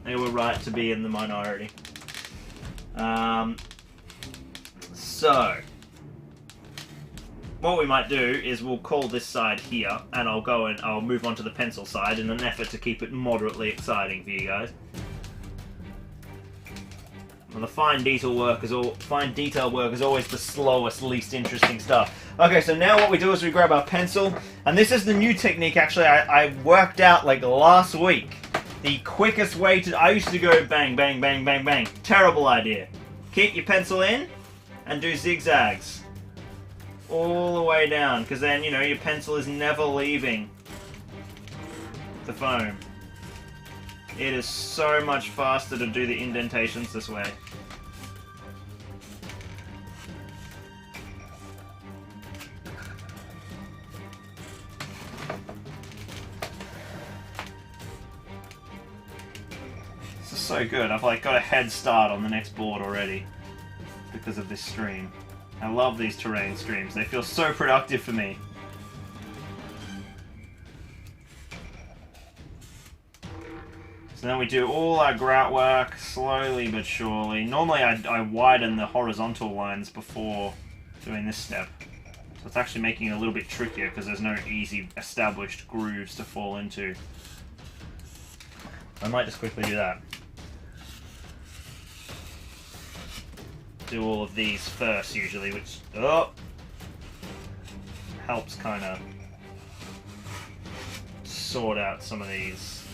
They were right to be in the minority. So, what we might do is we'll call this side here, and I'll move on to the pencil side in an effort to keep it moderately exciting for you guys. Well, the fine detail work is always the slowest, least interesting stuff. Okay, so now what we do is we grab our pencil, and this is the new technique. Actually, I worked out like last week. The quickest way to... I used to go bang, bang, bang, bang, bang. Terrible idea. Keep your pencil in and do zigzags all the way down, because then, you know, your pencil is never leaving the foam. It is so much faster to do the indentations this way. This is so good. I've like got a head start on the next board already because of this stream. I love these terrain streams. They feel so productive for me. So then we do all our grout work slowly but surely. Normally I widen the horizontal lines before doing this step. So it's actually making it a little bit trickier because there's no easy established grooves to fall into. I might just quickly do that. Do all of these first usually, which helps kind of sort out some of these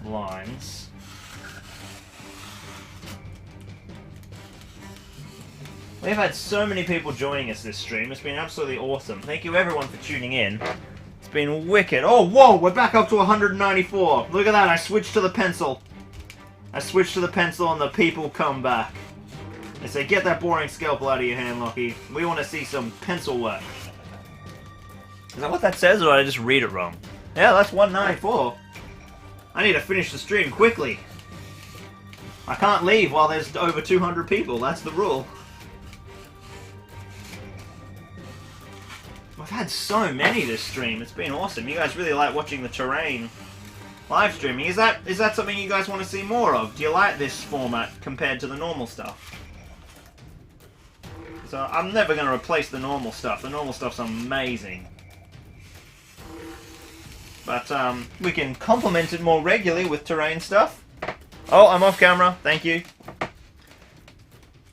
lines. We've had so many people joining us this stream. It's been absolutely awesome. Thank you everyone for tuning in. It's been wicked. Oh, whoa! We're back up to 194. Look at that. I switched to the pencil. I switched to the pencil and the people come back. They say, get that boring scalpel out of your hand, Lockie. We want to see some pencil work. Is that what that says, or did I just read it wrong? Yeah, that's 194. I need to finish the stream quickly. I can't leave while there's over 200 people. That's the rule. I've had so many this stream. It's been awesome. You guys really like watching the terrain live streaming. Is that something you guys want to see more of? Do you like this format compared to the normal stuff? So I'm never going to replace the normal stuff. The normal stuff's amazing. But we can complement it more regularly with terrain stuff. Oh, I'm off camera. Thank you.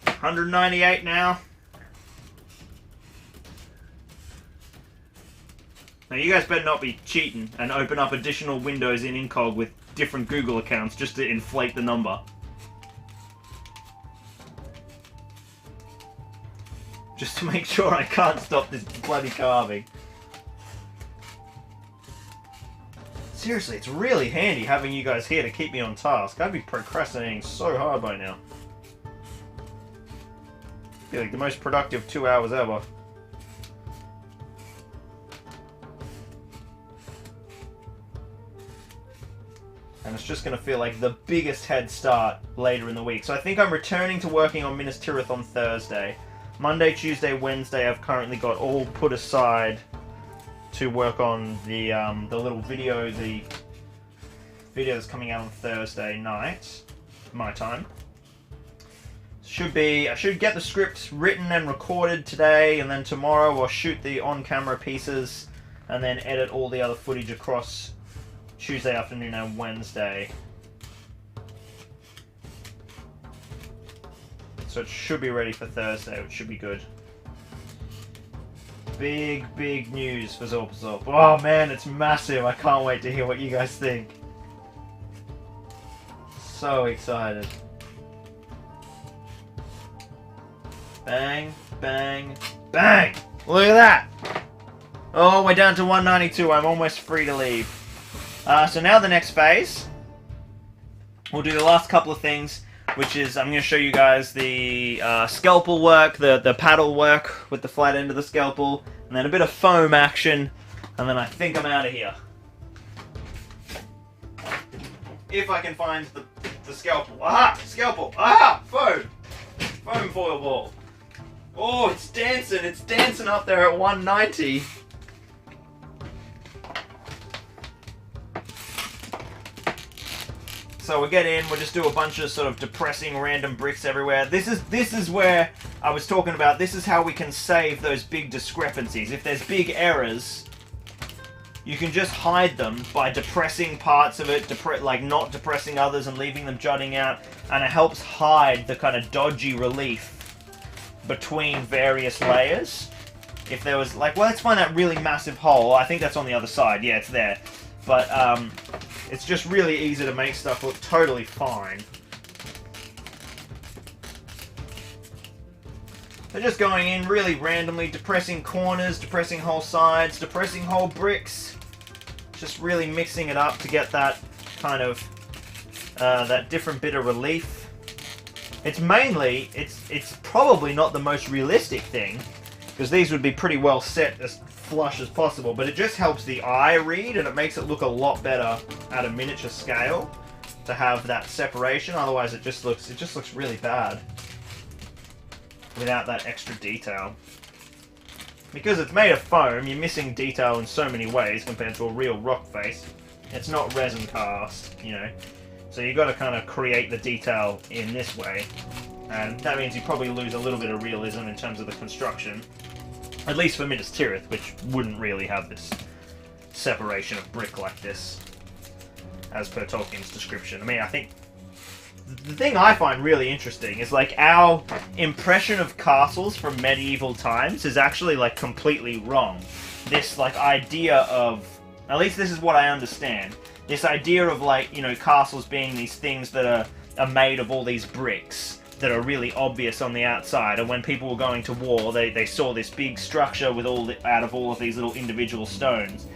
198 now. Now you guys better not be cheating and open up additional windows in Incog with different Google accounts just to inflate the number. Just to make sure I can't stop this bloody carving. Seriously, it's really handy having you guys here to keep me on task. I'd be procrastinating so hard by now. I feel like the most productive 2 hours ever. And it's just going to feel like the biggest head start later in the week. So I think I'm returning to working on Minas Tirith on Thursday. Monday, Tuesday, Wednesday I've currently got all put aside to work on the little video, the video that's coming out on Thursday night, my time. I should get the script written and recorded today, and then tomorrow I'll shoot the on-camera pieces and then edit all the other footage across Tuesday afternoon and Wednesday. So it should be ready for Thursday, which should be good. Big news for Zorp. Oh man, it's massive. I can't wait to hear what you guys think. So excited. Bang, bang, bang! Look at that! Oh, we're down to 192. I'm almost free to leave. So now the next phase. We'll do the last couple of things, which is I'm going to show you guys the scalpel work, the paddle work with the flat end of the scalpel, and then a bit of foam action, and then I think I'm out of here. If I can find the scalpel. Aha! Scalpel! Aha! Foam! Foam foil ball. Oh, it's dancing! It's dancing up there at 190. So we'll get in, we'll just do a bunch of sort of depressing random bricks everywhere. This is where I was talking about, this is how we can save those big discrepancies. If there's big errors, you can just hide them by depressing parts of it, like not depressing others and leaving them jutting out, and it helps hide the kind of dodgy relief between various layers. If there was, like, well, let's find that really massive hole. I think that's on the other side. Yeah, it's there. But, it's just really easy to make stuff look totally fine. They're just going in really randomly, depressing corners, depressing whole sides, depressing whole bricks. Just really mixing it up to get that kind of, that different bit of relief. It's mainly, it's probably not the most realistic thing, because these would be pretty well set as flush as possible, but it just helps the eye read, and it makes it look a lot better at a miniature scale to have that separation. Otherwise it just looks really bad without that extra detail. Because it's made of foam, you're missing detail in so many ways compared to a real rock face. It's not resin cast, you know, so you've got to kind of create the detail in this way, and that means you probably lose a little bit of realism in terms of the construction. At least for Minas Tirith, which wouldn't really have this separation of brick like this, as per Tolkien's description. I mean, I think the thing I find really interesting is, like, our impression of castles from medieval times is actually, like, completely wrong. This, like, idea of, at least this is what I understand, this idea of, like, you know, castles being these things that are made of all these bricks that are really obvious on the outside, and when people were going to war, they saw this big structure with out of all of these little individual stones.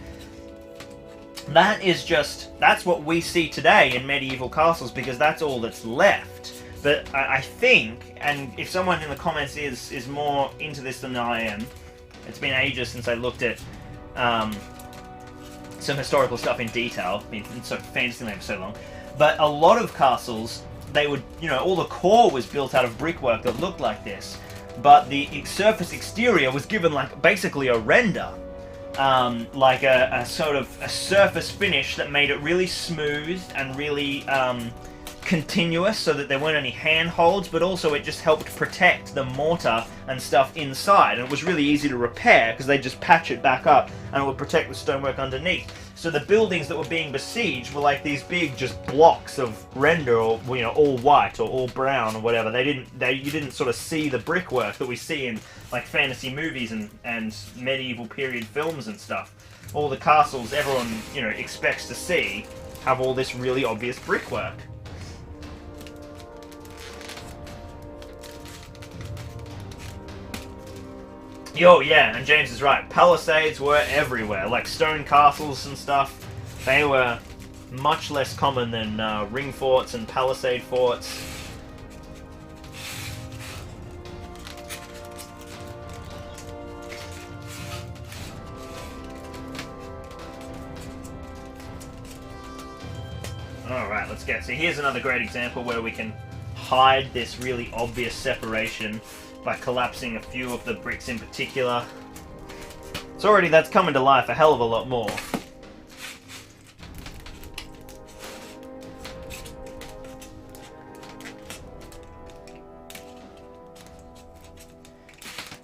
That's what we see today in medieval castles, because that's all that's left. But I think, and if someone in the comments is more into this than I am, it's been ages since I looked at some historical stuff in detail. I mean, so Fantasyland for so long. But a lot of castles, they would, you know, all the core was built out of brickwork that looked like this, but the surface exterior was given, like, basically a render, like a sort of a surface finish that made it really smooth and really continuous so that there weren't any handholds, but also it just helped protect the mortar and stuff inside, and it was really easy to repair because they just patch it back up and it would protect the stonework underneath. So the buildings that were being besieged were like these big just blocks of render, or you know, all white or all brown or whatever. You didn't sort of see the brickwork that we see in like fantasy movies and medieval period films and stuff. All the castles everyone, you know, expects to see have all this really obvious brickwork. Yo, yeah, and James is right. Palisades were everywhere, like stone castles and stuff. They were much less common than ring forts and palisade forts. Alright, let's get... So here's another great example where we can hide this really obvious separation by collapsing a few of the bricks in particular. So already that's coming to life a hell of a lot more.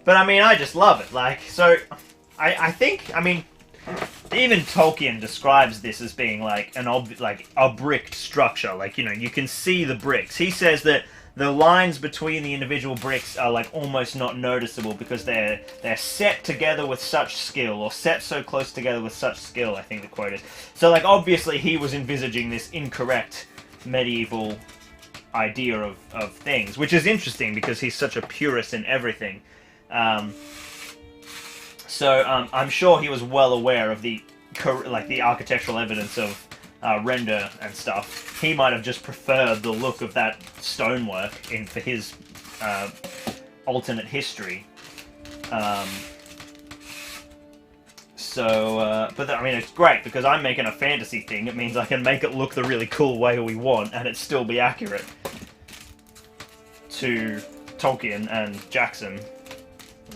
But I mean, I just love it. Like, so I think, I mean, even Tolkien describes this as being like a bricked structure. Like, you know, you can see the bricks. He says that the lines between the individual bricks are like almost not noticeable because they're set together with such skill, or set so close together with such skill, I think the quote is. So like obviously he was envisaging this incorrect medieval idea of things, which is interesting because he's such a purist in everything. So I'm sure he was well aware of the architectural evidence of render and stuff. He might have just preferred the look of that stonework for his alternate history. But I mean, it's great because I'm making a fantasy thing. It means I can make it look the really cool way we want, and it still be accurate to Tolkien and Jackson,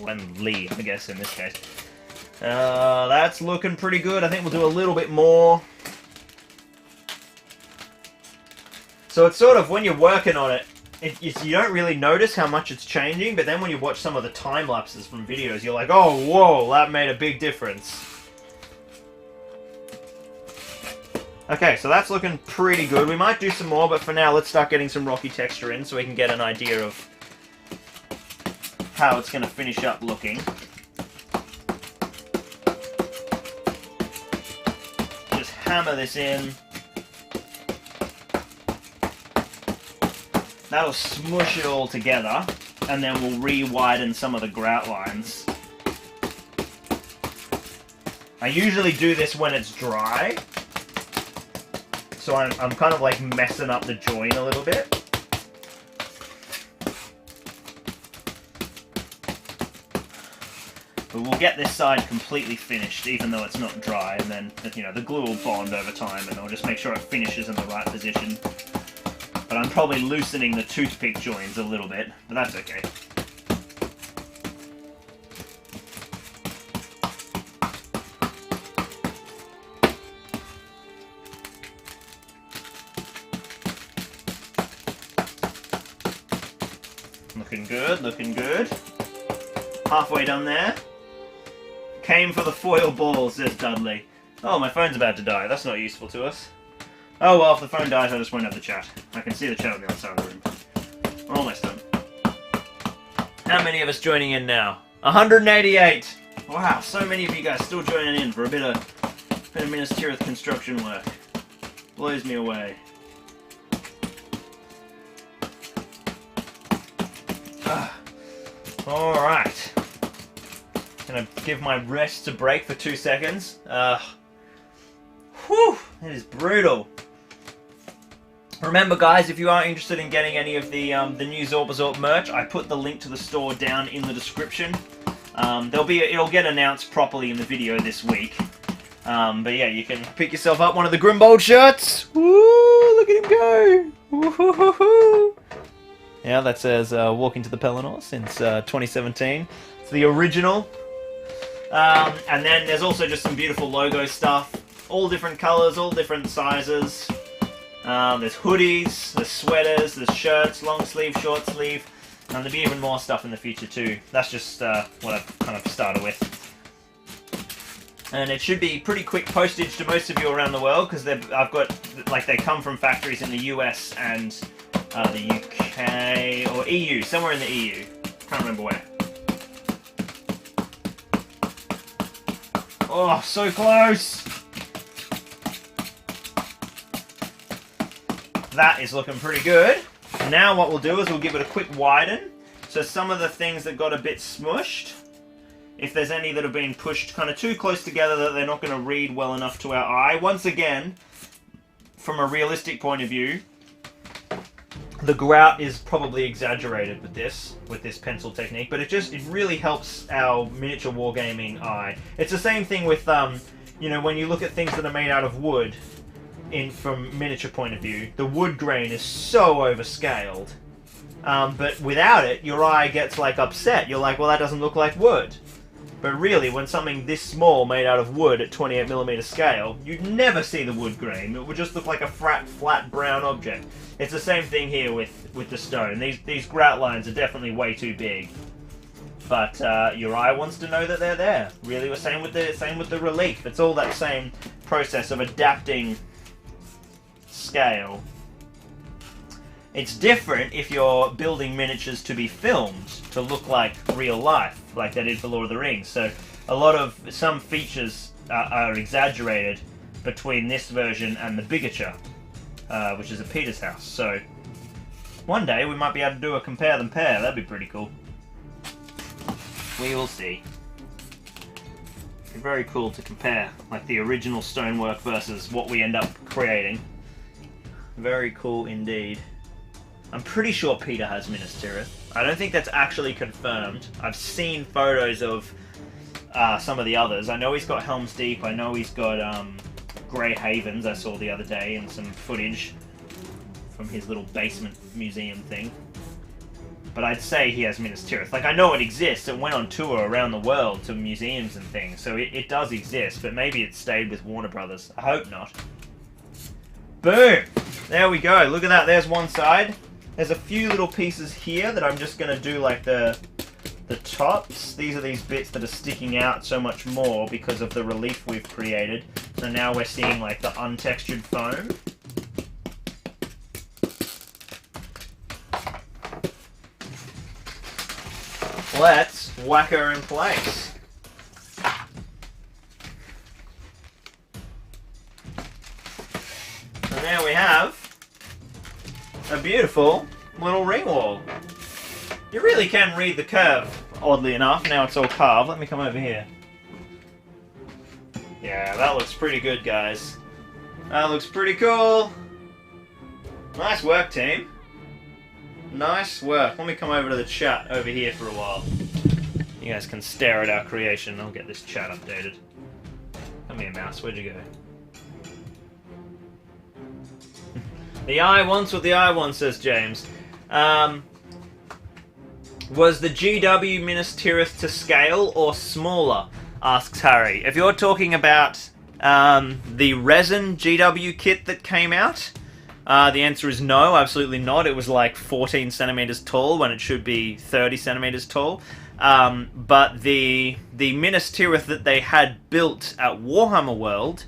and Lee, I guess, in this case. That's looking pretty good. I think we'll do a little bit more. So it's sort of, when you're working on it, you don't really notice how much it's changing, but then when you watch some of the time lapses from videos, you're like, oh, whoa, that made a big difference. Okay, so that's looking pretty good. We might do some more, but for now, let's start getting some rocky texture in so we can get an idea of how it's going to finish up looking. Just hammer this in. That'll smush it all together, and then we'll re-widen some of the grout lines. I usually do this when it's dry, so I'm kind of like messing up the join a little bit. But we'll get this side completely finished, even though it's not dry, and then, you know, the glue will bond over time, and I'll just make sure it finishes in the right position. But I'm probably loosening the toothpick joins a little bit, but that's okay. Looking good, looking good. Halfway done there. Came for the foil ball, says Dudley. Oh, my phone's about to die. That's not useful to us. Oh well, if the phone dies, I just won't have the chat. I can see the chat on the other side of the room. We're almost done. How many of us joining in now? 188! Wow, so many of you guys still joining in for a bit of Minas Tirith construction work. Blows me away. Alright. Gonna give my wrist a break for 2 seconds. Whew, that is brutal. Remember, guys, if you are interested in getting any of the new Zorbazorb merch, I put the link to the store down in the description. It'll get announced properly in the video this week. But yeah, you can pick yourself up one of the Grimbold shirts. Woo! Look at him go! Woo-hoo-hoo-hoo. Yeah, that says Walking to the Pelennor since 2017. It's the original. And then there's also just some beautiful logo stuff. All different colours, all different sizes. There's hoodies, there's sweaters, there's shirts, long sleeve, short sleeve, and there'll be even more stuff in the future too. That's just what I've kind of started with. And it should be pretty quick postage to most of you around the world, because I've got, like, they come from factories in the US and the UK, or EU, somewhere in the EU. Can't remember where. Oh, so close! That is looking pretty good. Now what we'll do is we'll give it a quick widen. So some of the things that got a bit smushed, if there's any that have been pushed kind of too close together that they're not going to read well enough to our eye. Once again, from a realistic point of view, the grout is probably exaggerated with this pencil technique, but it really helps our miniature wargaming eye. It's the same thing with, you know, when you look at things that are made out of wood, from miniature point of view, the wood grain is so overscaled. But without it, your eye gets, like, upset. You're like, well, that doesn't look like wood. But really, when something this small made out of wood at 28mm scale, you'd never see the wood grain. It would just look like a flat brown object. It's the same thing here with the stone. These grout lines are definitely way too big. But your eye wants to know that they're there. Really, the same with the relief. It's all that same process of adapting scale. It's different if you're building miniatures to be filmed, to look like real life, like they did for Lord of the Rings. So some features are exaggerated between this version and the bigature, which is at Peter's house. So one day we might be able to do a compare them pair. That'd be pretty cool. We will see. It'd be very cool to compare, like the original stonework versus what we end up creating. Very cool indeed. I'm pretty sure Peter has Minas Tirith. I don't think that's actually confirmed. I've seen photos of some of the others. I know he's got Helm's Deep. I know he's got Grey Havens I saw the other day, and some footage from his little basement museum thing. But I'd say he has Minas Tirith. Like, I know it exists. It went on tour around the world to museums and things, so it does exist, but maybe it stayed with Warner Brothers. I hope not. Boom! There we go. Look at that. There's one side. There's a few little pieces here that I'm just going to do like the tops. These are these bits that are sticking out so much more because of the relief we've created. So now we're seeing like the untextured foam. Let's whack her in place. And there we have a beautiful little ring wall. You really can read the curve, oddly enough. Now it's all carved. Let me come over here. Yeah, that looks pretty good, guys. That looks pretty cool. Nice work, team. Nice work. Let me come over to the chat over here for a while. You guys can stare at our creation. I'll get this chat updated. Come here, mouse. Where'd you go? The eye wants what the eye wants, says James. Was the GW Minas Tirith to scale or smaller? Asks Harry. If you're talking about the resin GW kit that came out, the answer is no, absolutely not. It was like 14 centimeters tall when it should be 30 centimeters tall. But the Minas Tirith that they had built at Warhammer World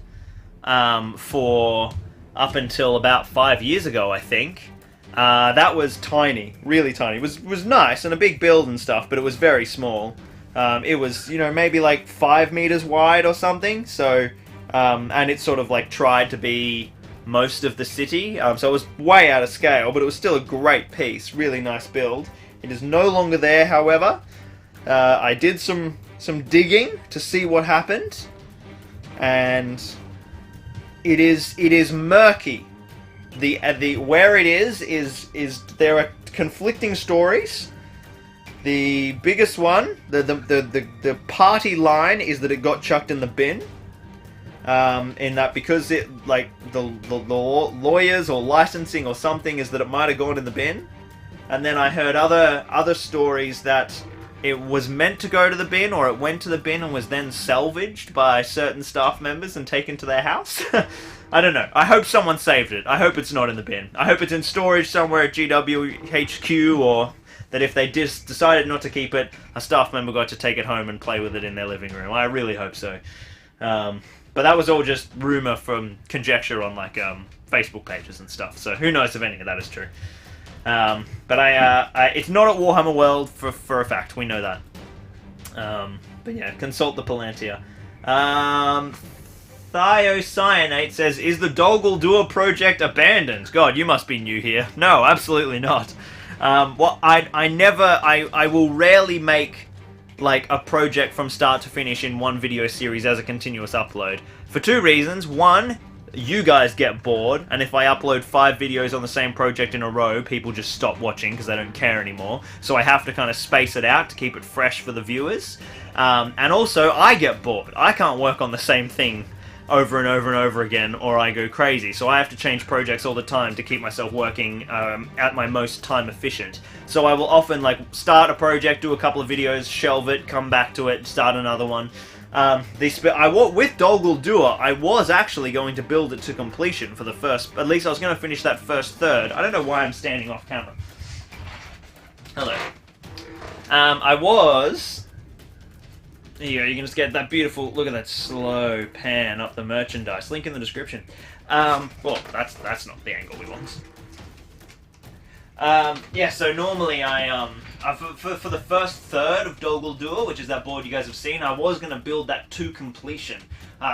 for up until about 5 years ago, I think, that was tiny, really tiny. It was nice and a big build and stuff, but it was very small. It was, you know, maybe like 5 meters wide or something. So, and it sort of like tried to be most of the city. So it was way out of scale, but it was still a great piece. Really nice build. It is no longer there, however. I did some digging to see what happened, and it is murky. The where it is there are conflicting stories. The biggest one, the party line, is that it got chucked in the bin. In that because it, like, the lawyers or licensing or something, is that it might have gone in the bin. And then I heard other stories that it was meant to go to the bin, or it went to the bin and was then salvaged by certain staff members and taken to their house. I don't know. I hope someone saved it. I hope it's not in the bin. I hope it's in storage somewhere at GWHQ, or that if they decided not to keep it, a staff member got to take it home and play with it in their living room. I really hope so. But that was all just rumor from conjecture on like Facebook pages and stuff. So who knows if any of that is true. But it's not at Warhammer World for a fact. We know that. But yeah, consult the Palantir. Thiocyanate says, is the Doggle Duo project abandoned? God, you must be new here. No, absolutely not. I will rarely make like a project from start to finish in one video series as a continuous upload. For two reasons. One, you guys get bored, and if I upload 5 videos on the same project in a row, people just stop watching because they don't care anymore. So I have to kind of space it out to keep it fresh for the viewers. And also, I get bored. I can't work on the same thing over and over and over again, or I go crazy. So I have to change projects all the time to keep myself working at my most time efficient. So I will often like start a project, do a couple of videos, shelve it, come back to it, start another one. With Doggle Duo, I was actually going to build it to completion for the first. At least I was going to finish that first third. I don't know why I'm standing off camera. Hello. I was. There you go, you can just get that beautiful, look at that slow pan up the merchandise. Link in the description. Well, that's not the angle we want. Yeah, so normally for the first third of Doggle Duo, which is that board you guys have seen, I was going to build that to completion,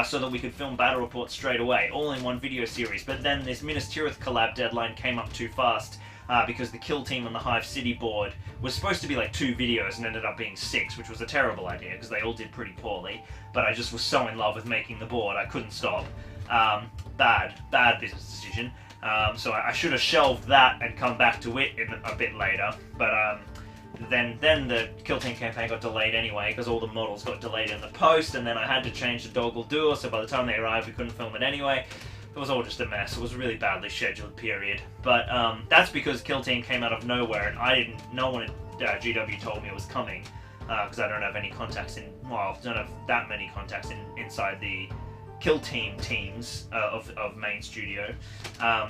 so that we could film battle reports straight away, all in one video series. But then this Minas Tirith collab deadline came up too fast, because the Kill Team on the Hive City board was supposed to be like 2 videos and ended up being 6, which was a terrible idea because they all did pretty poorly. But I just was so in love with making the board, I couldn't stop. Bad business decision. So I should have shelved that and come back to it a bit later. But then the Kill Team campaign got delayed anyway because all the models got delayed in the post, and then I had to change the Doggle Duo, so by the time they arrived we couldn't film it anyway. It was all just a mess. It was a really badly scheduled period. But that's because Kill Team came out of nowhere, and no one at GW told me it was coming, because I don't have any contacts don't have that many contacts inside the Kill Team teams of main studio.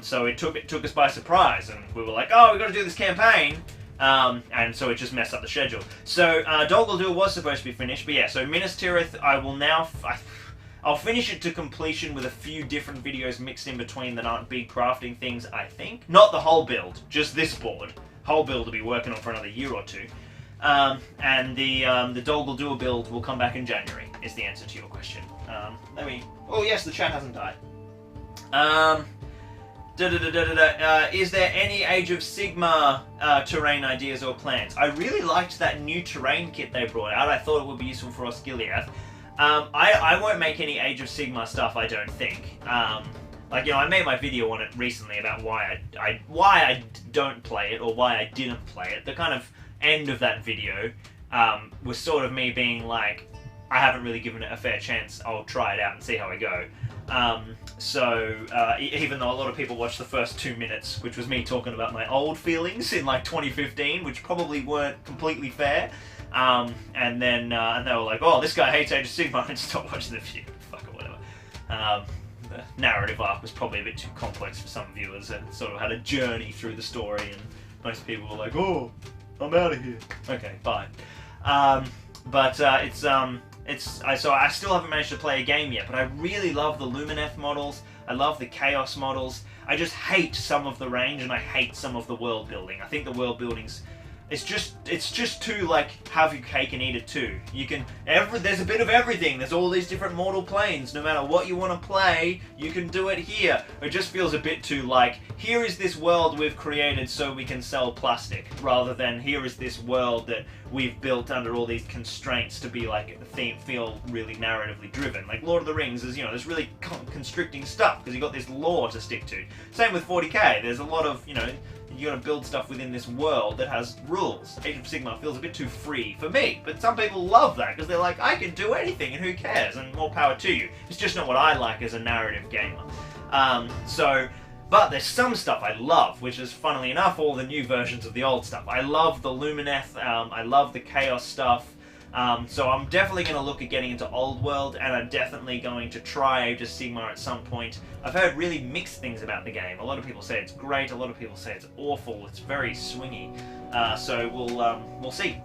So it took us by surprise, and we were like, oh, we got to do this campaign. And so it just messed up the schedule. So Doggle Duo was supposed to be finished, but yeah. So Minas Tirith, I will now. I'll finish it to completion with a few different videos mixed in between that aren't big crafting things, I think. Not the whole build, just this board. Whole build will be working on for another year or two. And the Doggle Duo build will come back in January, is the answer to your question. Oh yes, the chat hasn't died. Is there any Age of Sigma terrain ideas or plans? I really liked that new terrain kit they brought out. I thought it would be useful for Osgiliath. I won't make any Age of Sigma stuff, I don't think. Like, you know, I made my video on it recently about why I don't play it, or why I didn't play it. The kind of end of that video was sort of me being like, I haven't really given it a fair chance, I'll try it out and see how I go. Even though a lot of people watched the first 2 minutes, which was me talking about my old feelings in like 2015, which probably weren't completely fair. And they were like, oh, this guy hates Age of Sigmar, and stopped watching the video. Fuck it, whatever. The narrative arc was probably a bit too complex for some viewers, and sort of had a journey through the story, and most people were like, oh, I'm out of here. Okay, bye. So I still haven't managed to play a game yet, but I really love the Lumineth models. I love the Chaos models. I just hate some of the range, and I hate some of the world building. I think the world building's it's just too, like, have your cake and eat it too. There's a bit of everything. There's all these different mortal planes. No matter what you want to play, you can do it here. It just feels a bit too, like, here is this world we've created so we can sell plastic, rather than here is this world that we've built under all these constraints to be, like, feel really narratively driven. Like, Lord of the Rings is, you know, there's really constricting stuff, because you've got this lore to stick to. Same with 40k. There's a lot of, you know, you gotta build stuff within this world that has rules. Age of Sigmar feels a bit too free for me, but some people love that because they're like, I can do anything and who cares, and more power to you. It's just not what I like as a narrative gamer. But there's some stuff I love, which is, funnily enough, all the new versions of the old stuff. I love the Lumineth, I love the Chaos stuff. So I'm definitely going to look at getting into Old World, and I'm definitely going to try Age of Sigmar at some point. I've heard really mixed things about the game. A lot of people say it's great, a lot of people say it's awful, it's very swingy. So we'll see.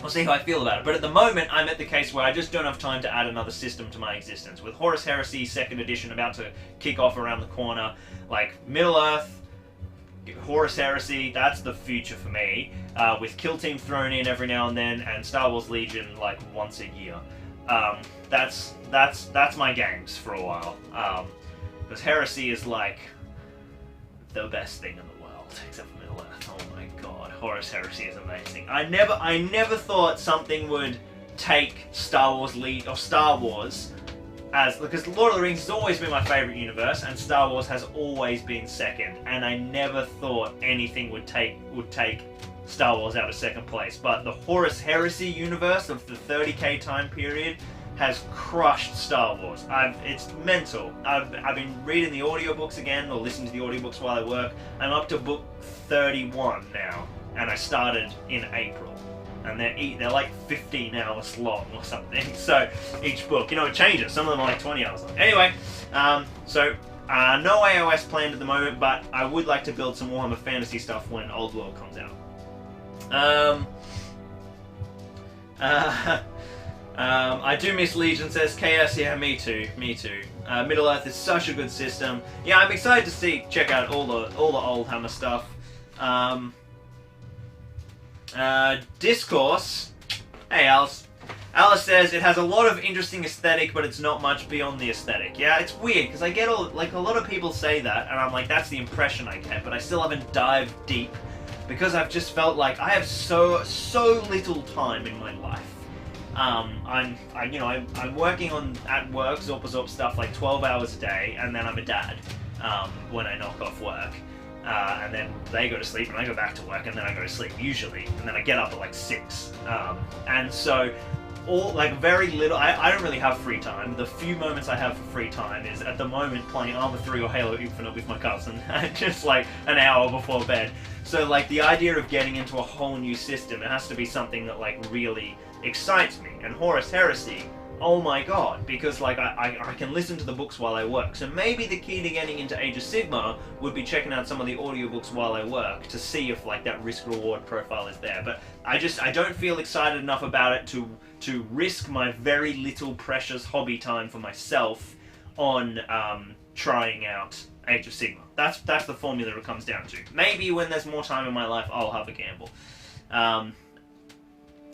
We'll see how I feel about it. But at the moment, I'm at the case where I just don't have time to add another system to my existence. With Horus Heresy 2nd edition about to kick off around the corner, like Middle-earth, Horus Heresy, that's the future for me. With Kill Team thrown in every now and then, and Star Wars Legion like once a year. That's my games for a while. Because Heresy is like the best thing in the world, except for Middle-earth. Oh my god, Horus Heresy is amazing. I never thought something would take Star Wars as, because Lord of the Rings has always been my favourite universe, and Star Wars has always been second, and I never thought anything would take Star Wars out of second place. But the Horus Heresy universe of the 30k time period has crushed Star Wars. It's mental. I've been reading the audiobooks again, or listening to the audiobooks while I work. I'm up to book 31 now, and I started in April. And they're like 15 hours long or something. So each book, it changes. Some of them are like 20 hours long. Anyway, no AOS planned at the moment, but I would like to build some Warhammer Fantasy stuff when Old World comes out. I do miss Legion, says KS. Yeah, me too. Middle-earth is such a good system. Yeah, I'm excited to check out all the old Hammer stuff. Discourse. Hey, Alice. Alice says it has a lot of interesting aesthetic, but it's not much beyond the aesthetic. Yeah, it's weird because I get a lot of people say that, and I'm like, that's the impression I get, but I still haven't dived deep because I've just felt like I have so little time in my life. I'm working at work, Zorp stuff like 12 hours a day, and then I'm a dad when I knock off work. And then they go to sleep, and I go back to work, and then I go to sleep usually, and then I get up at like 6. And so, very little. I don't really have free time. The few moments I have for free time is at the moment playing Arma 3 or Halo Infinite with my cousin, just like an hour before bed. So like the idea of getting into a whole new system, it has to be something that like really excites me. And Horus Heresy, oh my god, because like I can listen to the books while I work. So maybe the key to getting into Age of Sigmar would be checking out some of the audiobooks while I work to see if like that risk-reward profile is there. But I don't feel excited enough about it to risk my very little precious hobby time for myself on trying out Age of Sigmar. That's the formula it comes down to. Maybe when there's more time in my life, I'll have a gamble.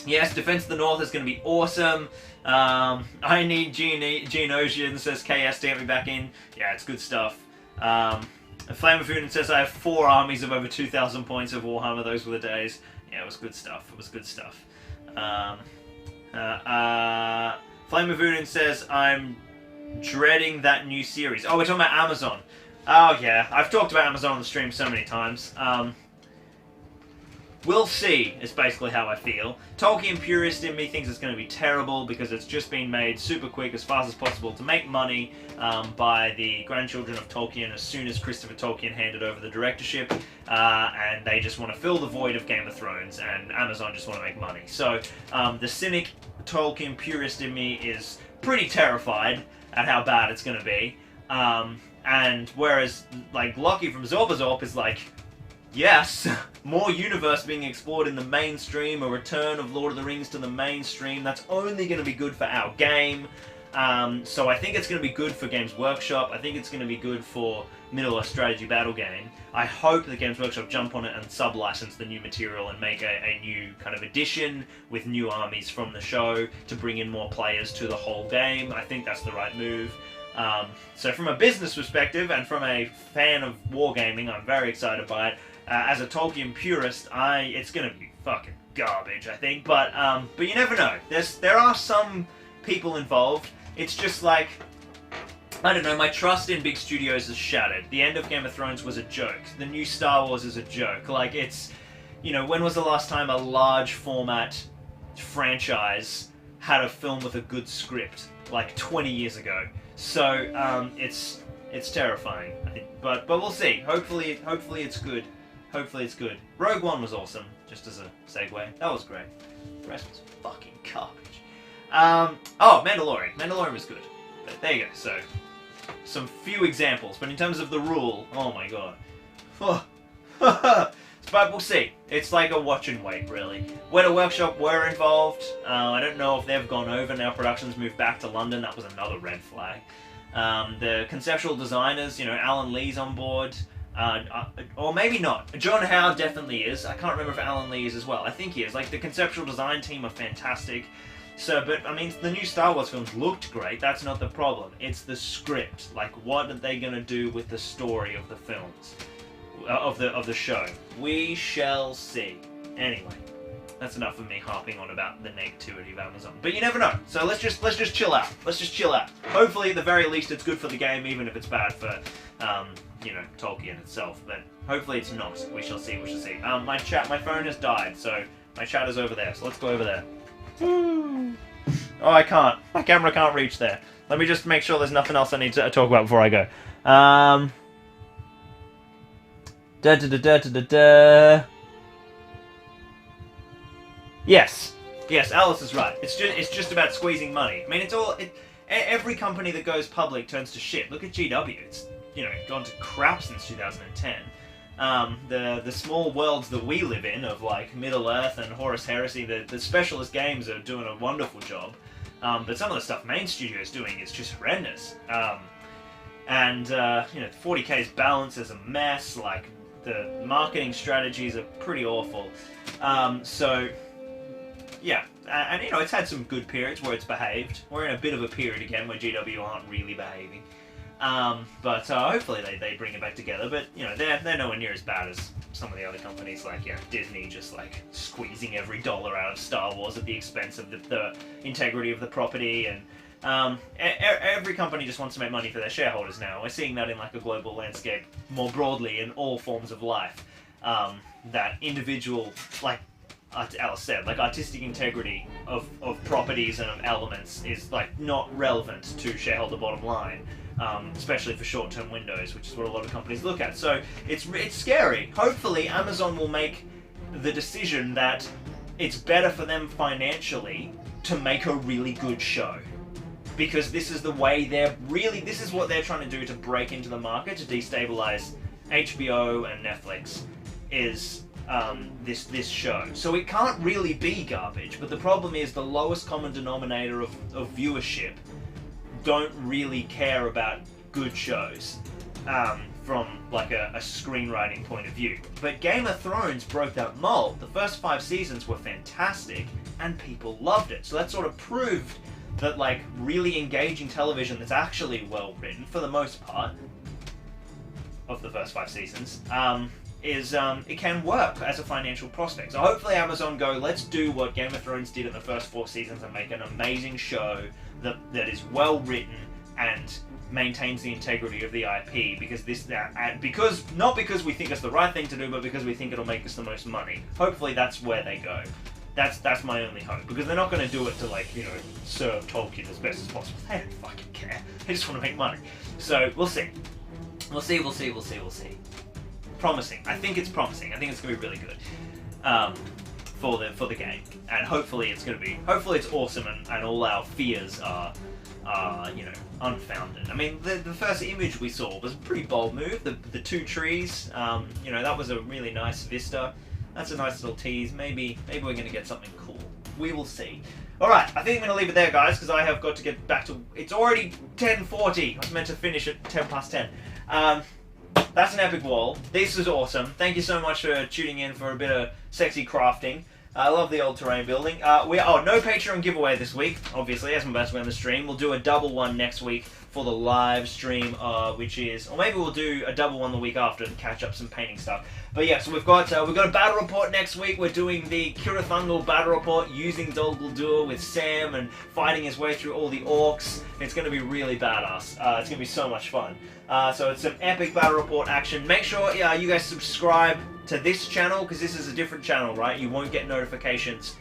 Yes, Defense of the North is going to be awesome. I need Gene Ocean, says KS, to get me back in. Yeah, it's good stuff. Flame of Udin says I have 4 armies of over 2,000 points of Warhammer. Those were the days. Yeah, it was good stuff. Flame of Udin says I'm dreading that new series. Oh, we're talking about Amazon. Oh yeah, I've talked about Amazon on the stream so many times. We'll see, is basically how I feel. Tolkien purist in me thinks it's going to be terrible because it's just been made super quick, as fast as possible, to make money by the grandchildren of Tolkien as soon as Christopher Tolkien handed over the directorship. And they just want to fill the void of Game of Thrones, and Amazon just want to make money. So the cynic Tolkien purist in me is pretty terrified at how bad it's going to be. And whereas, like, Lockie from Zorp is like, yes, more universe being explored in the mainstream, a return of Lord of the Rings to the mainstream, that's only going to be good for our game. So I think it's going to be good for Games Workshop. I think it's going to be good for Middle-earth strategy battle game. I hope that Games Workshop jump on it and sub-license the new material and make a new kind of edition with new armies from the show to bring in more players to the whole game. I think that's the right move. So from a business perspective and from a fan of wargaming, I'm very excited by it. As a Tolkien purist, it's going to be fucking garbage, I think. But you never know. There are some people involved. It's just like, I don't know, my trust in big studios is shattered. The end of Game of Thrones was a joke. The new Star Wars is a joke. Like, it's, when was the last time a large format franchise had a film with a good script? Like 20 years ago. So it's terrifying. But we'll see. Hopefully it's good. Rogue One was awesome. just as a segue. That was great. The rest was fucking garbage. Oh, Mandalorian. Mandalorian was good. But there you go. So, some few examples. But in terms of the rule, oh my god. But we'll see. It's like a watch and wait, really. Weta Workshop were involved. I don't know if they've gone over now. Productions moved back to London. That was another red flag. The conceptual designers, you know, Alan Lee's on board. Or maybe not. John Howe definitely is. I can't remember if Alan Lee is as well. I think he is. Like, the conceptual design team are fantastic. So, but, I mean, the new Star Wars films looked great. That's not the problem. It's the script. Like, what are they going to do with the story of the films? Of the show. We shall see. Anyway, that's enough of me harping on about the negativity of Amazon. But you never know. So let's just chill out. Let's just chill out. Hopefully, at the very least, it's good for the game, even if it's bad for, you know, Tolkien itself. But hopefully, it's not. We shall see. We shall see. My phone has died, so my chat is over there. So let's go over there. Oh, I can't. My camera can't reach there. Let me just make sure there's nothing else I need to talk about before I go. Yes, Alice is right. It's just about squeezing money. I mean, every company that goes public turns to shit. Look at GW. It's, you know, gone to crap since 2010. The small worlds that we live in of like Middle Earth and Horus Heresy, the specialist games are doing a wonderful job. But some of the stuff Main Studio is doing is just horrendous. And you know, 40K's balance is a mess. Like, the marketing strategies are pretty awful. So, yeah. And, you know, it's had some good periods where it's behaved. We're in a bit of a period again where GW aren't really behaving. But hopefully they bring it back together. But, you know, they're nowhere near as bad as some of the other companies, like, you know, Disney just, like, squeezing every dollar out of Star Wars at the expense of the integrity of the property. And every company just wants to make money for their shareholders now. We're seeing that in, like, a global landscape more broadly in all forms of life. That individual, like Alice said, like, artistic integrity of properties and of elements is, like, not relevant to shareholder bottom line. Especially for short-term windows, which is what a lot of companies look at. So it's scary. Hopefully Amazon will make the decision that it's better for them financially to make a really good show. Because this is the way this is what they're trying to do to break into the market, to destabilize HBO and Netflix, is this show. So it can't really be garbage, but the problem is the lowest common denominator of viewership don't really care about good shows from like a screenwriting point of view. But Game of Thrones broke that mold. The first 5 seasons were fantastic and people loved it. So that sort of proved that, like, really engaging television that's actually well written, for the most part, of the first 5 seasons, it can work as a financial prospect. So hopefully Amazon go, let's do what Game of Thrones did in the first 4 seasons and make an amazing show that is well written and maintains the integrity of the IP, not because we think it's the right thing to do, but because we think it'll make us the most money. Hopefully that's where they go. That's my only hope, because they're not going to do it to, like, you know, serve Tolkien as best as possible. They don't fucking care. They just want to make money. So we'll see. We'll see. Promising. I think it's promising. I think it's going to be really good for the game, and hopefully it's awesome, and all our fears are you know, unfounded. I mean, the first image we saw was a pretty bold move. The 2 trees, you know, that was a really nice vista. That's a nice little tease. Maybe we're going to get something cool. We will see. Alright, I think I'm going to leave it there, guys, because I have got to get back to... It's already 10:40. I was meant to finish at 10 past 10. That's an epic wall. This is awesome. Thank you so much for tuning in for a bit of sexy crafting. I love the old terrain building. No Patreon giveaway this week, obviously, as I'm about to go on the stream. We'll do a double one next week for the live stream, which is... Or maybe we'll do a double one the week after to catch up some painting stuff. But yeah, so we've got a battle report next week. We're doing the Kirathungal battle report using Dol Guldur with Sam and fighting his way through all the orcs. It's going to be really badass. It's going to be so much fun. So it's some epic battle report action. Make sure you guys subscribe to this channel, because this is a different channel, right? You won't get notifications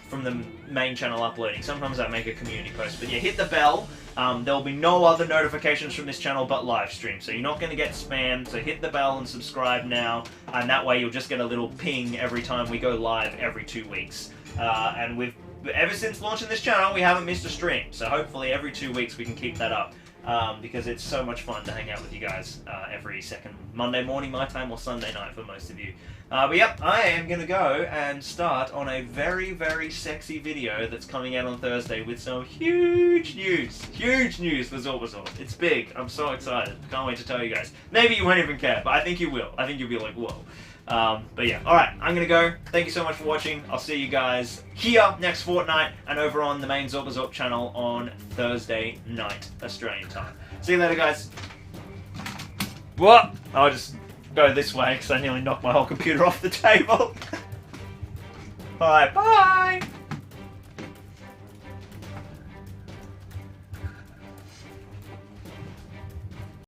from the main channel uploading. Sometimes I make a community post, but yeah, hit the bell. There will be no other notifications from this channel but live stream, so you're not going to get spammed, so hit the bell and subscribe now, and that way you'll just get a little ping every time we go live every 2 weeks. And ever since launching this channel, we haven't missed a stream, so hopefully every 2 weeks we can keep that up, because it's so much fun to hang out with you guys every second Monday morning my time, or Sunday night for most of you. But yep, I am going to go and start on a very, very sexy video that's coming out on Thursday with some huge news. Huge news for Zorbazorb. It's big. I'm so excited. Can't wait to tell you guys. Maybe you won't even care, but I think you will. I think you'll be like, whoa. But yeah, alright, I'm gonna go. Thank you so much for watching. I'll see you guys here next fortnight and over on the main Zorbazorb channel on Thursday night, Australian time. See you later, guys. What? I'll just go this way because I nearly knocked my whole computer off the table. Alright, bye!